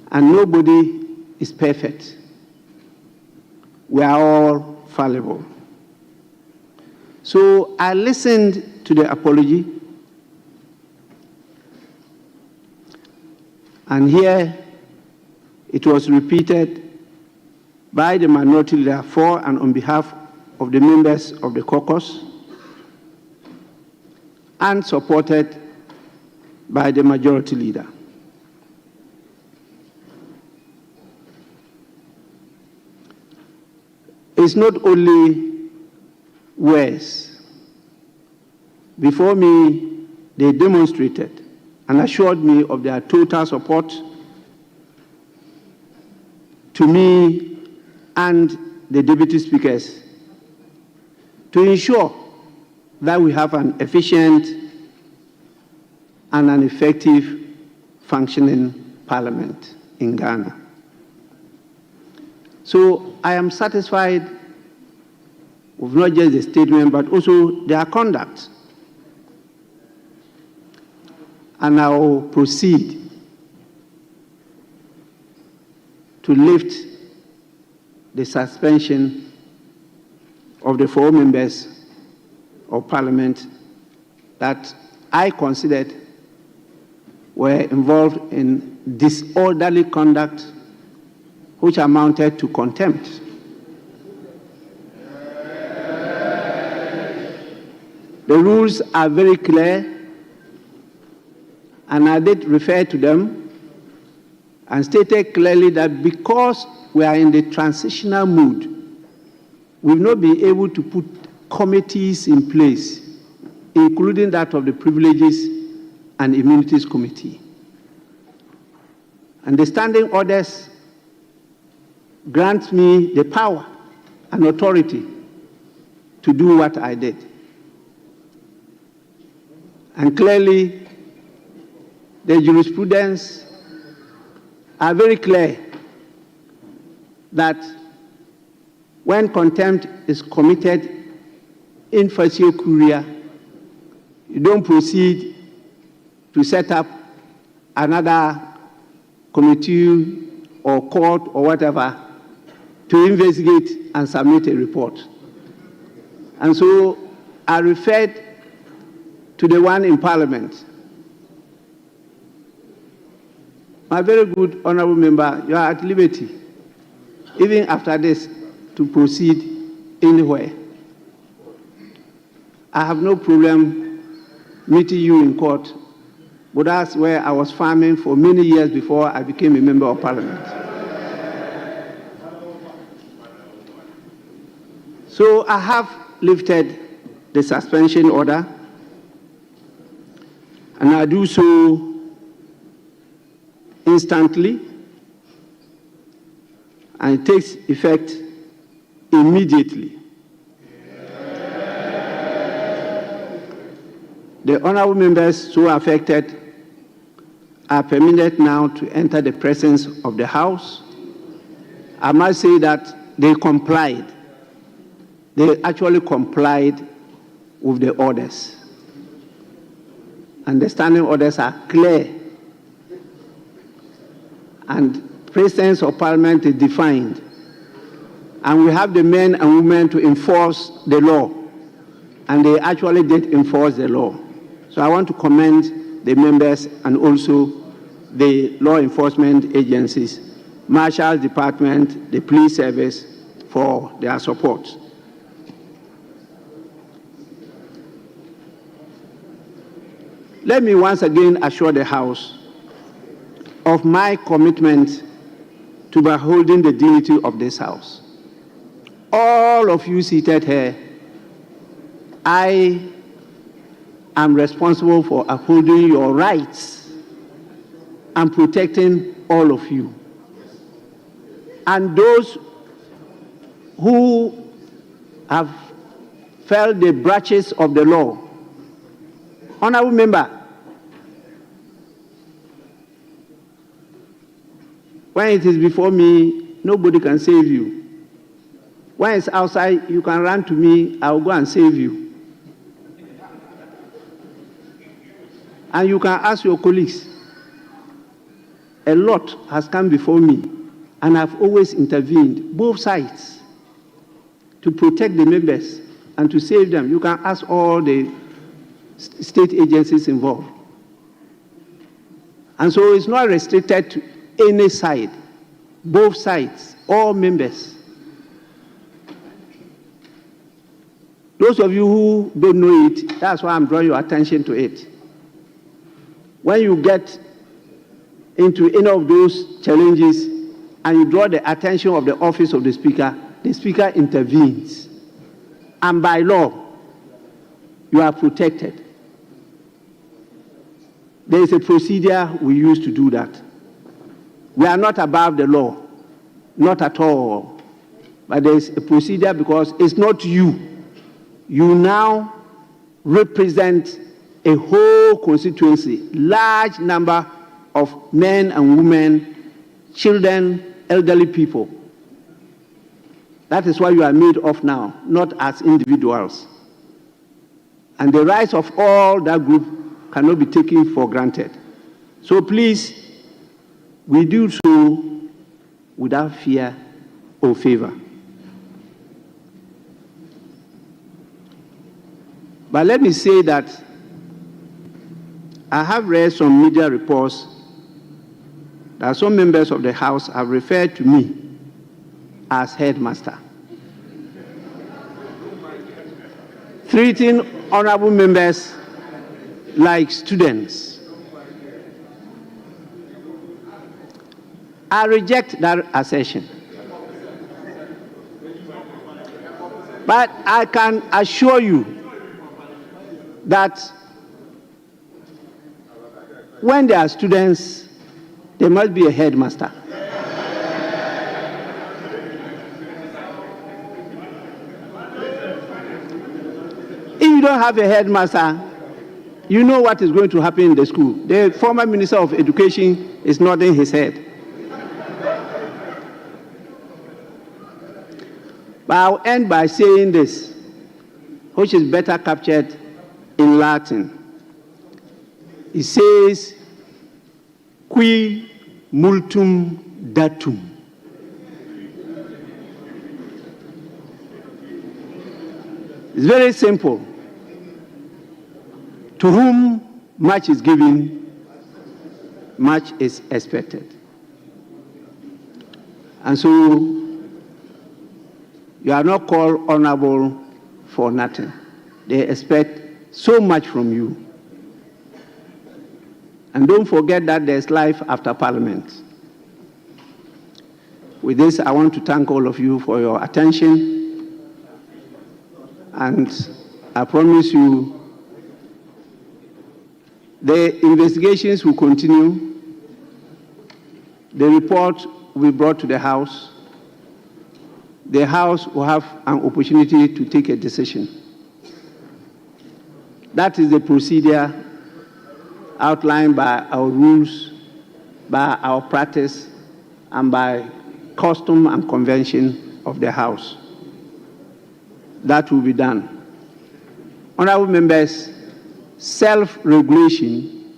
And nobody is perfect. We are all fallible. So I listened to the apology, and here it was repeated by the minority leader for and on behalf of the members of the caucus, and supported by the majority leader. It's not only words. Before me, they demonstrated and assured me of their total support to me and the deputy speakers to ensure that we have an efficient and an effective functioning parliament. in Ghana. So I am satisfied with not just the statement, but also their conduct. And I will proceed to lift the suspension of the 4 members of Parliament that I considered were involved in disorderly conduct which amounted to contempt. The rules are very clear, and I did refer to them and stated clearly that because we are in the transitional mood, we will not be able to put committees in place, including that of the Privileges and Immunities Committee. And the standing orders grant me the power and authority to do what I did. And clearly, the jurisprudence are very clear that when contempt is committed in facie curia, you don't proceed to set up another committee or court or whatever to investigate and submit a report. And so I referred to the one in Parliament. My very good honorable member, you are at liberty, even after this, to proceed anywhere. I have no problem meeting you in court, but that's where I was farming for many years before I became a member of Parliament. So I have lifted the suspension order, and I do so instantly, and it takes effect immediately. The honorable members so affected are permitted now to enter the presence of the House. I must say that they complied. They actually complied with the orders. And the standing orders are clear. And presence of Parliament is defined. And we have the men and women to enforce the law. And they actually did enforce the law. So I want to commend the members and also the law enforcement agencies, Marshal's Department, the police service, for their support. Let me once again assure the House of my commitment to upholding the dignity of this House. All of you seated here, I am responsible for upholding your rights and protecting all of you. And those who have felt the branches of the law, honorable member, when it is before me, nobody can save you. When it's outside, you can run to me, I will go and save you. And you can ask your colleagues. A lot has come before me, and I've always intervened, both sides, to protect the members and to save them. You can ask all the state agencies involved. And so it's not restricted to any side, both sides, all members. Those of you who don't know it, that's why I'm drawing your attention to it. When you get into any of those challenges and you draw the attention of the office of the Speaker intervenes. And by law, you are protected. There is a procedure we use to do that. We are not above the law, not at all. But there is a procedure because it's not you. You now represent a whole constituency, large number of men and women children, elderly people. That is what you are made of now, not as individuals. And the rights of all that group cannot be taken for granted. So please, we do so without fear or favor. But let me say that I have read some media reports that some members of the House have referred to me as headmaster, treating honorable members like students. I reject that assertion. But I can assure you that when there are students, there must be a headmaster. If you don't have a headmaster, you know what is going to happen in the school. The former Minister of Education is nodding his head. But I'll end by saying this, which is better captured in Latin. It says, qui multum datum. It's very simple. To whom much is given, much is expected. And so, you are not called honorable for nothing. They expect so much from you. And don't forget that there's life after Parliament. With this, I want to thank all of you for your attention. And I promise you, the investigations will continue. The report will be brought to the House. The House will have an opportunity to take a decision. That is the procedure outlined by our rules, by our practice, and by custom and convention of the House. That will be done. Honorable members, self-regulation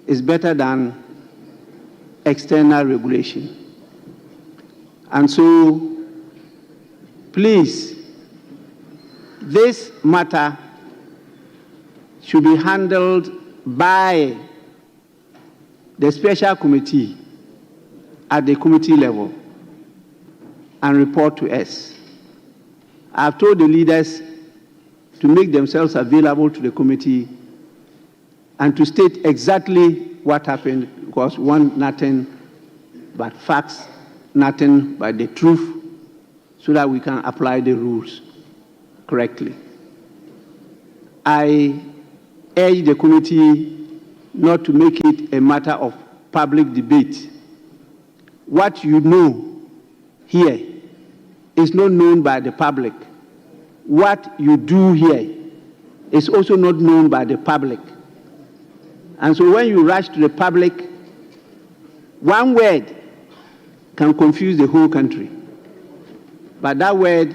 is better than external regulation. And so, please, this matter should be handled by the special committee at the committee level and report to us. I've told the leaders to make themselves available to the committee and to state exactly what happened, because we want nothing but facts, nothing but the truth, so that we can apply the rules correctly. I urge the committee not to make it a matter of public debate. What you know here is not known by the public. What you do here is also not known by the public. And so when you rush to the public, one word can confuse the whole country. But that word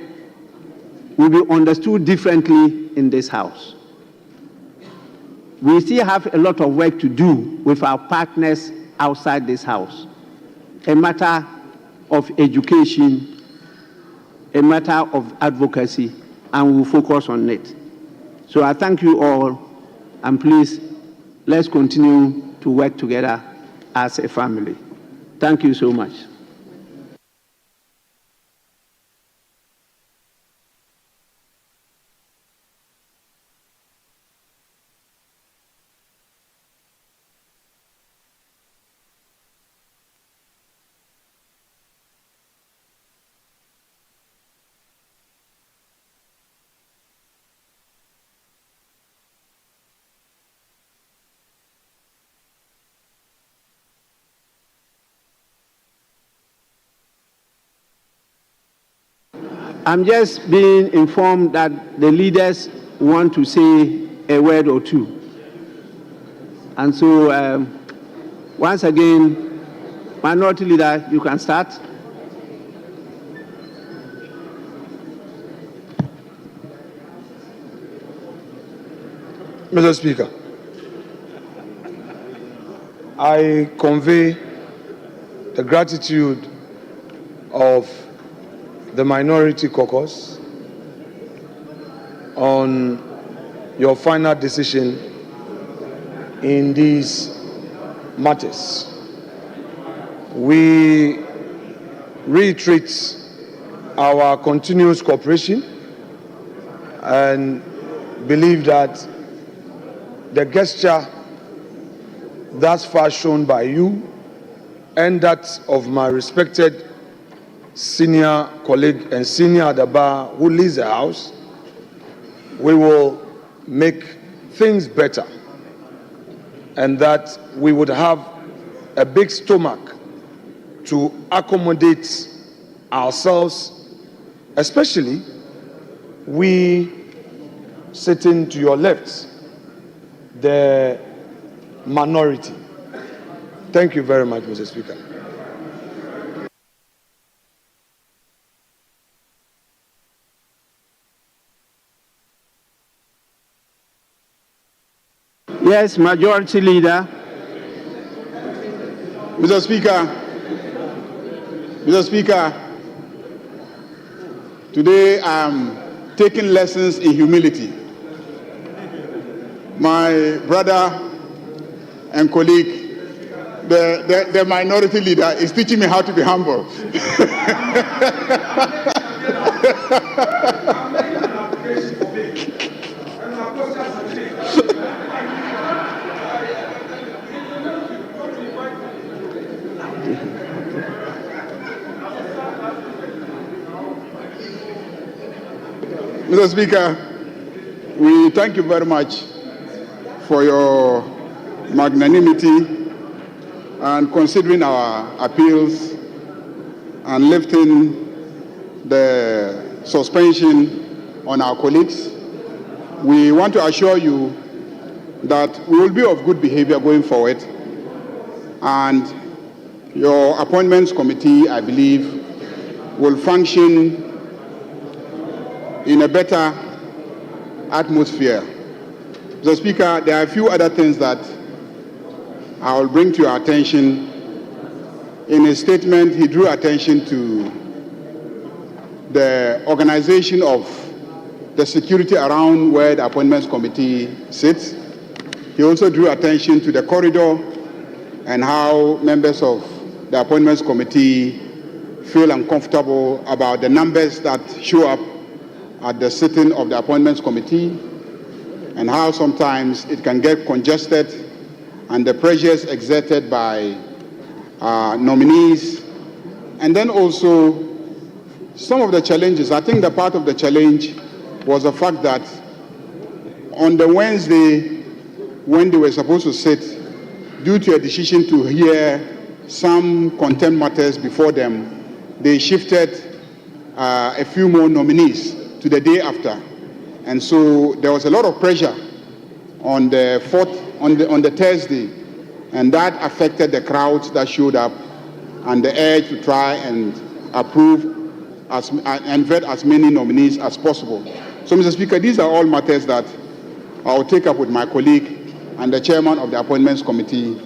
will be understood differently in this House. We still have a lot of work to do with our partners outside this House. A matter of education, a matter of advocacy, and we'll focus on it. So I thank you all, and please, let's continue to work together as a family. Thank you so much. I'm just being informed that the leaders want to say a word or two. And so, once again, Minority Leader, you can start. Mr. Speaker, I convey the gratitude of the Minority Caucus on your final decision in these matters. We reiterate our continuous cooperation and believe that the gesture thus far shown by you and that of my respected senior colleague and senior at the bar who leads the House, we will make things better, and that we would have a big stomach to accommodate ourselves, especially we sitting to your left, the minority. Thank you very much, Mr. Speaker. Yes, Majority Leader. Mr. Speaker, today I'm taking lessons in humility. My brother and colleague, the Minority Leader, is teaching me how to be humble. Mr. Speaker, we thank you very much for your magnanimity and considering our appeals and lifting the suspension on our colleagues. We want to assure you that we will be of good behavior going forward, and your appointments committee, I believe, will function in a better atmosphere. Mr. Speaker, there are a few other things that I will bring to your attention. In his statement, he drew attention to the organization of the security around where the appointments committee sits. He also drew attention to the corridor and how members of the appointments committee feel uncomfortable about the numbers that show up at the sitting of the appointments committee, and how sometimes it can get congested and the pressures exerted by nominees. And then also some of the challenges. I think the part of the challenge was the fact that on the Wednesday when they were supposed to sit, due to a decision to hear some contempt matters before them, they shifted a few more nominees to the day after. And so there was a lot of pressure on the Thursday, and that affected the crowds that showed up and the urge to try and approve and vet as many nominees as possible. So, Mr. Speaker, these are all matters that I will take up with my colleague and the chairman of the appointments committee.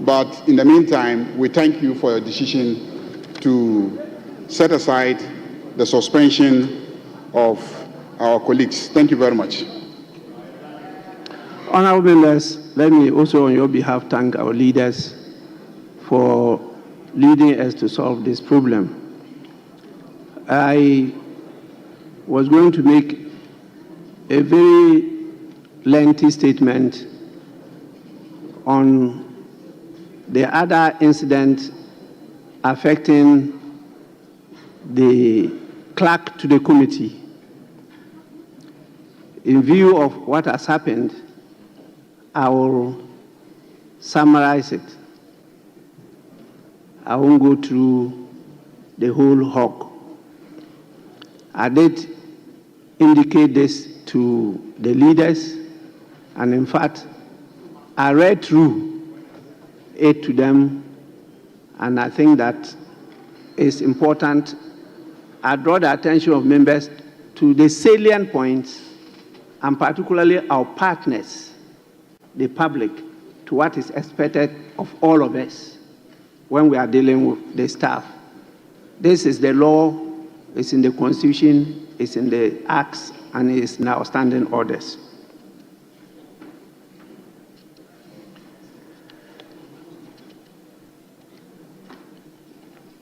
But in the meantime, we thank you for your decision to set aside the suspension of our colleagues. Thank you very much. Honorable members, let me also on your behalf thank our leaders for leading us to solve this problem. I was going to make a very lengthy statement on the other incident affecting the clerk to the committee. In view of what has happened, I will summarize it. I won't go through the whole hog. I did indicate this to the leaders, and in fact, I read through it to them, And I think that it's important. I draw the attention of members to the salient points, and particularly our partners, the public, to what is expected of all of us when we are dealing with the staff. This is the law, it's in the Constitution, it's in the Acts, and it's in our standing orders.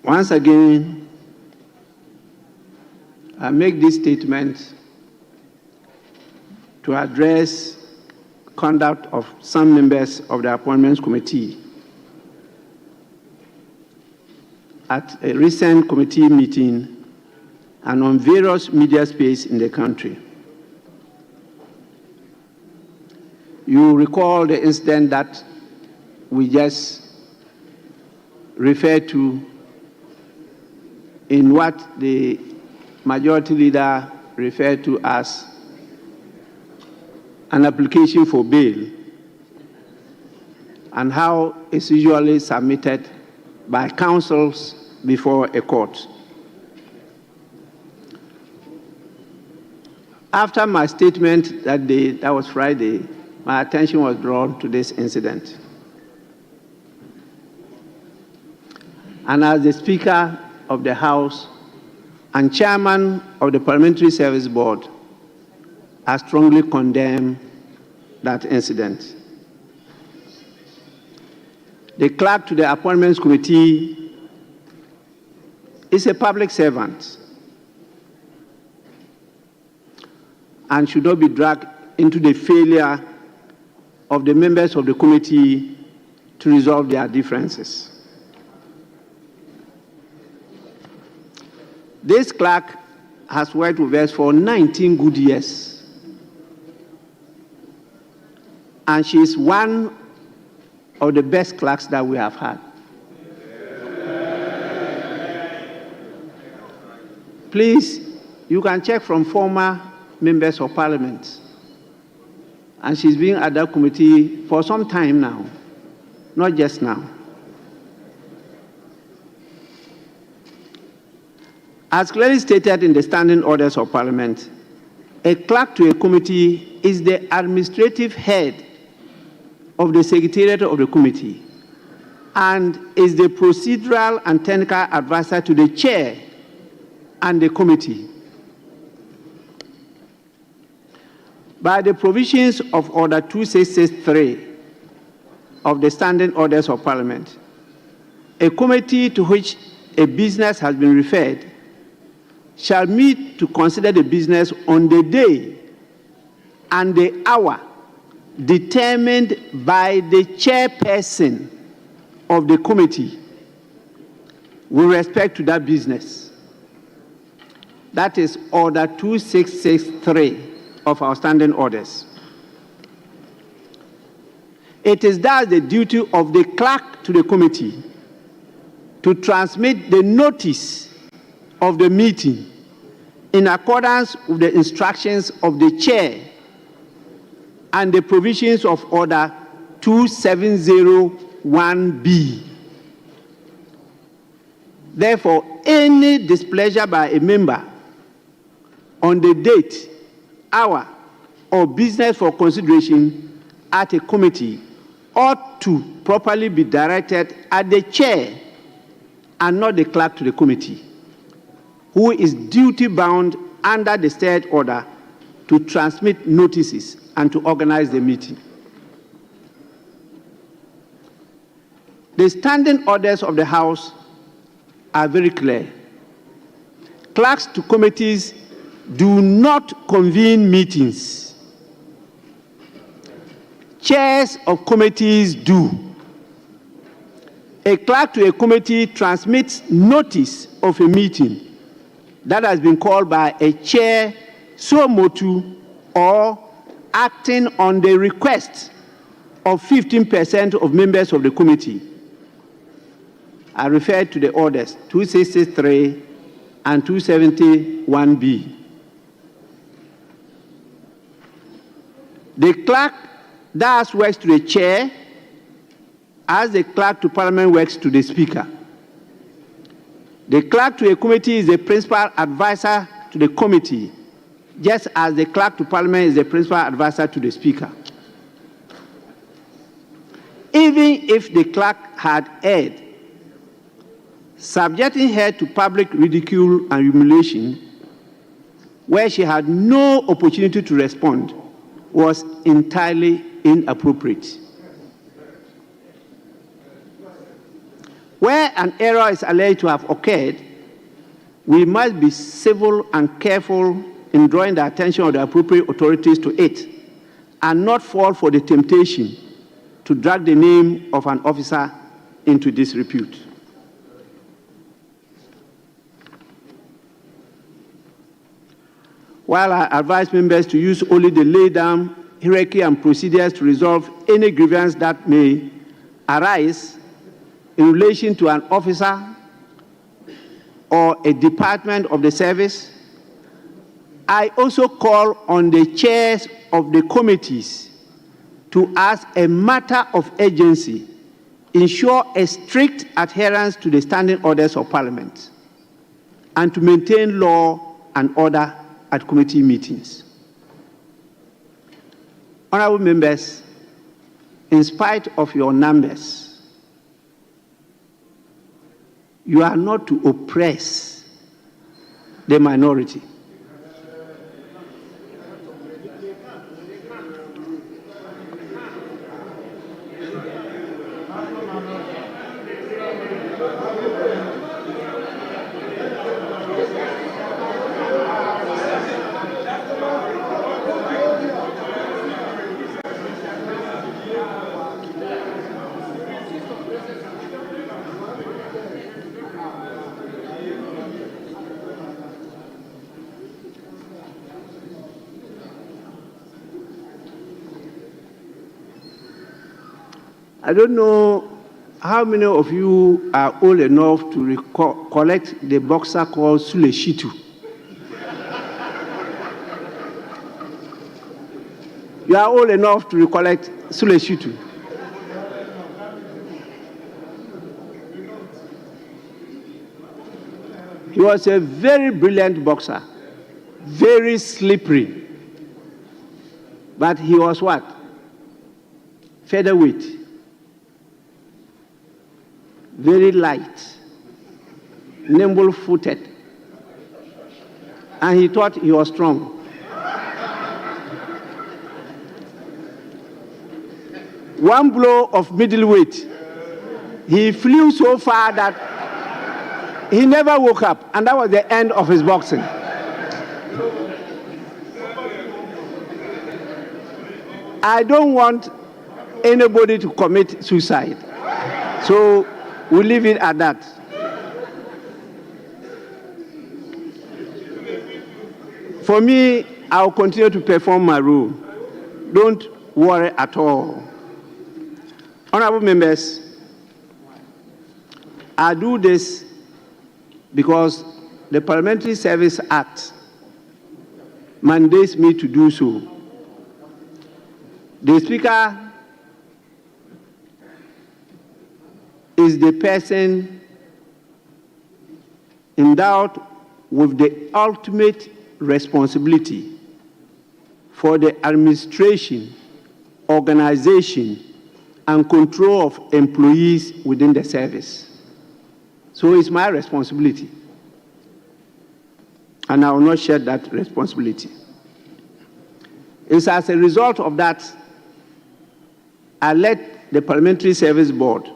Once again, I make this statement to address conduct of some members of the Appointments Committee at a recent committee meeting and on various media space in the country. You recall the incident that we just referred to in what the majority leader referred to as an application for bail, and how it's usually submitted by counsels before a court. After my statement that day, that was Friday, my attention was drawn to this incident. And as the Speaker of the House and Chairman of the Parliamentary Service Board, I strongly condemn that incident. The clerk to the Appointments Committee is a public servant and should not be dragged into the failure of the members of the committee to resolve their differences. This clerk has worked with us for 19 good years, and she is one of the best clerks that we have had. Please, you can check from former members of parliament, and she's been at that committee for some time now, not just now. As clearly stated in the standing orders of Parliament, a clerk to a committee is the administrative head of the secretariat of the committee and is the procedural and technical advisor to the chair and the committee. By the provisions of Order 2663 of the standing orders of Parliament, a committee to which a business has been referred shall meet to consider the business on the day and the hour determined by the chairperson of the committee with respect to that business. That is Order 2663 of our standing orders. It is thus the duty of the clerk to the committee to transmit the notice of the meeting in accordance with the instructions of the chair and the provisions of Order 2701B. Therefore, any displeasure by a member on the date, hour, or business for consideration at a committee ought to properly be directed at the chair and not the clerk to the committee, who is duty-bound under the said order to transmit notices and to organize the meeting. The standing orders of the House are very clear. Clerks to committees do not convene meetings. Chairs of committees do. A clerk to a committee transmits notice of a meeting that has been called by a chair so motu or acting on the request of 15% of members of the committee. I refer to the orders 2663 and 271B. The clerk thus works to the chair as the clerk to Parliament works to the Speaker. The clerk to a committee is the principal advisor to the committee, just as the clerk to Parliament is the principal advisor to the Speaker. Even if the clerk had erred, subjecting her to public ridicule and humiliation, where she had no opportunity to respond, was entirely inappropriate. Where an error is alleged to have occurred, we must be civil and careful in drawing the attention of the appropriate authorities to it, and not fall for the temptation to drag the name of an officer into disrepute. While I advise members to use only the laid down hierarchy and procedures to resolve any grievance that may arise in relation to an officer or a department of the service, I also call on the chairs of the committees to, as a matter of urgency, ensure a strict adherence to the standing orders of Parliament and to maintain law and order at committee meetings. Honorable members, in spite of your numbers, you are not to oppress the minority. I don't know how many of you are old enough to collect the boxer called Sule Shitu. You are old enough to recollect Sule Shitu. He was a very brilliant boxer, very slippery. But he was what? Featherweight. Very light, nimble-footed, and he thought he was strong. One blow of middleweight, he flew so far that he never woke up, and that was the end of his boxing. I don't want anybody to commit suicide, so we'll leave it at that. For me, I'll continue to perform my role. Don't worry at all. Honorable members, I do this because the Parliamentary Service Act mandates me to do so. The Speaker is the person endowed with the ultimate responsibility for the administration, organization, and control of employees within the service. So it's my responsibility, and I will not share that responsibility. It's as a result of that, I led the Parliamentary Service Board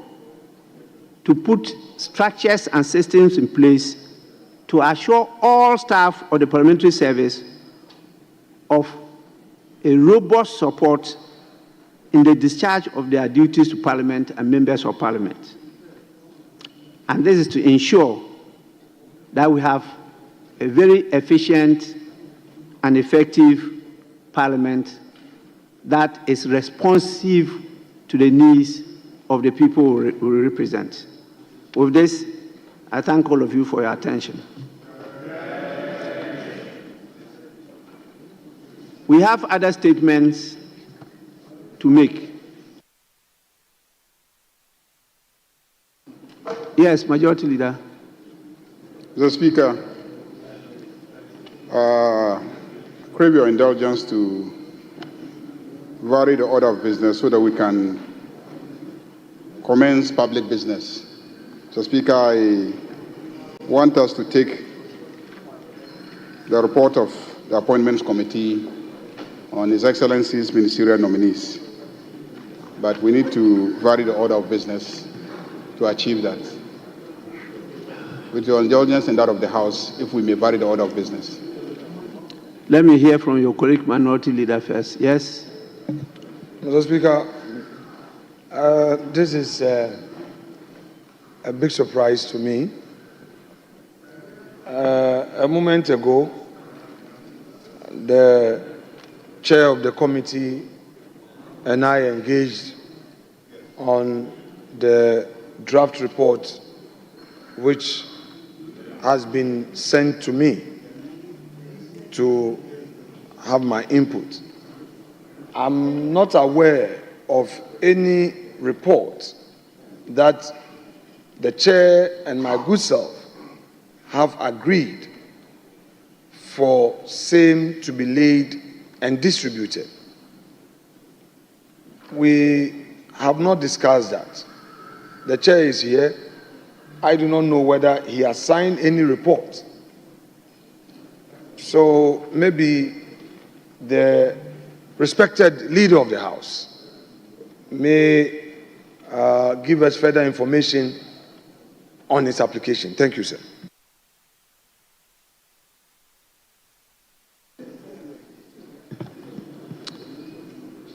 to put structures and systems in place to assure all staff of the parliamentary service of a robust support in the discharge of their duties to Parliament and members of Parliament. And this is to ensure that we have a very efficient and effective Parliament that is responsive to the needs of the people we represent. With this, I thank all of you for your attention. We have other statements to make. Yes, Majority Leader. Mr. Speaker, crave your indulgence to vary the order of business so that we can commence public business. Mr. Speaker, I want us to take the report of the Appointments Committee on His Excellency's ministerial nominees, but we need to vary the order of business to achieve that. With your indulgence and that of the House, if we may vary the order of business. Let me hear from your colleague minority leader first. Yes? Mr. Speaker, this is a big surprise to me. A moment ago, the chair of the committee and I engaged on the draft report which has been sent to me to have my input. I'm not aware of any report that the chair and my good self have agreed for same to be laid and distributed. We have not discussed that. The chair is here. I do not know whether he has signed any report. So maybe the respected leader of the House may give us further information on his application. Thank you, sir.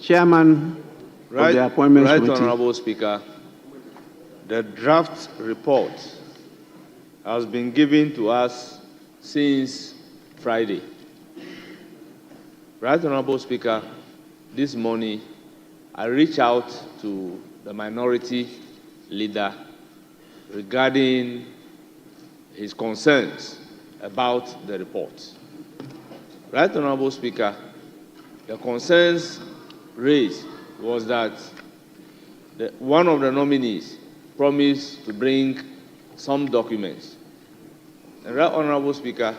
Chairman of the Appointments Committee. Right, Honorable Speaker. The draft report has been given to us since Friday. Right, Honorable Speaker, this morning I reached out to the minority leader regarding his concerns about the report. Right, Honorable Speaker, the concerns raised was that one of the nominees promised to bring some documents. And Right, Honorable Speaker,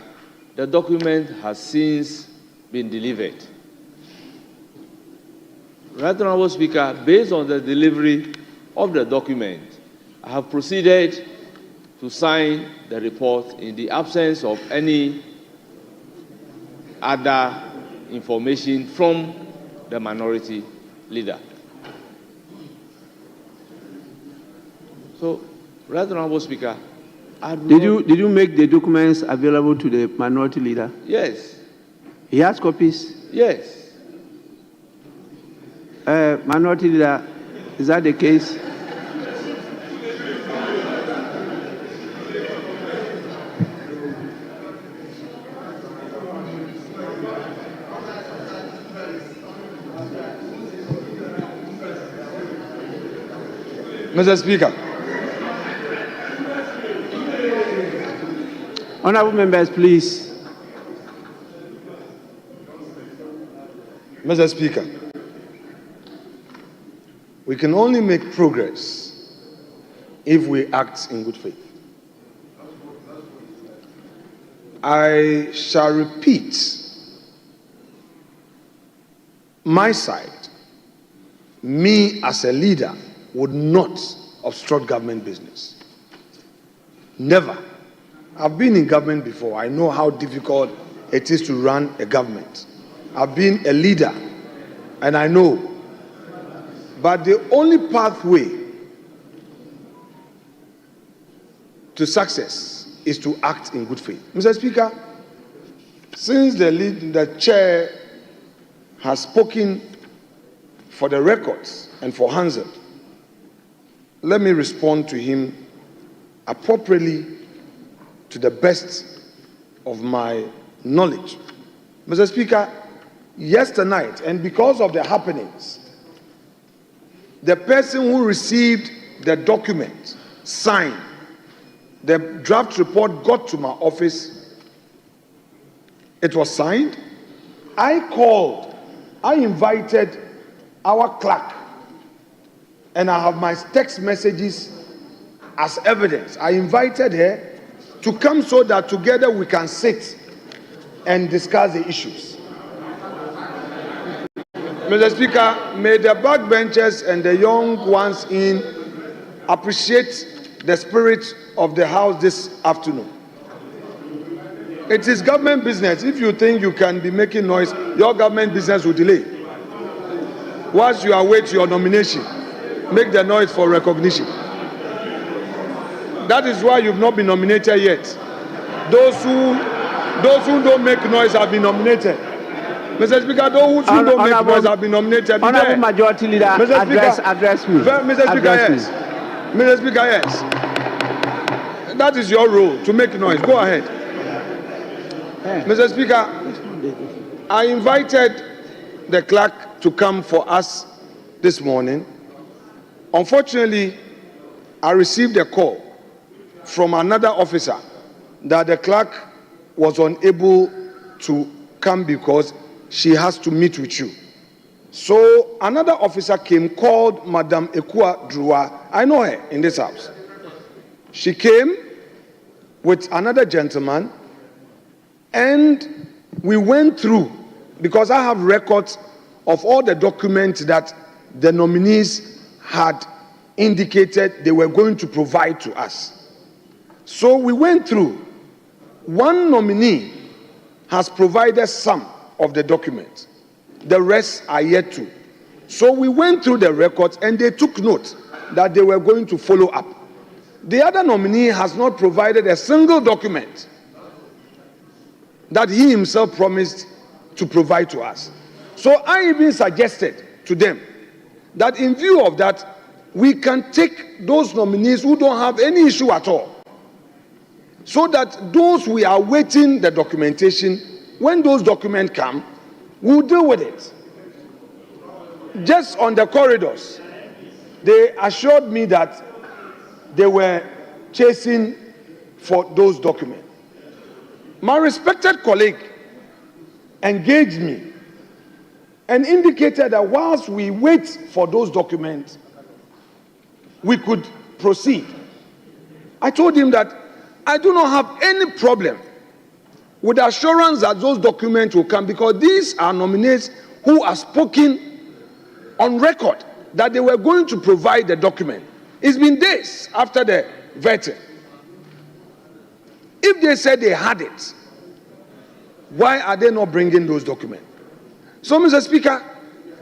the document has since been delivered. Right, Honorable Speaker, based on the delivery of the document, I have proceeded to sign the report in the absence of any other information from the minority leader. So, Right, Honorable Speaker, did you make the documents available to the minority leader? Yes. He has copies? Yes. Minority leader, is that the case? Mr. Speaker. Honorable members, please. Mr. Speaker, we can only make progress if we act in good faith. I shall repeat my side. Me as a leader would not obstruct government business. Never. I've been in government before. I know how difficult it is to run a government. I've been a leader, and I know. But the only pathway to success is to act in good faith. Mr. Speaker, since the chair has spoken for the records and for Hansel, let me respond to him appropriately to the best of my knowledge. Mr. Speaker, yesterday night, and because of the happenings, the person who received the document, signed, the draft report got to my office, it was signed. I called, I invited our clerk, and I have my text messages as evidence. I invited her to come so that together we can sit and discuss the issues. Mr. Speaker, may the backbenchers and the young ones in appreciate the spirit of the House this afternoon. It is government business. If you think you can be making noise, your government business will delay. Whilst you await your nomination, make the noise for recognition. That is why you've not been nominated yet. Those who don't make noise have been nominated. Mr. Speaker, those who don't make noise have been nominated. Honorable Majority Leader, address me. Mr. Speaker, yes. Mr. Speaker, yes. That is your role, to make noise. Go ahead. Mr. Speaker, I invited the clerk to come for us this morning. Unfortunately, I received a call from another officer that the clerk was unable to come because she has to meet with you. So another officer came, called Madam Ekua Drua. I know her in this house. She came with another gentleman, and we went through, because I have records of all the documents that the nominees had indicated they were going to provide to us. So we went through. One nominee has provided some of the documents. The rest are yet to. So we went through the records and they took note that they were going to follow up. The other nominee has not provided a single document that he himself promised to provide to us. So I even suggested to them that in view of that, we can take those nominees who don't have any issue at all, so that those we are waiting the documentation, when those documents come, we'll deal with it. Just on the corridors, they assured me that they were chasing for those documents. My respected colleague engaged me and indicated that whilst we wait for those documents, we could proceed. I told him that I do not have any problem with the assurance that those documents will come, because these are nominees who are spoken on record that they were going to provide the document. It's been days after the vetting. If they said they had it, why are they not bringing those documents? So, Mr. Speaker,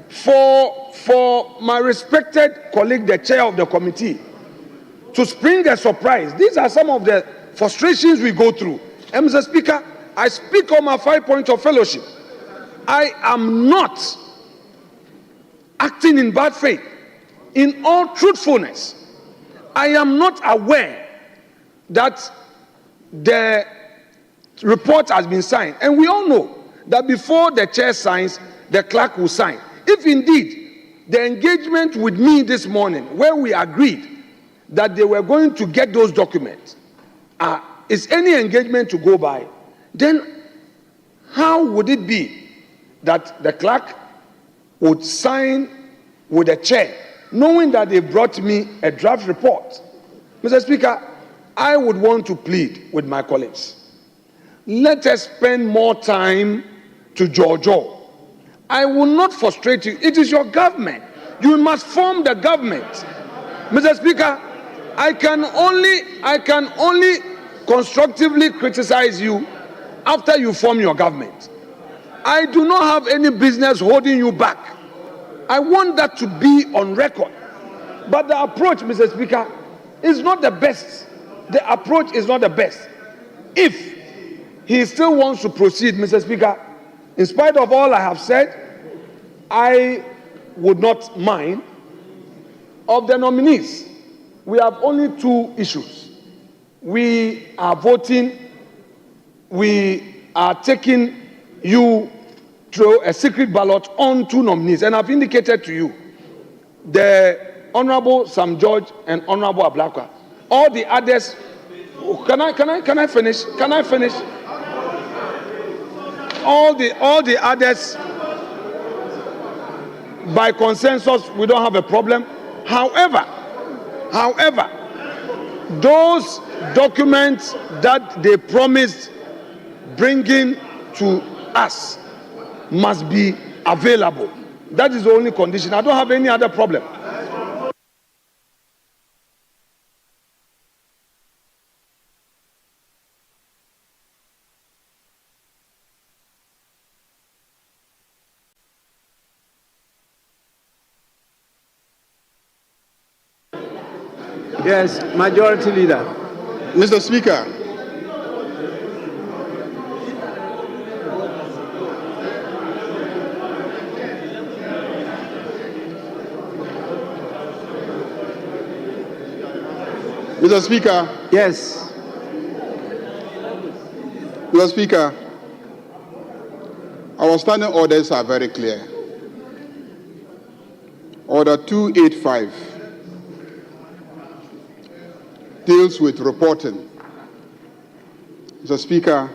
for my respected colleague, the chair of the committee, to spring a surprise, these are some of the frustrations we go through. And Mr. Speaker, I speak on my 5 points of fellowship. I am not acting in bad faith. In all truthfulness, I am not aware that the report has been signed. And we all know that before the chair signs, the clerk will sign. If indeed the engagement with me this morning, where we agreed that they were going to get those documents, is any engagement to go by, then how would it be that the clerk would sign with the chair, knowing that they brought me a draft report? Mr. Speaker, I would want to plead with my colleagues. Let us spend more time to Jojo. I will not frustrate you. It is your government. You must form the government. Mr. Speaker, I can only constructively criticize you after you form your government. I do not have any business holding you back. I want that to be on record. But the approach, Mr. Speaker, is not the best. The approach is not the best. If he still wants to proceed, Mr. Speaker, in spite of all I have said, I would not mind. Of the nominees, we have only two issues. We are voting, we are taking you through a secret ballot on two nominees. And I've indicated to you, the Honorable Sam George and Honorable Ablakwa. All the others, can I finish? Can I finish? All the others, by consensus, we don't have a problem. However, those documents that they promised bringing to us must be available. That is the only condition. I don't have any other problem. Yes, Majority Leader. Mr. Speaker, Mr. Speaker. Yes. Mr. Speaker, our standing orders are very clear. Order 285 deals with reporting. Mr. Speaker,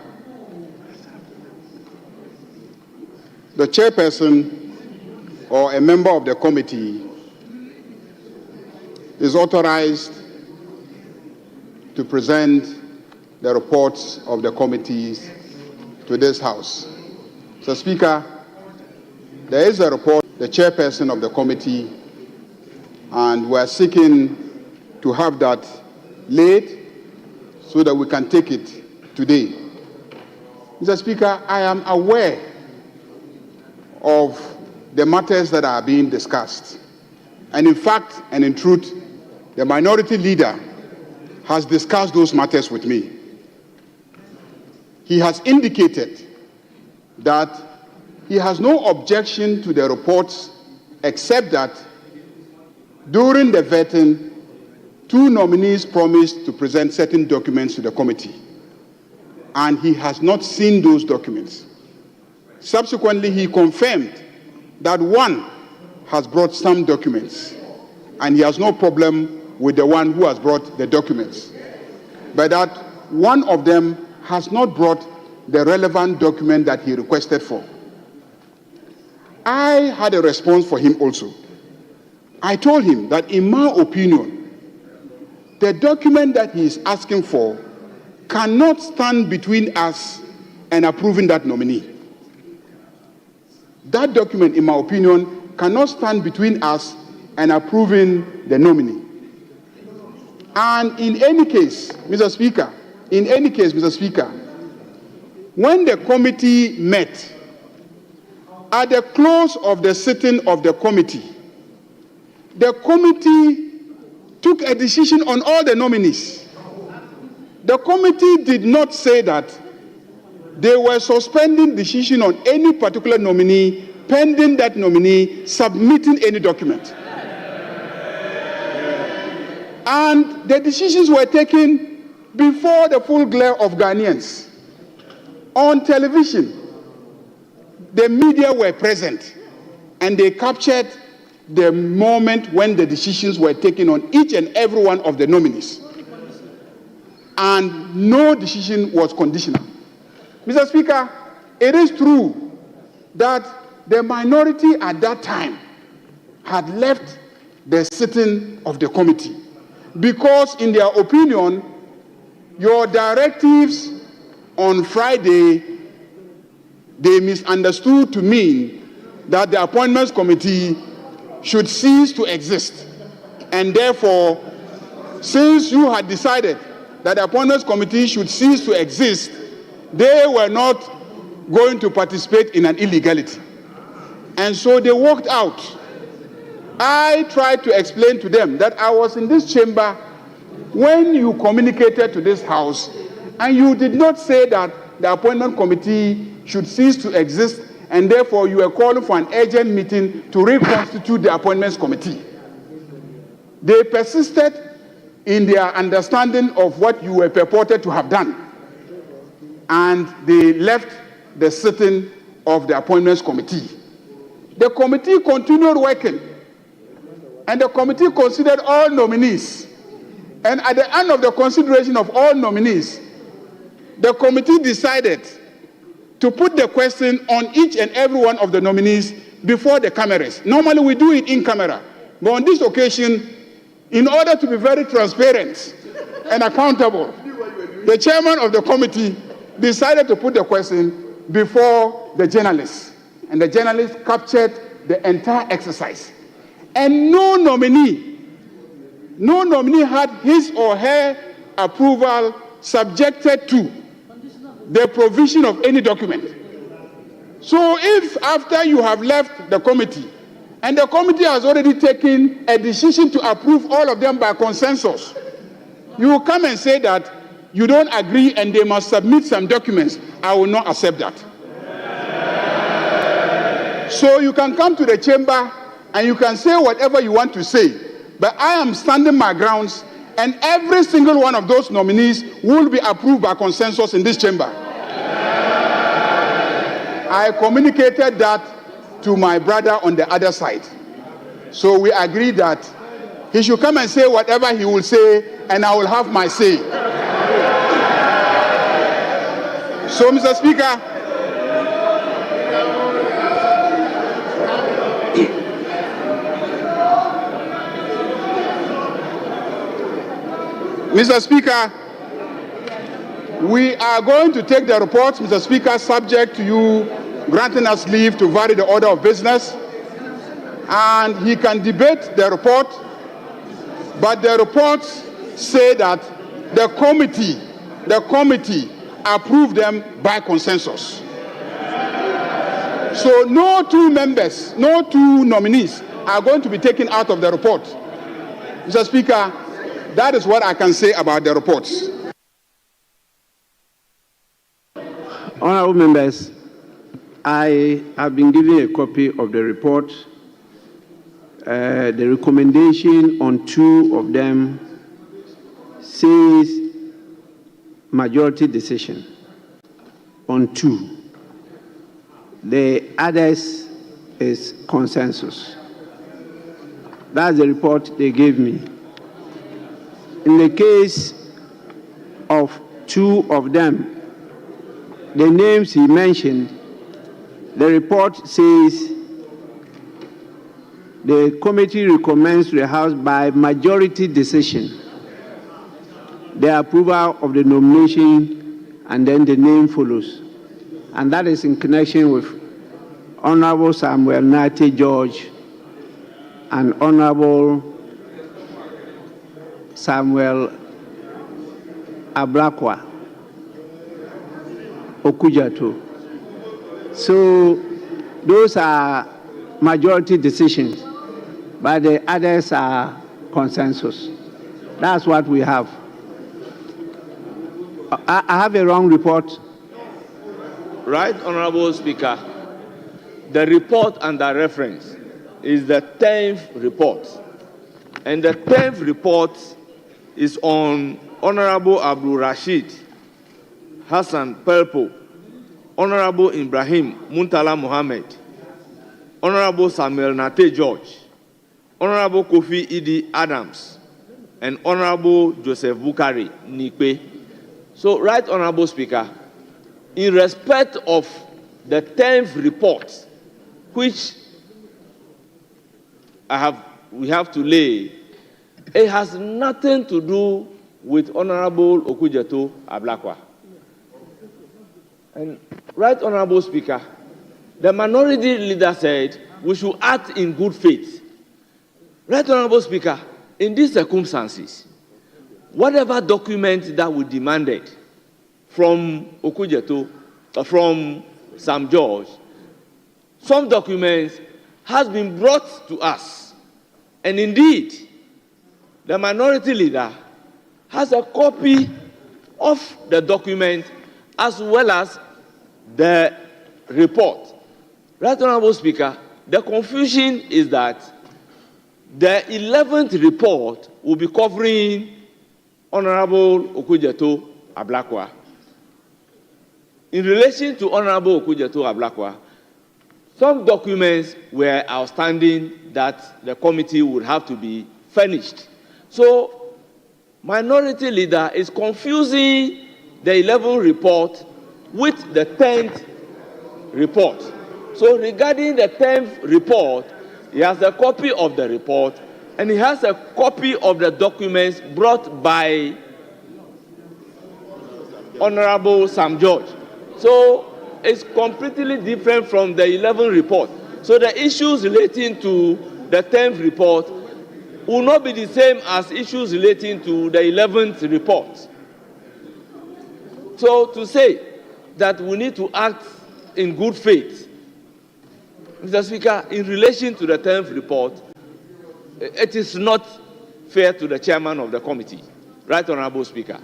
the chairperson or a member of the committee is authorized to present the reports of the committees to this House. Mr. Speaker, there is a report, the chairperson of the committee, and we're seeking to have that laid so that we can take it today. Mr. Speaker, I am aware of the matters that are being discussed. And in fact, and in truth, the minority leader has discussed those matters with me. He has indicated that he has no objection to the reports except that during the vetting, 2 nominees promised to present certain documents to the committee, and he has not seen those documents. Subsequently, he confirmed that 1 has brought some documents, and he has no problem with the one who has brought the documents, but that 1 of them has not brought the relevant document that he requested for. I had a response for him also. I told him that in my opinion, the document that he is asking for cannot stand between us and approving that nominee. That document, in my opinion, cannot stand between us and approving the nominee. And in any case, Mr. Speaker, when the committee met, at the close of the sitting of the committee took a decision on all the nominees. The committee did not say that they were suspending decision on any particular nominee pending that nominee submitting any document. And the decisions were taken before the full glare of Ghanaians. On television, the media were present, and they captured the moment when the decisions were taken on each and every one of the nominees. And no decision was conditional. Mr. Speaker, it is true that the minority at that time had left the sitting of the committee because, in their opinion, your directives on Friday, they misunderstood to mean that the appointments committee should cease to exist. And therefore, since you had decided that the appointments committee should cease to exist, they were not going to participate in an illegality. And so they walked out. I tried to explain to them that I was in this chamber when you communicated to this House, and you did not say that the appointment committee should cease to exist, and therefore you were calling for an urgent meeting to reconstitute the appointments committee. They persisted in their understanding of what you were purported to have done, and they left the sitting of the appointments committee. The committee continued working, and the committee considered all nominees. And at the end of the consideration of all nominees, the committee decided to put the question on each and every one of the nominees before the cameras. Normally we do it in camera, but on this occasion, in order to be very transparent, and accountable. The chairman of the committee decided to put the question before the journalists, and the journalists captured the entire exercise. And no nominee had his or her approval subjected to the provision of any document. So if after you have left the committee, and the committee has already taken a decision to approve all of them by consensus, you will come and say that you don't agree and they must submit some documents, I will not accept that. So you can come to the chamber and you can say whatever you want to say, but I am standing my grounds, and every single one of those nominees will be approved by consensus in this chamber. I communicated that to my brother on the other side. So we agreed that he should come and say whatever he will say, and I will have my say. So, Mr. Speaker, we are going to take the report, Mr. Speaker, subject to you granting us leave to vary the order of business. And he can debate the report, but the reports say that the committee approved them by consensus. So no two nominees are going to be taken out of the report. Mr. Speaker, that is what I can say about the reports. Honorable members, I have been given a copy of the report. The recommendation on two of them says majority decision on two. The others is consensus. That's the report they gave me. In the case of two of them, the names he mentioned, the report says the committee recommends to the House by majority decision the approval of the nomination, and then the name follows. And that is in connection with Honorable Samuel Nate George and Honorable Samuel Ablakwa Okujato. So those are majority decisions, but the others are consensus. That's what we have. I have a wrong report. Right, Honorable Speaker. The report under reference is the 10th report. And the 10th report is on Honorable Abdul Rashid Hassan Pelpo, Honorable Ibrahim Muntala Mohammed, Honorable Samuel Nate George, Honorable Kofi Idi Adams, and Honorable Joseph Bukari Nikwe. So, right, Honorable Speaker, in respect of the 10th report, which we have to lay, it has nothing to do with Honorable Okujato Ablakwa. And right, Honorable Speaker, the minority leader said we should act in good faith. Right, Honorable Speaker, in these circumstances, whatever document that we demanded from Okujato, from Sam George, some documents has been brought to us. And indeed, the minority leader has a copy of the document as well as the report. Right, Honorable Speaker, the confusion is that the 11th report will be covering Honorable Okujato Ablakwa. In relation to Honorable Okujato Ablakwa, some documents were outstanding that the committee would have to be furnished. So, minority leader is confusing the 11th report with the 10th report. So, regarding the 10th report, he has a copy of the report and he has a copy of the documents brought by Honorable Sam George. So it's completely different from the 11th report. So the issues relating to the 10th report will not be the same as issues relating to the 11th report. So to say that we need to act in good faith, Mr. Speaker, in relation to the 10th report, it is not fair to the chairman of the committee. Right, Honorable Speaker?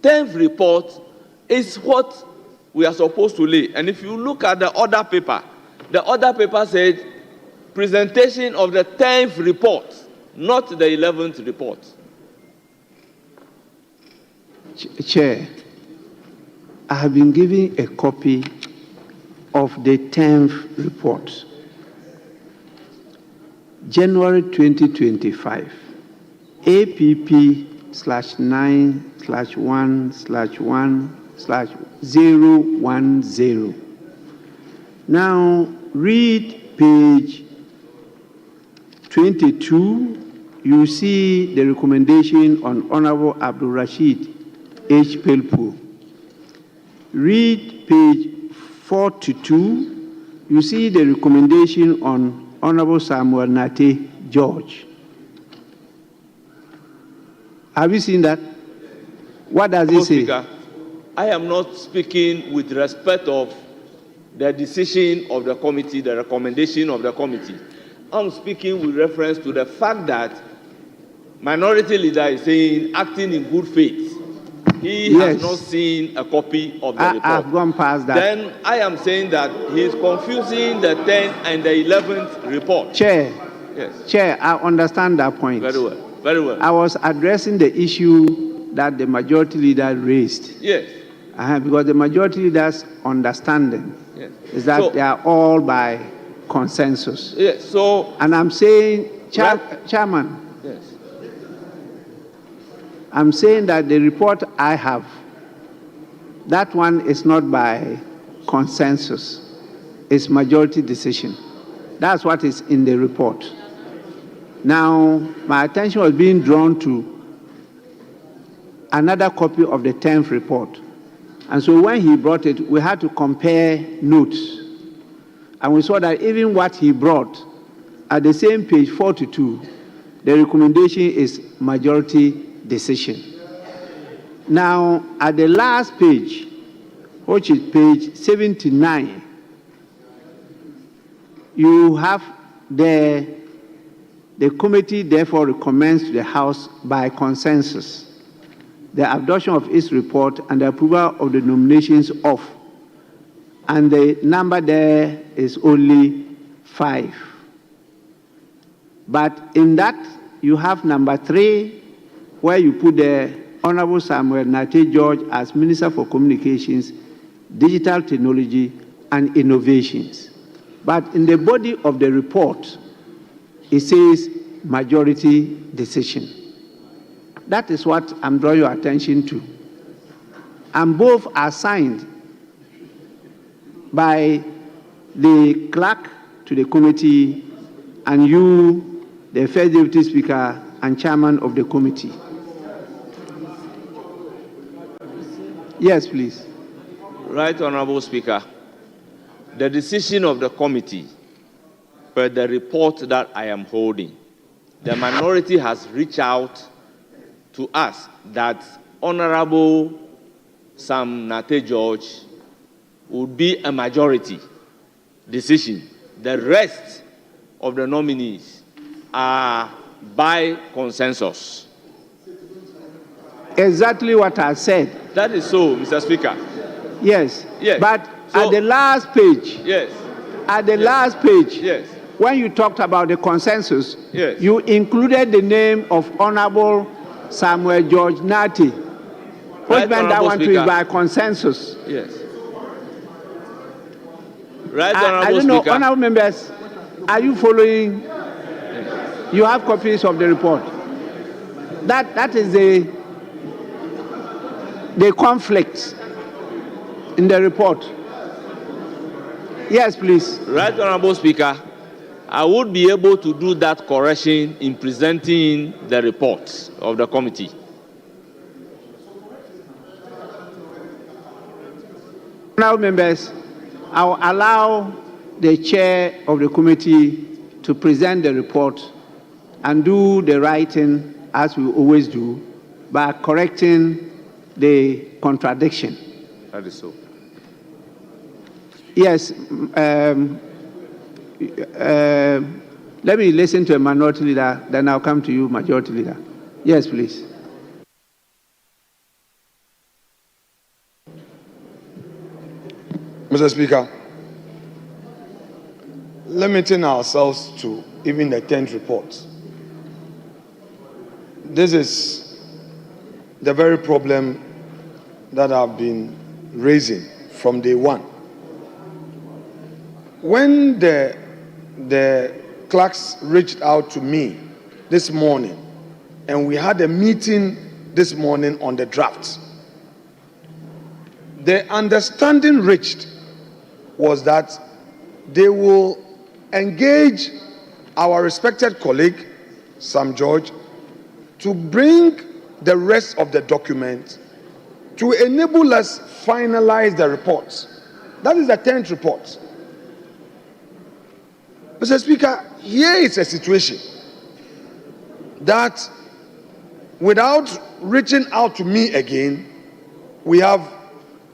10th report is what we are supposed to lay. And if you look at the other paper said presentation of the 10th report, not the 11th report. Chair, I have been given a copy of the 10th report. January 2025, APP/9/1/1/010. Now, read page 22. You see the recommendation on Honorable Abdul Rashid H. Pelpu. Read page 42. You see the recommendation on Honorable Samuel Nate George. Have you seen that? What does it say? Speaker, I am not speaking with respect of the decision of the committee, the recommendation of the committee. I'm speaking with reference to the fact that Minority Leader is saying acting in good faith. He has not seen a copy of the report. I've gone past that. Then I am saying that he is confusing the 10th and the 11th report. Chair, Yes. Chair, I understand that point. Very well. Very well. I was addressing the issue that the Majority Leader raised. Yes. Because the Majority Leader's understanding Yes. is that they are all by consensus. Yes. So. And I'm saying, Chairman, Yes. I'm saying that the report I have, that one is not by consensus. It's majority decision. That's what is in the report. Now, my attention was being drawn to another copy of the 10th report. And so when he brought it, we had to compare notes. And we saw that even what he brought, at the same page 42, the recommendation is majority decision. Now, at the last page, which is page 79, you have the committee therefore recommends to the House by consensus the adoption of its report and the approval of the nominations of, and the number there is only 5. But in that, you have number 3, where you put the Honorable Samuel Nate George as Minister for Communications, Digital Technology and Innovations. But in the body of the report, it says majority decision. That is what I'm drawing your attention to. And both are signed by the clerk to the committee and you, the First Deputy Speaker and Chairman of the committee. Yes, please. Right, Honorable Speaker. The decision of the committee, per the report that I am holding, the minority has reached out to us that Honorable Sam Nate George would be a majority decision. The rest of the nominees are by consensus. Exactly what I said. That is so, Mr. Speaker. Yes. Yes. But So, at the last page, yes. At the last page, yes. When you talked about the consensus, yes. You included the name of Honorable Samuel George Nate, which Right, meant that one too Speaker. is by consensus. Yes. Right, I don't know, honorable members, are you following? You have copies of the report. That is the conflict in the report. Yes, please. Right, Honorable Speaker, I would be able to do that correction in presenting the reports of the committee. Now, members, I'll allow the chair of the committee to present the report and do the writing as we always do by correcting the contradiction. That is so. Yes. Let me listen to a minority leader, then I'll come to you, majority leader. Yes, please. Mr. Speaker, limiting ourselves to even the 10th report. This is the very problem that I've been raising from day one. When the clerks reached out to me this morning, and we had a meeting this morning on the draft, the understanding reached was that they will engage our respected colleague, Sam George, to bring the rest of the document to enable us finalize the reports. That is the 10th report. Mr. Speaker, here is a situation that without reaching out to me again, we have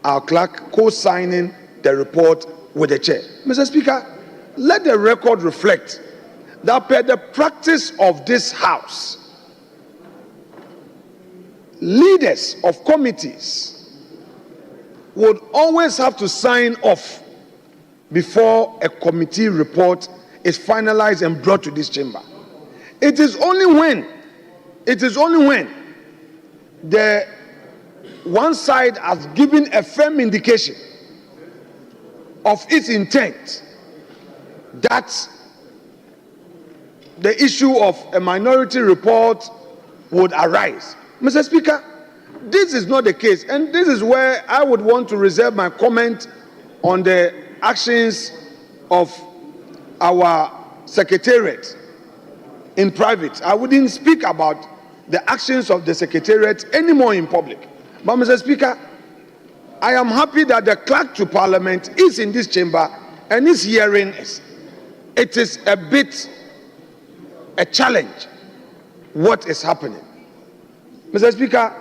our clerk co-signing the report with the chair. Mr. Speaker, let the record reflect that per the practice of this House, leaders of committees would always have to sign off before a committee report is finalized and brought to this chamber. It is only when the one side has given a firm indication of its intent that the issue of a minority report would arise. Mr. Speaker, this is not the case, and this is where I would want to reserve my comment on the actions of our secretariat in private. I wouldn't speak about the actions of the secretariat anymore in public. But Mr. Speaker, I am happy that the clerk to Parliament is in this chamber and is hearing us. It is a bit a challenge what is happening. Mr. Speaker,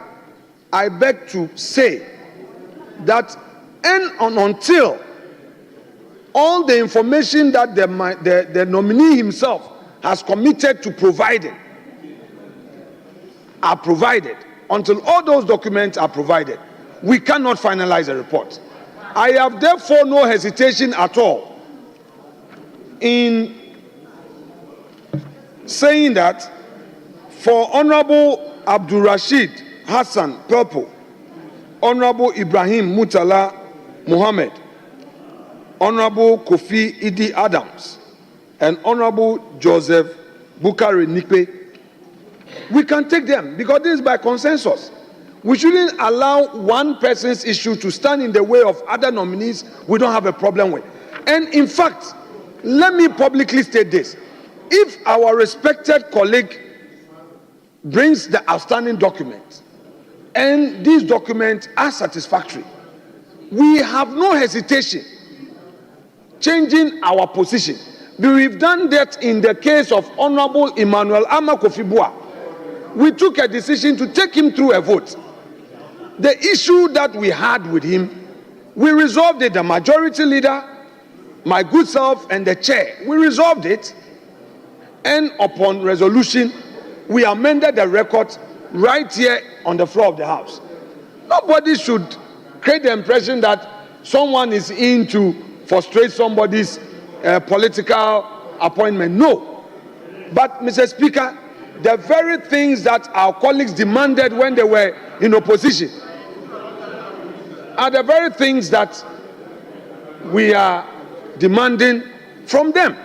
I beg to say that until all the information that the nominee himself has committed to providing are provided, until all those documents are provided, we cannot finalize a report. I have therefore no hesitation at all in saying that for Honorable Abdul Rashid Hassan Purple, Honorable Ibrahim Mutala Muhammad, Honorable Kofi Idi Adams, and Honorable Joseph Bukari Nikwe, we can take them because this is by consensus. We shouldn't allow one person's issue to stand in the way of other nominees we don't have a problem with. And in fact, let me publicly state this. If our respected colleague brings the outstanding document and these documents are satisfactory, we have no hesitation changing our position. We've done that in the case of Honorable Emmanuel Amakofibua. We took a decision to take him through a vote. The issue that we had with him, we resolved it. The majority leader, my good self, and the chair, we resolved it. And upon resolution, we amended the record right here on the floor of the House. Nobody should create the impression that someone is in to frustrate somebody's political appointment. No. But, Mr. Speaker, the very things that our colleagues demanded when they were in opposition are the very things that we are demanding from them.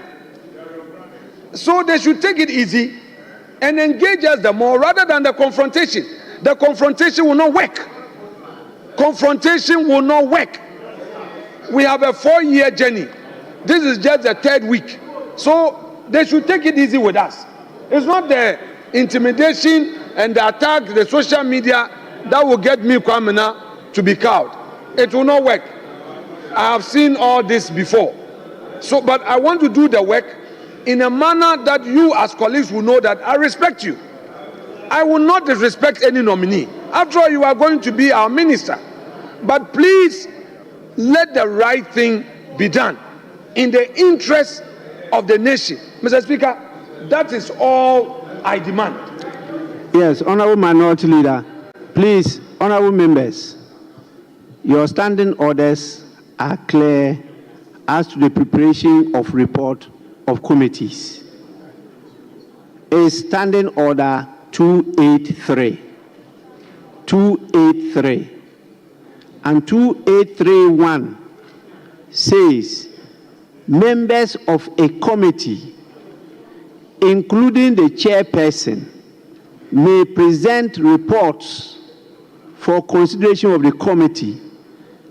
So they should take it easy and engage us the more rather than the confrontation. The confrontation will not work. Confrontation will not work. We have a 4-year journey. This is just the 3rd week. So they should take it easy with us. It's not the intimidation and the attack, the social media, that will get me, Kwamina, to be cowed. It will not work. I have seen all this before. So, but I want to do the work in a manner that you as colleagues will know that I respect you. I will not disrespect any nominee. After all, you are going to be our minister. But please, let the right thing be done in the interest of the nation. Mr. Speaker, that is all I demand. Yes, Honorable Minority Leader, please, Honorable Members, your standing orders are clear as to the preparation of report of committees. Is Standing Order 283. 283. And 2831 says members of a committee, including the chairperson, may present reports for consideration of the committee,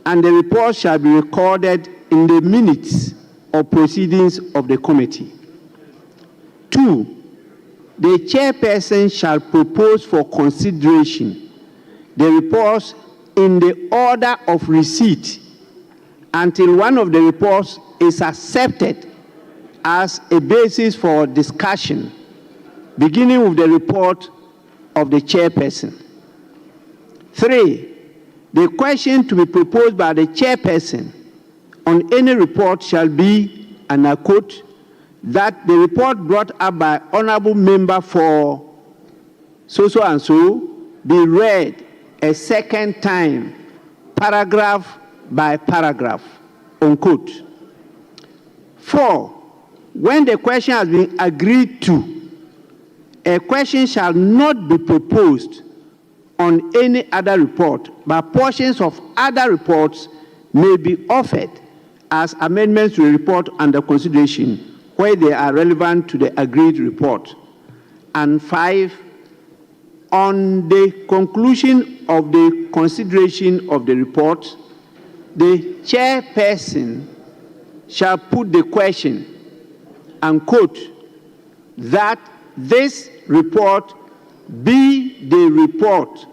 and the report shall be recorded in the minutes of proceedings of the committee. 2, the chairperson shall propose for consideration the reports in the order of receipt until one of the reports is accepted as a basis for discussion, beginning with the report of the chairperson. 3, the question to be proposed by the chairperson on any report shall be, and I quote, that the report brought up by honorable member for so and so be read a second time, paragraph by paragraph, unquote. 4, when the question has been agreed to, a question shall not be proposed on any other report, but portions of other reports may be offered as amendments to a report under consideration where they are relevant to the agreed report. And 5, on the conclusion of the consideration of the report, the chairperson shall put the question, and quote, that this report be the report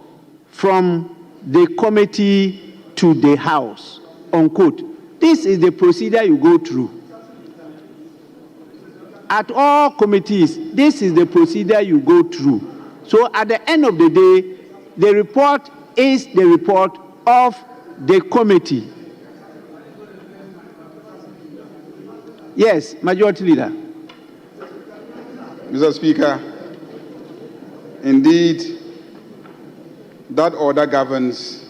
from the committee to the House, unquote. This is the procedure you go through. At all committees, this is the procedure you go through. So at the end of the day, the report is the report of the committee. Yes, Majority Leader. Mr. Speaker, indeed, that order governs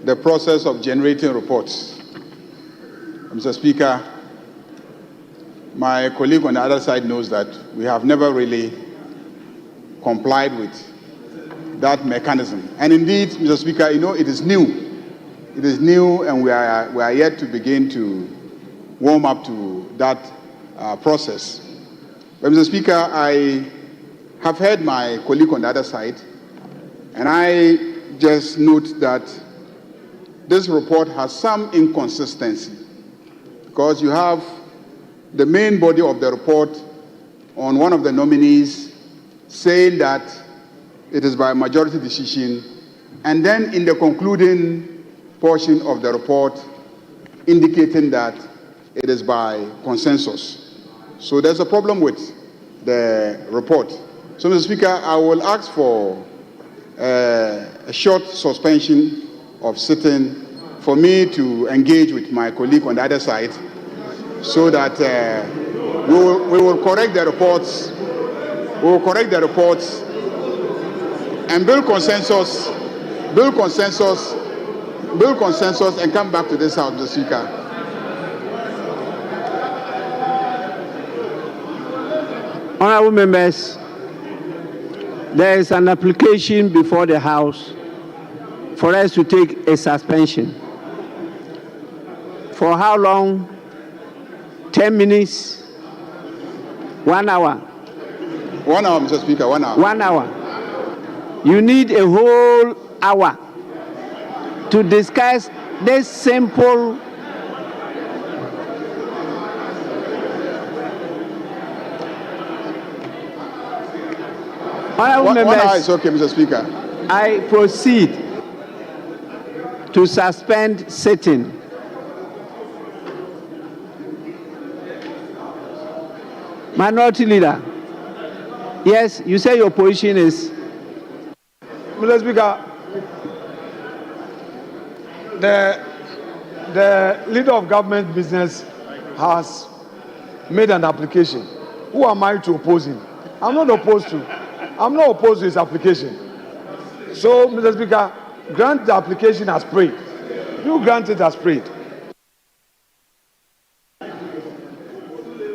the process of generating reports. Mr. Speaker, my colleague on the other side knows that we have never really complied with that mechanism. And indeed, Mr. Speaker, you know, it is new. It is new, and we are yet to begin to warm up to that process. But Mr. Speaker, I have heard my colleague on the other side, and I just note that this report has some inconsistency, because you have the main body of the report on one of the nominees saying that it is by majority decision, and then in the concluding portion of the report indicating that it is by consensus. So there's a problem with the report. So, Mr. Speaker, I will ask for a short suspension of sitting for me to engage with my colleague on the other side, so that we will correct the reports. We will correct the reports and build consensus, and come back to this House, Mr. Speaker. Honorable members, there is an application before the House for us to take a suspension. For how long? 10 minutes? 1 hour? 1 hour, Mr. Speaker, 1 hour. 1 hour. You need a whole hour to discuss this simple Honorable members, 1 hour is okay, Mr. Speaker. I proceed to suspend sitting Minority Leader. Yes, you say your position is. Mr. Speaker, the leader of government business has made an application. Who am I to oppose him? I'm not opposed to his application. So, Mr. Speaker, grant the application as prayed. You grant it as prayed.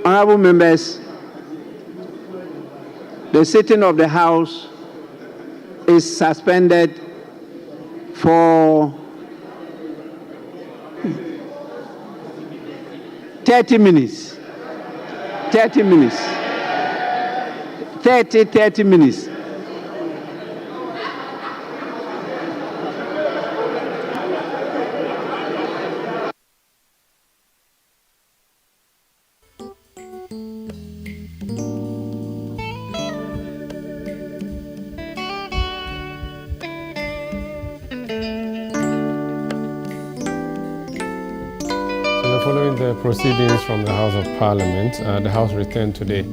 Honorable members, the sitting of the House is suspended for 30 minutes. 30 minutes. 30 minutes. Following the proceedings from the House of Parliament, the House returned today